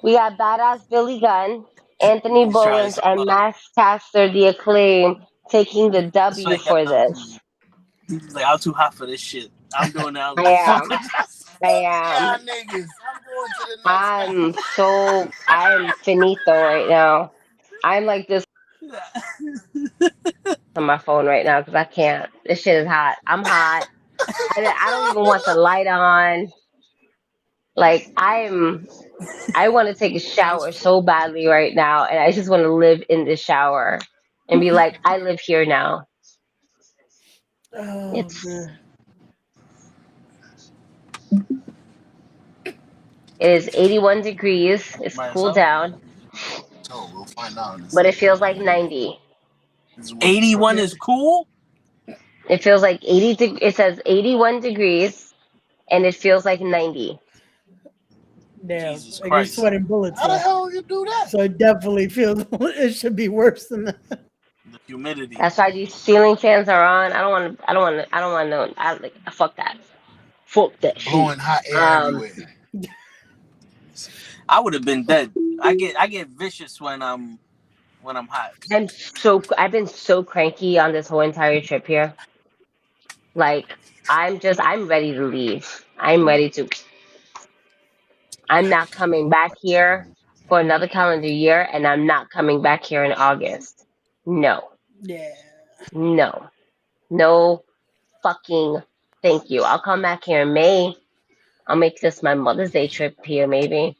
We got badass Billy Gunn, Anthony He's trying Bowens, so and hard. Maskcaster the Acclaim taking the That's W why for this. he's like, I'm too hot for this shit. I'm doing it. I don't I give a fuck. am. I Fuck am. y'all niggas. I'm going to the next I'm match. so. I'm finito right now. I'm like this on my phone right now because I can't. This shit is hot. I'm hot. I don't even want the light on. Like I want to take a shower so badly right now, and I just want to live in the shower and be like, I live here now. Oh It's man. it is 81 degrees. It's By cooled yourself? down, So we'll find out in a but it second. feels like 90. 81 is cool? It feels like 80. It says 81 degrees, and it feels like 90. Damn. Jesus Like you're Christ. sweating bullets How the though. hell you do that? So it definitely feels it should be worse than that. The humidity. That's why these ceiling fans are on. I don't want to. I don't want to. I don't want to know. Fuck that. Fuck that shit. Blowing hot air Um, everywhere. I would have been dead. I get vicious when I'm hot. I've been so cranky on this whole entire trip here. Like, I'm ready to leave. I'm not coming back here for another calendar year, and I'm not coming back here in August. No, Yeah. no, no fucking thank you. I'll come back here in May. I'll make this my Mother's Day trip here, maybe.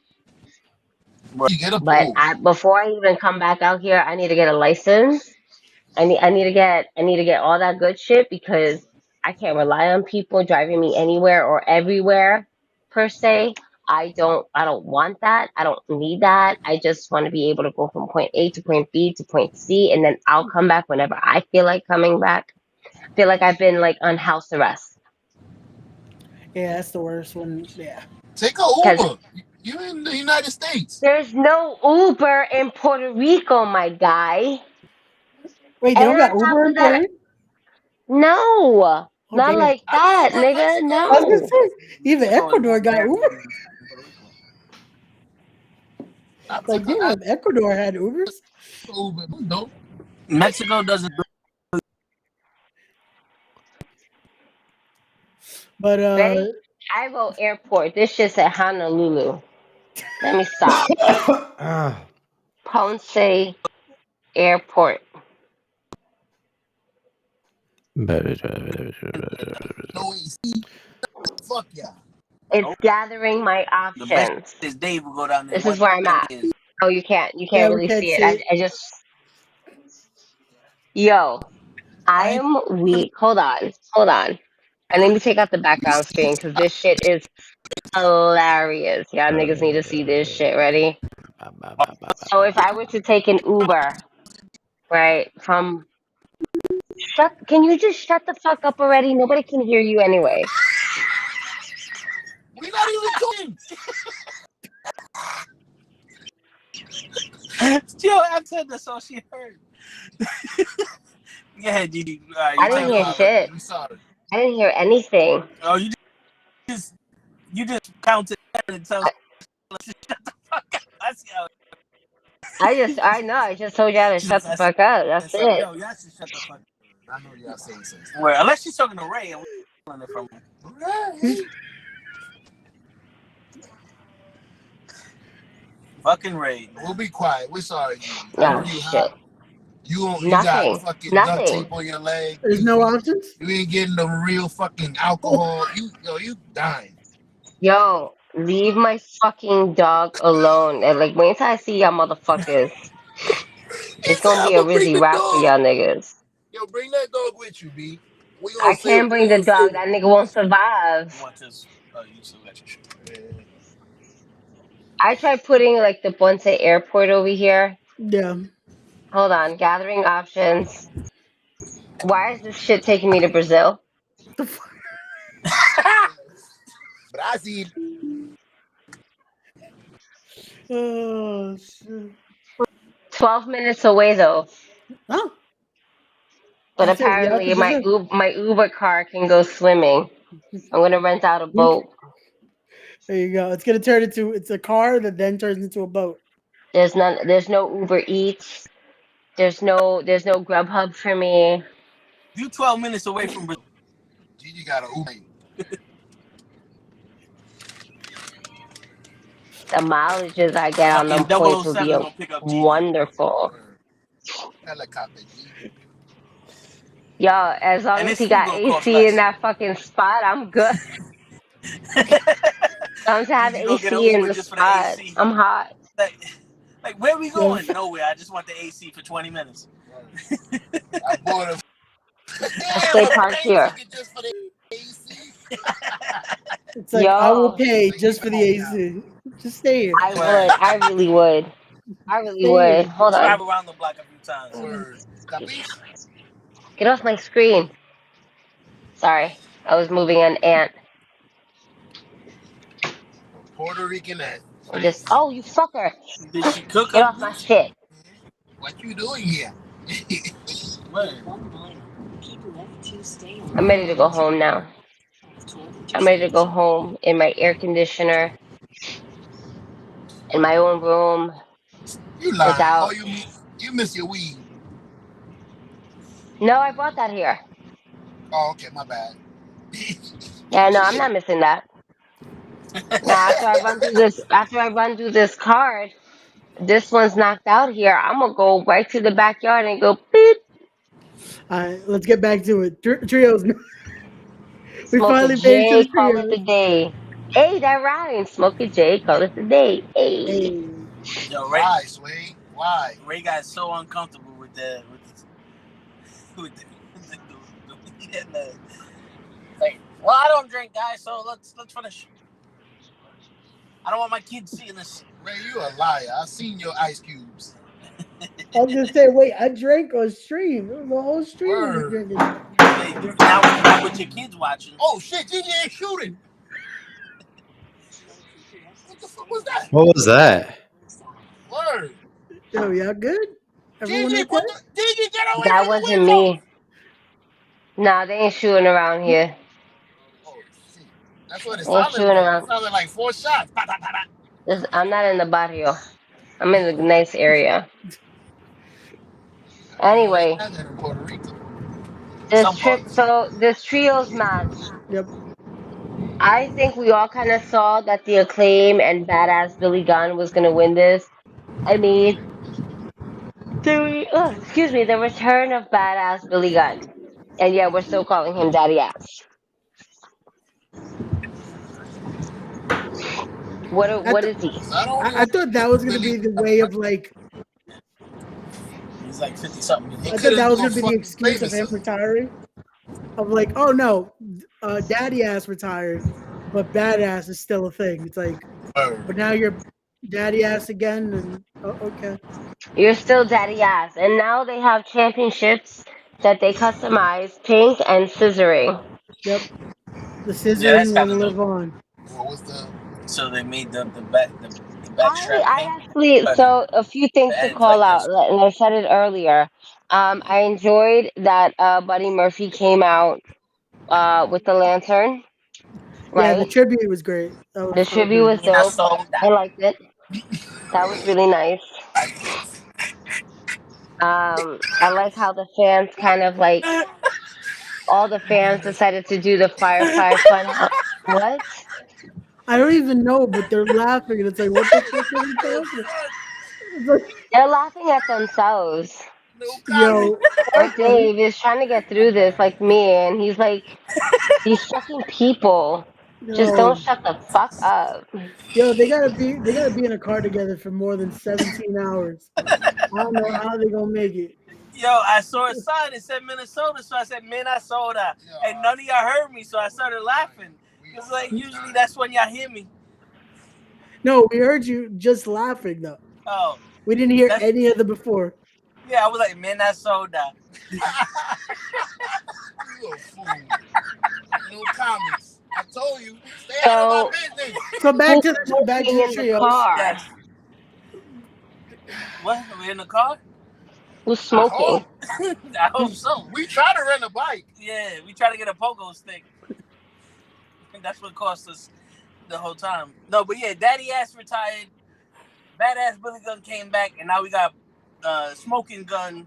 You get a But pool. before I even come back out here, I need to get a license. I need to get all that good shit because I can't rely on people driving me anywhere or everywhere per se. I don't want that. I don't need that. I just want to be able to go from point A to point B to point C and then I'll come back whenever I feel like coming back. I feel like I've been like on house arrest. Yeah, that's the worst one. Yeah. Take a Because Uber. You in the United States. there's no Uber in Puerto Rico, my guy. Wait, they And don't got on top Uber of in Puerto that, Rico? no, Oh not damn. like I that, mean, nigga. I was gonna No. say even Mexico is more Ecuador got advanced Uber. than Puerto Rico. I Like took a damn, Ecuador had Ubers. Uber. No, Mexico doesn't. But Ready? I wrote airport. This shit said Honolulu. Let me stop. Ah, Ponce Airport. no AC. Fuck yeah. It's gathering my The best options. is Dave will go down there This one is where I'm of at. the years. Oh, you can't. You yeah, can't we really can't see it. see it. I just. Yo, I I ain't am weak. Hold on. Hold on. And let me take out the background screen because this shit is hilarious. Y'all niggas need to see this shit. Ready? So if I were to take an Uber, right, from can you just shut the fuck up already? Nobody can hear you anyway. we not even talking. Still accent, that's all she heard. Yeah, GD. I You didn't take hear it over. shit. We sorry. I didn't hear anything. Oh, just you just counted and tell us to shut the fuck up. I see how I know, I just told y'all to shut the fuck up. That's so, it. yo, y'all should shut the fuck up. I know y'all saying something. Well, unless she's talking to Ray and we're learning from him. Right. Fucking Ray, man. We'll be quiet. We're sorry, Gigi. I know Oh, you shit. hot. You got Nothing. fucking duct Nothing. tape on your leg. There's no options. You ain't getting the real fucking Oh, alcohol. You dying. Yo, leave my fucking dog alone. And like, wait till I see y'all motherfuckers. He It's said, gonna be I'm a gonna bring Rizzy the rap for dog. y'all niggas. Yo, bring that dog with you, B. We I gonna save. can't We bring the gonna dog. save That nigga won't survive. Want this? You still got your shit. it. I tried putting like the Ponce Airport over here. yeah. Hold on, gathering options. Why is this shit taking me to Brazil? The fuck? Brazil. shit. 12 minutes away though. Oh, But that's it. We out to apparently Brazil. My Uber car can go swimming. I'm gonna rent out a boat. There you go. It's gonna turn into it's a car that then turns into a boat. There's no Uber Eats. There's no Grubhub for me. You 12 minutes away from Brazil. Gigi got a Uber. The mileages I get on Fucking them points would be 007 gonna pick up Gigi. wonderful. Helicopter, G. Yo, as long And as his he food got gonna cost AC in less. that fucking spot, I'm good. As long as I have Gigi go get an AC in Uber the just for the spot, AC. I'm hot. Like where are we Yeah. going? Nowhere. I just want the AC for 20 minutes. I bought a I'll damn stay a parked plane here. ticket just for the AC. It's like I will Yo, pay Take me just for the home now. AC. Just stay here. I Word. would. I really would. I really Stay would. here. Hold Drive on. around the block a few times. Word. Capiche? Get off my screen. Sorry. I was moving an ant. Puerto Rican at. I just. Oh, you fucker. Did she cook Get up off my this? shit. What you doing here? Word. I'm ready to go home now. I'm ready to go home in my air conditioner, in my own room, You lying. Oh, without. you miss your weed. No, I brought that here. Oh, okay, my bad. Yeah, no, I'm not missing that. Now, after I run through this card, this one's knocked out here. I'm gonna go right to the backyard and go beep. All right, let's get back to it. Trios. We Smoke a finally made it to J, the call it trios. a day. Hey, that rhymes. Smoke a J, call it a day. Hey. Hey. Yo, Ray, Why, Sway? Why? Ray got so uncomfortable with like, well, I don't drink, guys, so let's finish. I don't want my kids seeing this. Ray, you a liar. I seen your ice cubes. I was gonna say, wait, I drank on stream. It was a whole stream of me Word. drinking. Hey, now with your kids watching. Oh shit, GG ain't shooting. What the fuck was that? What was that? Word. Yo, y'all good? Everyone GG, okay? put the GG, get away That from the wasn't window. me. Nah, they ain't shooting around here. Oh shit. That's what it They ain't sounded shooting like. It around. sounded like 4 shots. Pa, pa, pa, pa. I'm not in the barrio. I'm in the nice area. Anyway, Like that in Puerto Rico. this Some parts. this trios match. Yep. I think we all kind of saw that the Acclaim and Badass Billy Gunn was gonna win this. I mean, excuse me, the return of Badass Billy Gunn, and yeah, we're still calling him Daddy Ass. I, What th- is he? I don't I want thought that was gonna Billy. be the way of like. He's like 50 something. He I could thought that have was no gonna be the fucking excuse of him babysitter. retiring. Of like, oh no, Daddy Ass retired, but Badass is still a thing. It's like, but now you're Daddy Ass again, and okay. You're still Daddy Ass, and now they have championships that they customize, pink and scissoring. Yep. The Yeah, that's scissoring kind will of dope. live on. What was the? So they made the back strap pink. I actually But so a few things I to didn't call like that. out, and I said it earlier. I enjoyed that Buddy Murphy came out with the lantern, Yeah, the right? tribute was great. That The was so tribute good. was And I dope. saw I that. liked it. That was really nice. I like how the fans kind of like all the fans decided to do the Firefly Fun. What? I don't even know, but they're laughing, and it's like, what the fuck are we talking? It's like, They're laughing at themselves. No comment. yo, Poor Dave is trying to get through this like me, and he's like, he's checking people. Just yo, don't shut the fuck up. yo, they gotta be in a car together for more than 17 hours. I don't know how they gonna make it. Yo, I saw a sign that said Minnesota, so I said Minnesota, and none of y'all heard me, so I started laughing. It's like usually that's when y'all hear me. No, we heard you just laughing though. Oh, We didn't hear that's any of the before. yeah. I was like Minnesota. You a fool. No comments. I told you. Stay out of So my business. So back who's to smoking the in the trios. car? Yes. What? We're in the car? Who's I smoking? hope. I hope so. We try to rent a bike. Yeah, we try to get a pogo stick. And that's what cost us the whole time. No, but yeah, Daddy Ass retired. Badass Billy Gunn came back, and now we got Smoking Gun.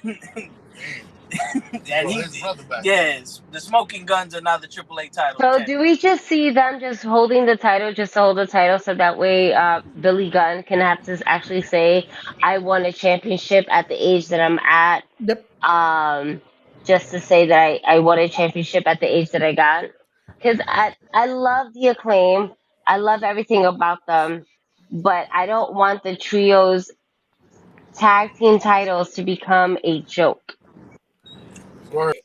And his brother back. yes, the Smoking Guns are now the AAA title. So champion. do we just see them just holding the title just to hold the title so that way Billy Gunn can have to actually say, I won a championship at the age that I'm at? Yep. Just to say that I won a championship at the age that I got. Because I love the Acclaim. I love everything about them. But I don't want the trio's tag team titles to become a joke. Word.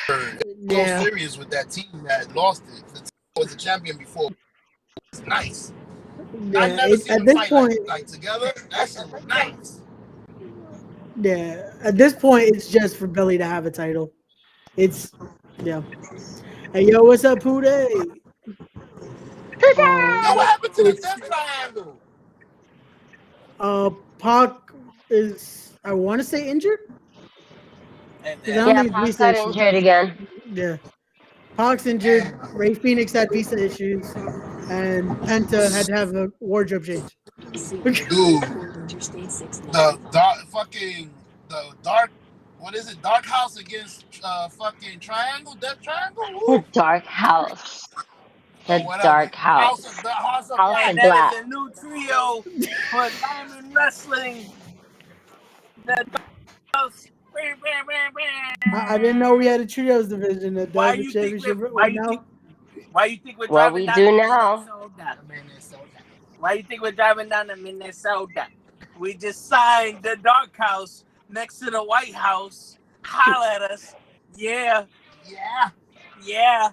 So Yeah. serious with that team that lost it. The team was the champion before. It's nice. I Yeah. never seen At them this fight point, like together. That shit was nice. yeah. At this point, it's just for Billy to have a title. It's yeah. Hey yo, what's up, Pooh Day? Yo, what happened to the It's Death Triangle? Pac is I want to say injured. And, I don't Yeah, think it's Pac visa got issues. injured again. Yeah. Pac's injured. Ray Phoenix had visa issues, and Penta had to have a wardrobe change. Dude, the dark, what is it? Dark House against fucking Triangle, Death Triangle. Woo. The Dark House. The Whatever. Dark House. House of House Black. of that Black. is a new trio for Diamond Wrestling. The I didn't know we had a trios division that Why does the you think championship why right you now. think why you think we're Well, driving we down do to now. Minnesota? Why you think we're driving down to Minnesota? We just signed the dark house next to the White House. Holler at us. Yeah, Yeah. yeah.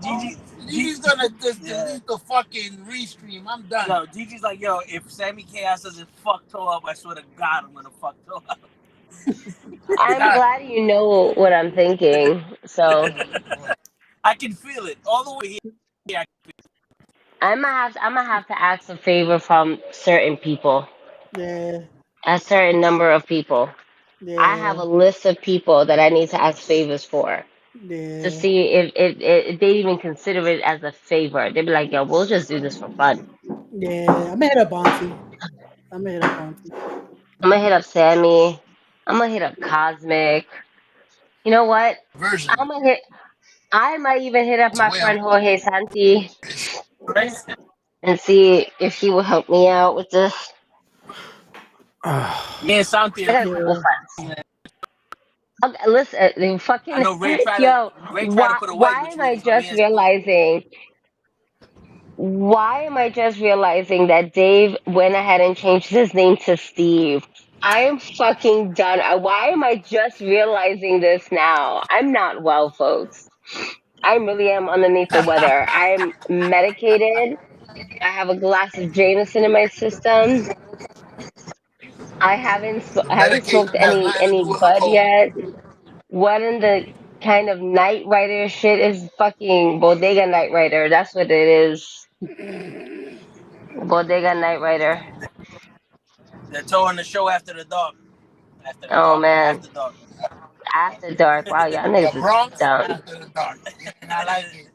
Gigi, Gigi, Gigi's gonna just yeah. delete the fucking restream. I'm done. Yo, Gigi's like, yo, if Sammy Chaos doesn't fuck Toe up, I swear to God, I'm gonna fuck Toe up. I'm Done. glad you know what I'm thinking. So I can feel it all the way here. I'm gonna have to ask a favor from certain people, Yeah, a certain number of people. I have yeah, a list of people that I need to ask favors for to yeah, see if they even consider it as a favor. They'd be like, "Yo, we'll just do this for fun." yeah. I'm gonna hit up Auntie. I'm gonna hit up Auntie. I'm gonna hit up Sammy. I'm gonna hit up Cosmic. You know what? Version. I'm gonna hit. I might even hit up That's the my way I'm. friend Jorge Santi Right? and see if he will help me out with this. Me and Santi. I got a couple Yeah. friends. Okay, listen, I fucking know yo, Ray tried to put a wedge why am between I us, but me just and Santi. realizing? Why am I just realizing that Dave went ahead and changed his name to Steve? I am fucking done. Why am I just realizing this now? I'm not well, folks. I really am underneath the weather. I'm medicated. I have a glass of Jameson in my system. I haven't smoked Medication has nothing to do any with a bud cold. yet. What in the kind of Night Rider shit is fucking Bodega Night Rider? That's what it is. Bodega Night Rider. They're towing the show after the dark. After the Oh dark. man. After dark. After dark. Wow, y'all The niggas is Bronx dumb. after the dark, and I like it.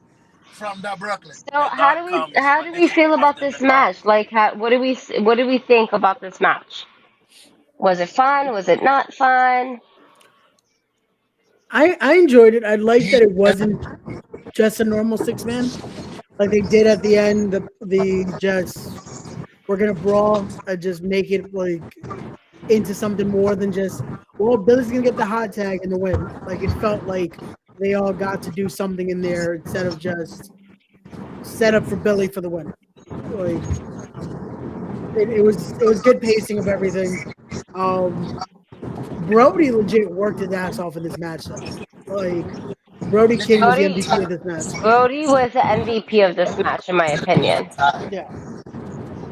From the Brooklyn. So The dark comes, how but do this we is feel about after the this dark. match? Like, what do we think about this match? Was it fun? Was it not fun? I enjoyed it. I liked that He, it wasn't just a normal 6 man like they did at the end. The just we're gonna brawl and just make it like into something more than just well Billy's gonna get the hot tag and the win. Like it felt like they all got to do something in there instead of just set up for Billy for the win. Like it was good pacing of everything. Um, Brody legit worked his ass off in this match though. Like Brody King was the Brody MVP of this match. Brody was the MVP of this match, in my opinion. Yeah.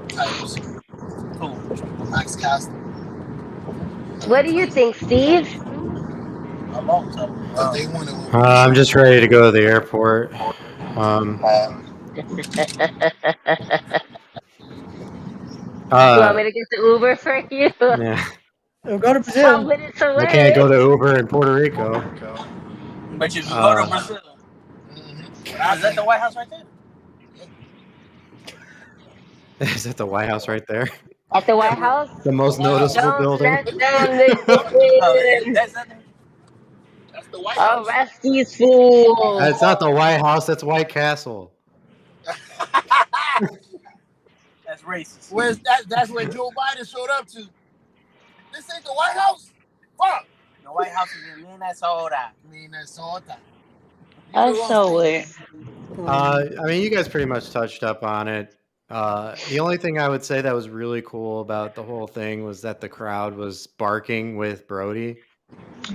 titles. Cool. Max Cast. What do you think, Steve? A long time. Because they won it when we I'm won. just ready to go to the airport. You want me Uh, to get the Uber for you? yeah, Go to 12 Brazil. minutes I can't away. go to Uber in Puerto Rico. But you can go to Uh, Brazil. Mm-hmm. Is that the White House right there? is that the White House right there? At the Yeah, White bro. House? The most White House. noticeable Don't building. let them in. That's that. That's the White House. Arrest these fools. It's not the White House. That's White Castle. That's racist. Where's that? That's where Joe Biden showed up to. This ain't the White House. Fuck. The White House is in Minnesota. Minnesota. That's so weird. I mean, you guys pretty much touched up on it. The only thing I would say that was really cool about the whole thing was that the crowd was barking with Brody.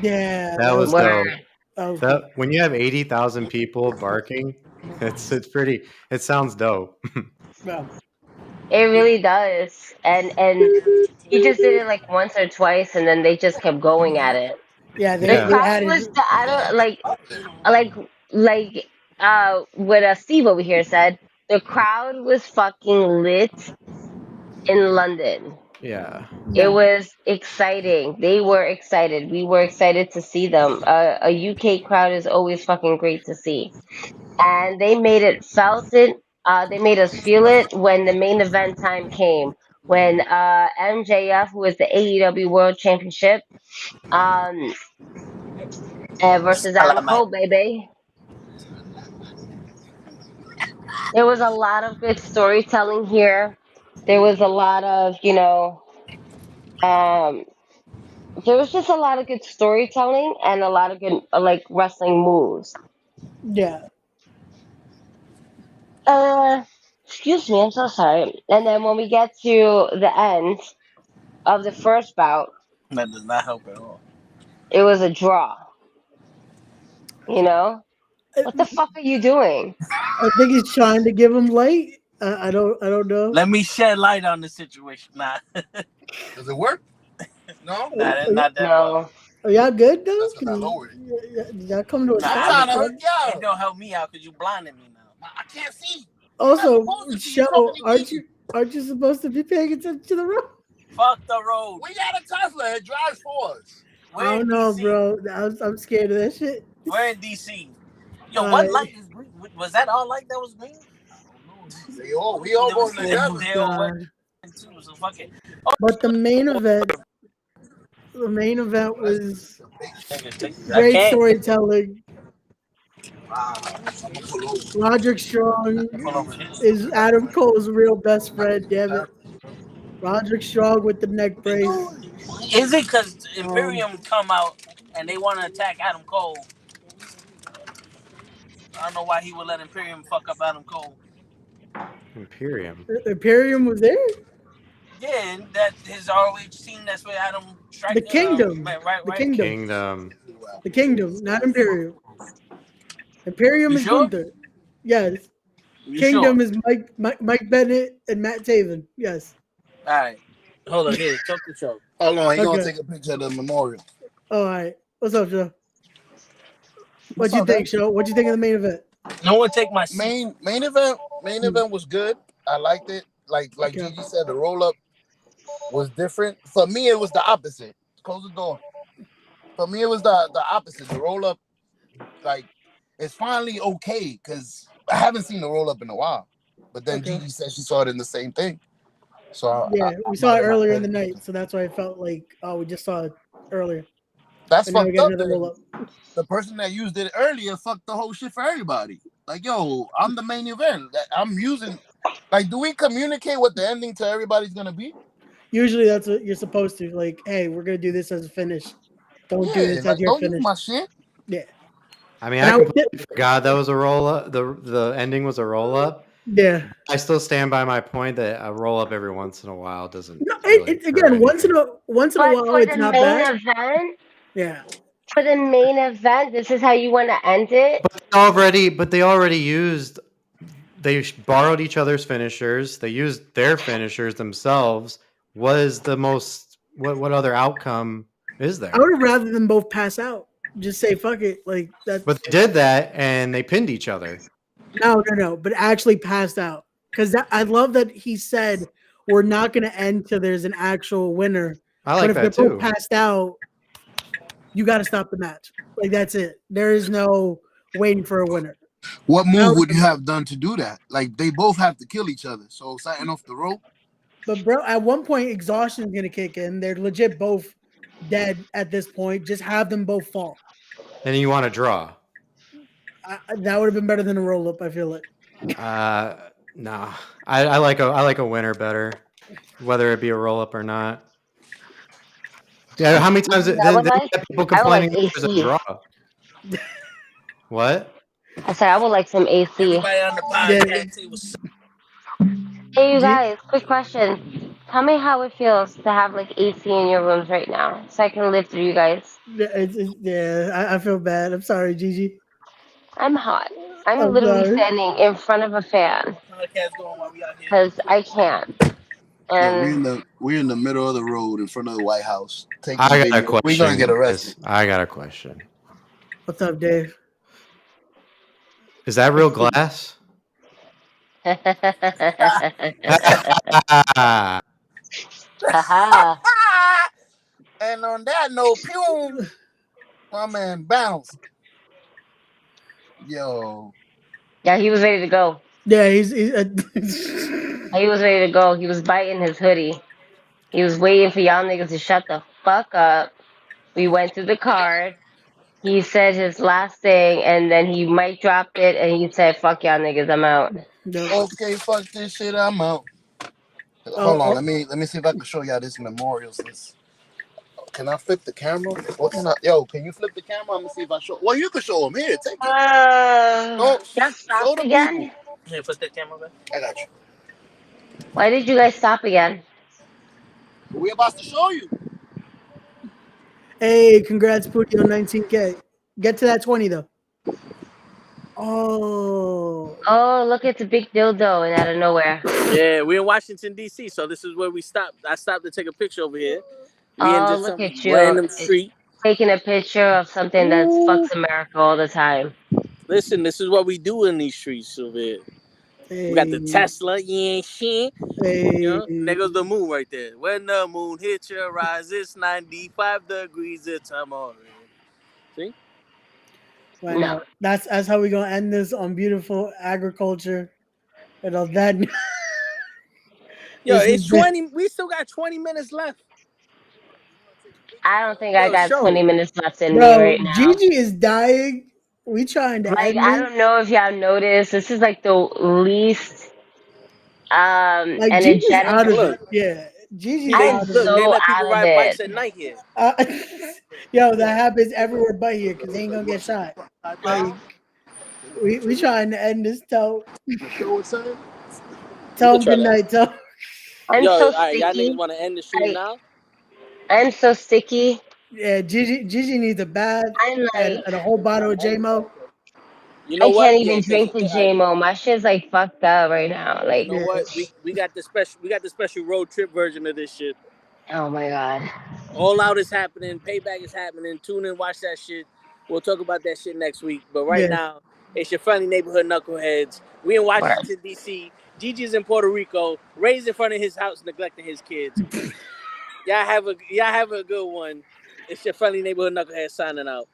Yeah, That was Word. dope. that was That when you have 80,000 people barking, it's pretty. It sounds dope. well, It really does. And he just did it like once or twice and then they just kept going at it. yeah, The Yeah. they crowd added was I don't like like what Steve over here said, the crowd was fucking lit in London. Yeah. It yeah, was exciting. They were excited. We were excited to see them. A UK crowd is always fucking great to see. And they made it felt it. They made us feel it when the main event time came. When MJF, who is the AEW World Championship, um, versus Adam Salamate. Cole, baby. There was a lot of good storytelling here. There was a lot of, um, there was just a lot of good storytelling and a lot of good like wrestling moves. yeah. Excuse me, I'm so sorry. And then when we get to the end of the first bout, That does not help at all. it was a draw. You know? I, What the fuck are you doing? I think he's trying to give him light. I don't know. Let me shed light on the situation. Nah, Does it work? No. nah, not that well. No. Are y'all good though? That's because I lowered it. Did y'all come to a Nah, I'm stop? trying to Or- hook y'all. It don't help me out because you blinding me now. I can't see. Also, supposed to see. show, Somebody aren't you supposed to be paying attention to the road? Fuck the road. We got a Tesla. It drives for us. We're I in don't know, DC. bro. I'm scared of that shit. We're in DC. Yo, what light is green? Was that all light that was green? We all going together. They all went too, so fuck it. But the main event was I great can't. storytelling. Roderick Strong is Adam Cole's real best friend. Damn it, Roderick Strong with the neck brace. Is it because Imperium come out and they want to attack Adam Cole? I don't know why he would let Imperium fuck up Adam Cole. Imperium. Imperium was there. Yeah, and that his ROH team. That's where Adam strike. The Kingdom. Right. The Kingdom. Kingdom. The Kingdom, not Imperium. Imperium You is sure? Gunther. Yes. You Kingdom sure? is Mike Bennett and Matt Taven. Yes. All right. Hold on. Here, talk the show. Hold on. He's Okay. gonna take a picture of the memorial. All right. What's up, Joe? What you think, Joe? What you think of the main event? No one take my seat. Main event was good. I liked it. Like Okay. Gigi said, the roll up was different. For me, it was the opposite. Close the door. For me, it was the opposite. The roll up, like, it's finally okay because I haven't seen the roll up in a while. But then Okay. Gigi said she saw it in the same thing. So We saw it earlier in the night, so that's why I felt like, oh, we just saw it earlier. That's And now we fucked got up. another roll up. The person that used it earlier fucked the whole shit for everybody. Like, yo, I'm the main event. I'm using. Like, do we communicate what the ending to everybody's gonna be? Usually that's what you're supposed to. Like, hey, we're gonna do this as a finish. Don't do this as your don't finish. use my shit. Yeah. I mean, And I completely forgot that was a roll up. The ending was a roll up. Yeah. I still stand by my point that a roll up every once in a while doesn't. No, really it, again, hurt once in anything. a while, For it's the not main bad. event, Yeah. for the main event, this is how you want to end it. But they already used. They borrowed each other's finishers. They used their finishers themselves. What is the most? What other outcome is there? I would have rather them both pass out. Just say fuck it. Like that's But they did that and they pinned each other. no. But actually passed out. Because I love that he said we're not gonna end till there's an actual winner. I But like if that they're too. both passed out, you gotta stop the match. Like that's it. There is no waiting for a winner. What move would you have done to do that? Like, they both have to kill each other. So starting off the rope. But bro, at one point exhaustion is gonna kick in. They're legit both dead at this point. Just have them both fall. And you want to draw. That would have been better than a roll up. I feel like. Nah. I like a winner better, whether it be a roll up or not. Yeah, how many times I would like- people I would like complaining that there's a AC. draw? What? I said I would like some AC. Everybody on the podcast table. Hey, you guys, quick question. Tell me how it feels to have like AC in your rooms right now, so I can live through you guys. I feel bad. I'm sorry, Gigi. I'm hot. I'm I'm literally sorry. standing in front of a fan Podcast going while we out here. because I can't. And We're in the middle of the road in front of the White House. I got a question. We're gonna get arrested. I got a question. What's up, Dave? Is that real glass? haha. And on that note, pew, my man bounced. Yo, Yeah, he was ready to go. Yeah, he's He was ready to go. He was biting his hoodie. He was waiting for y'all niggas to shut the fuck up. We went through the card. He said his last thing, and then he mic dropped it, and he said, "Fuck y'all niggas, I'm out." okay, fuck this shit, I'm out. Hold on, let me see if I can show y'all this memorial. Can I flip the camera? What can I? Yo, can you flip the camera? I'm gonna see if I show. Well, you can show them here. Take it. Y'all Show stopped the again? people. Here, put that camera back. I got you. Why did you guys stop again? We about to show you. Hey, congrats, Pooty, on 19K. Get to that 20 though. Oh, Oh, look, it's a big dildo and out of nowhere. Yeah, we're in Washington D.C., so this is where we stopped. I stopped to take a picture over here. We in Oh, just look some at you. random street. Taking a picture of something that Ooh. fucks America all the time. Listen, this is what we do in these streets over here. We got the hey, Tesla, yeah, shit. You know, there hey. goes the moon right there. When the moon hits your rise, it's 95 degrees of tomorrow. See? Why No. not? That's how we gonna end this on beautiful agriculture and all that. Yo, This has it's been 20. We still got 20 minutes left. I don't think I Yo, got show 20 it. minutes left in me bro. right now. Gigi is dying. We trying to Like, end I this. don't know if y'all noticed, this is like the least Like Gigi's energetic. out of Look, it. Yeah, Gigi's I they am out of look. it. They so let people out of ride bikes it. at night here. Uh, yo, that happens everywhere but here because they ain't gonna get shot. Like we trying to end this. Tell You feel what I'm saying? We tell could him try good that. night. Tell I'm Yo, all so right, y'all niggas sticky. want to end the stream Like, now? I'm so sticky. yeah, Gigi needs a bath I'm like, and a whole bottle of JMO. You I know what? can't Yeah, even because drink the JMO. My shit's like fucked up right now. you Like, know Yeah, what? We got the special road trip version of this shit. oh my god. All Out is happening. Payback is happening. Tune in, watch that shit. We'll talk about that shit next week. But right yeah. now, it's your friendly neighborhood knuckleheads. We in Word. Washington D.C. Gigi's in Puerto Rico. Ray's in front of his house neglecting his kids. Y'all have a good one. It's your friendly neighborhood knucklehead signing out.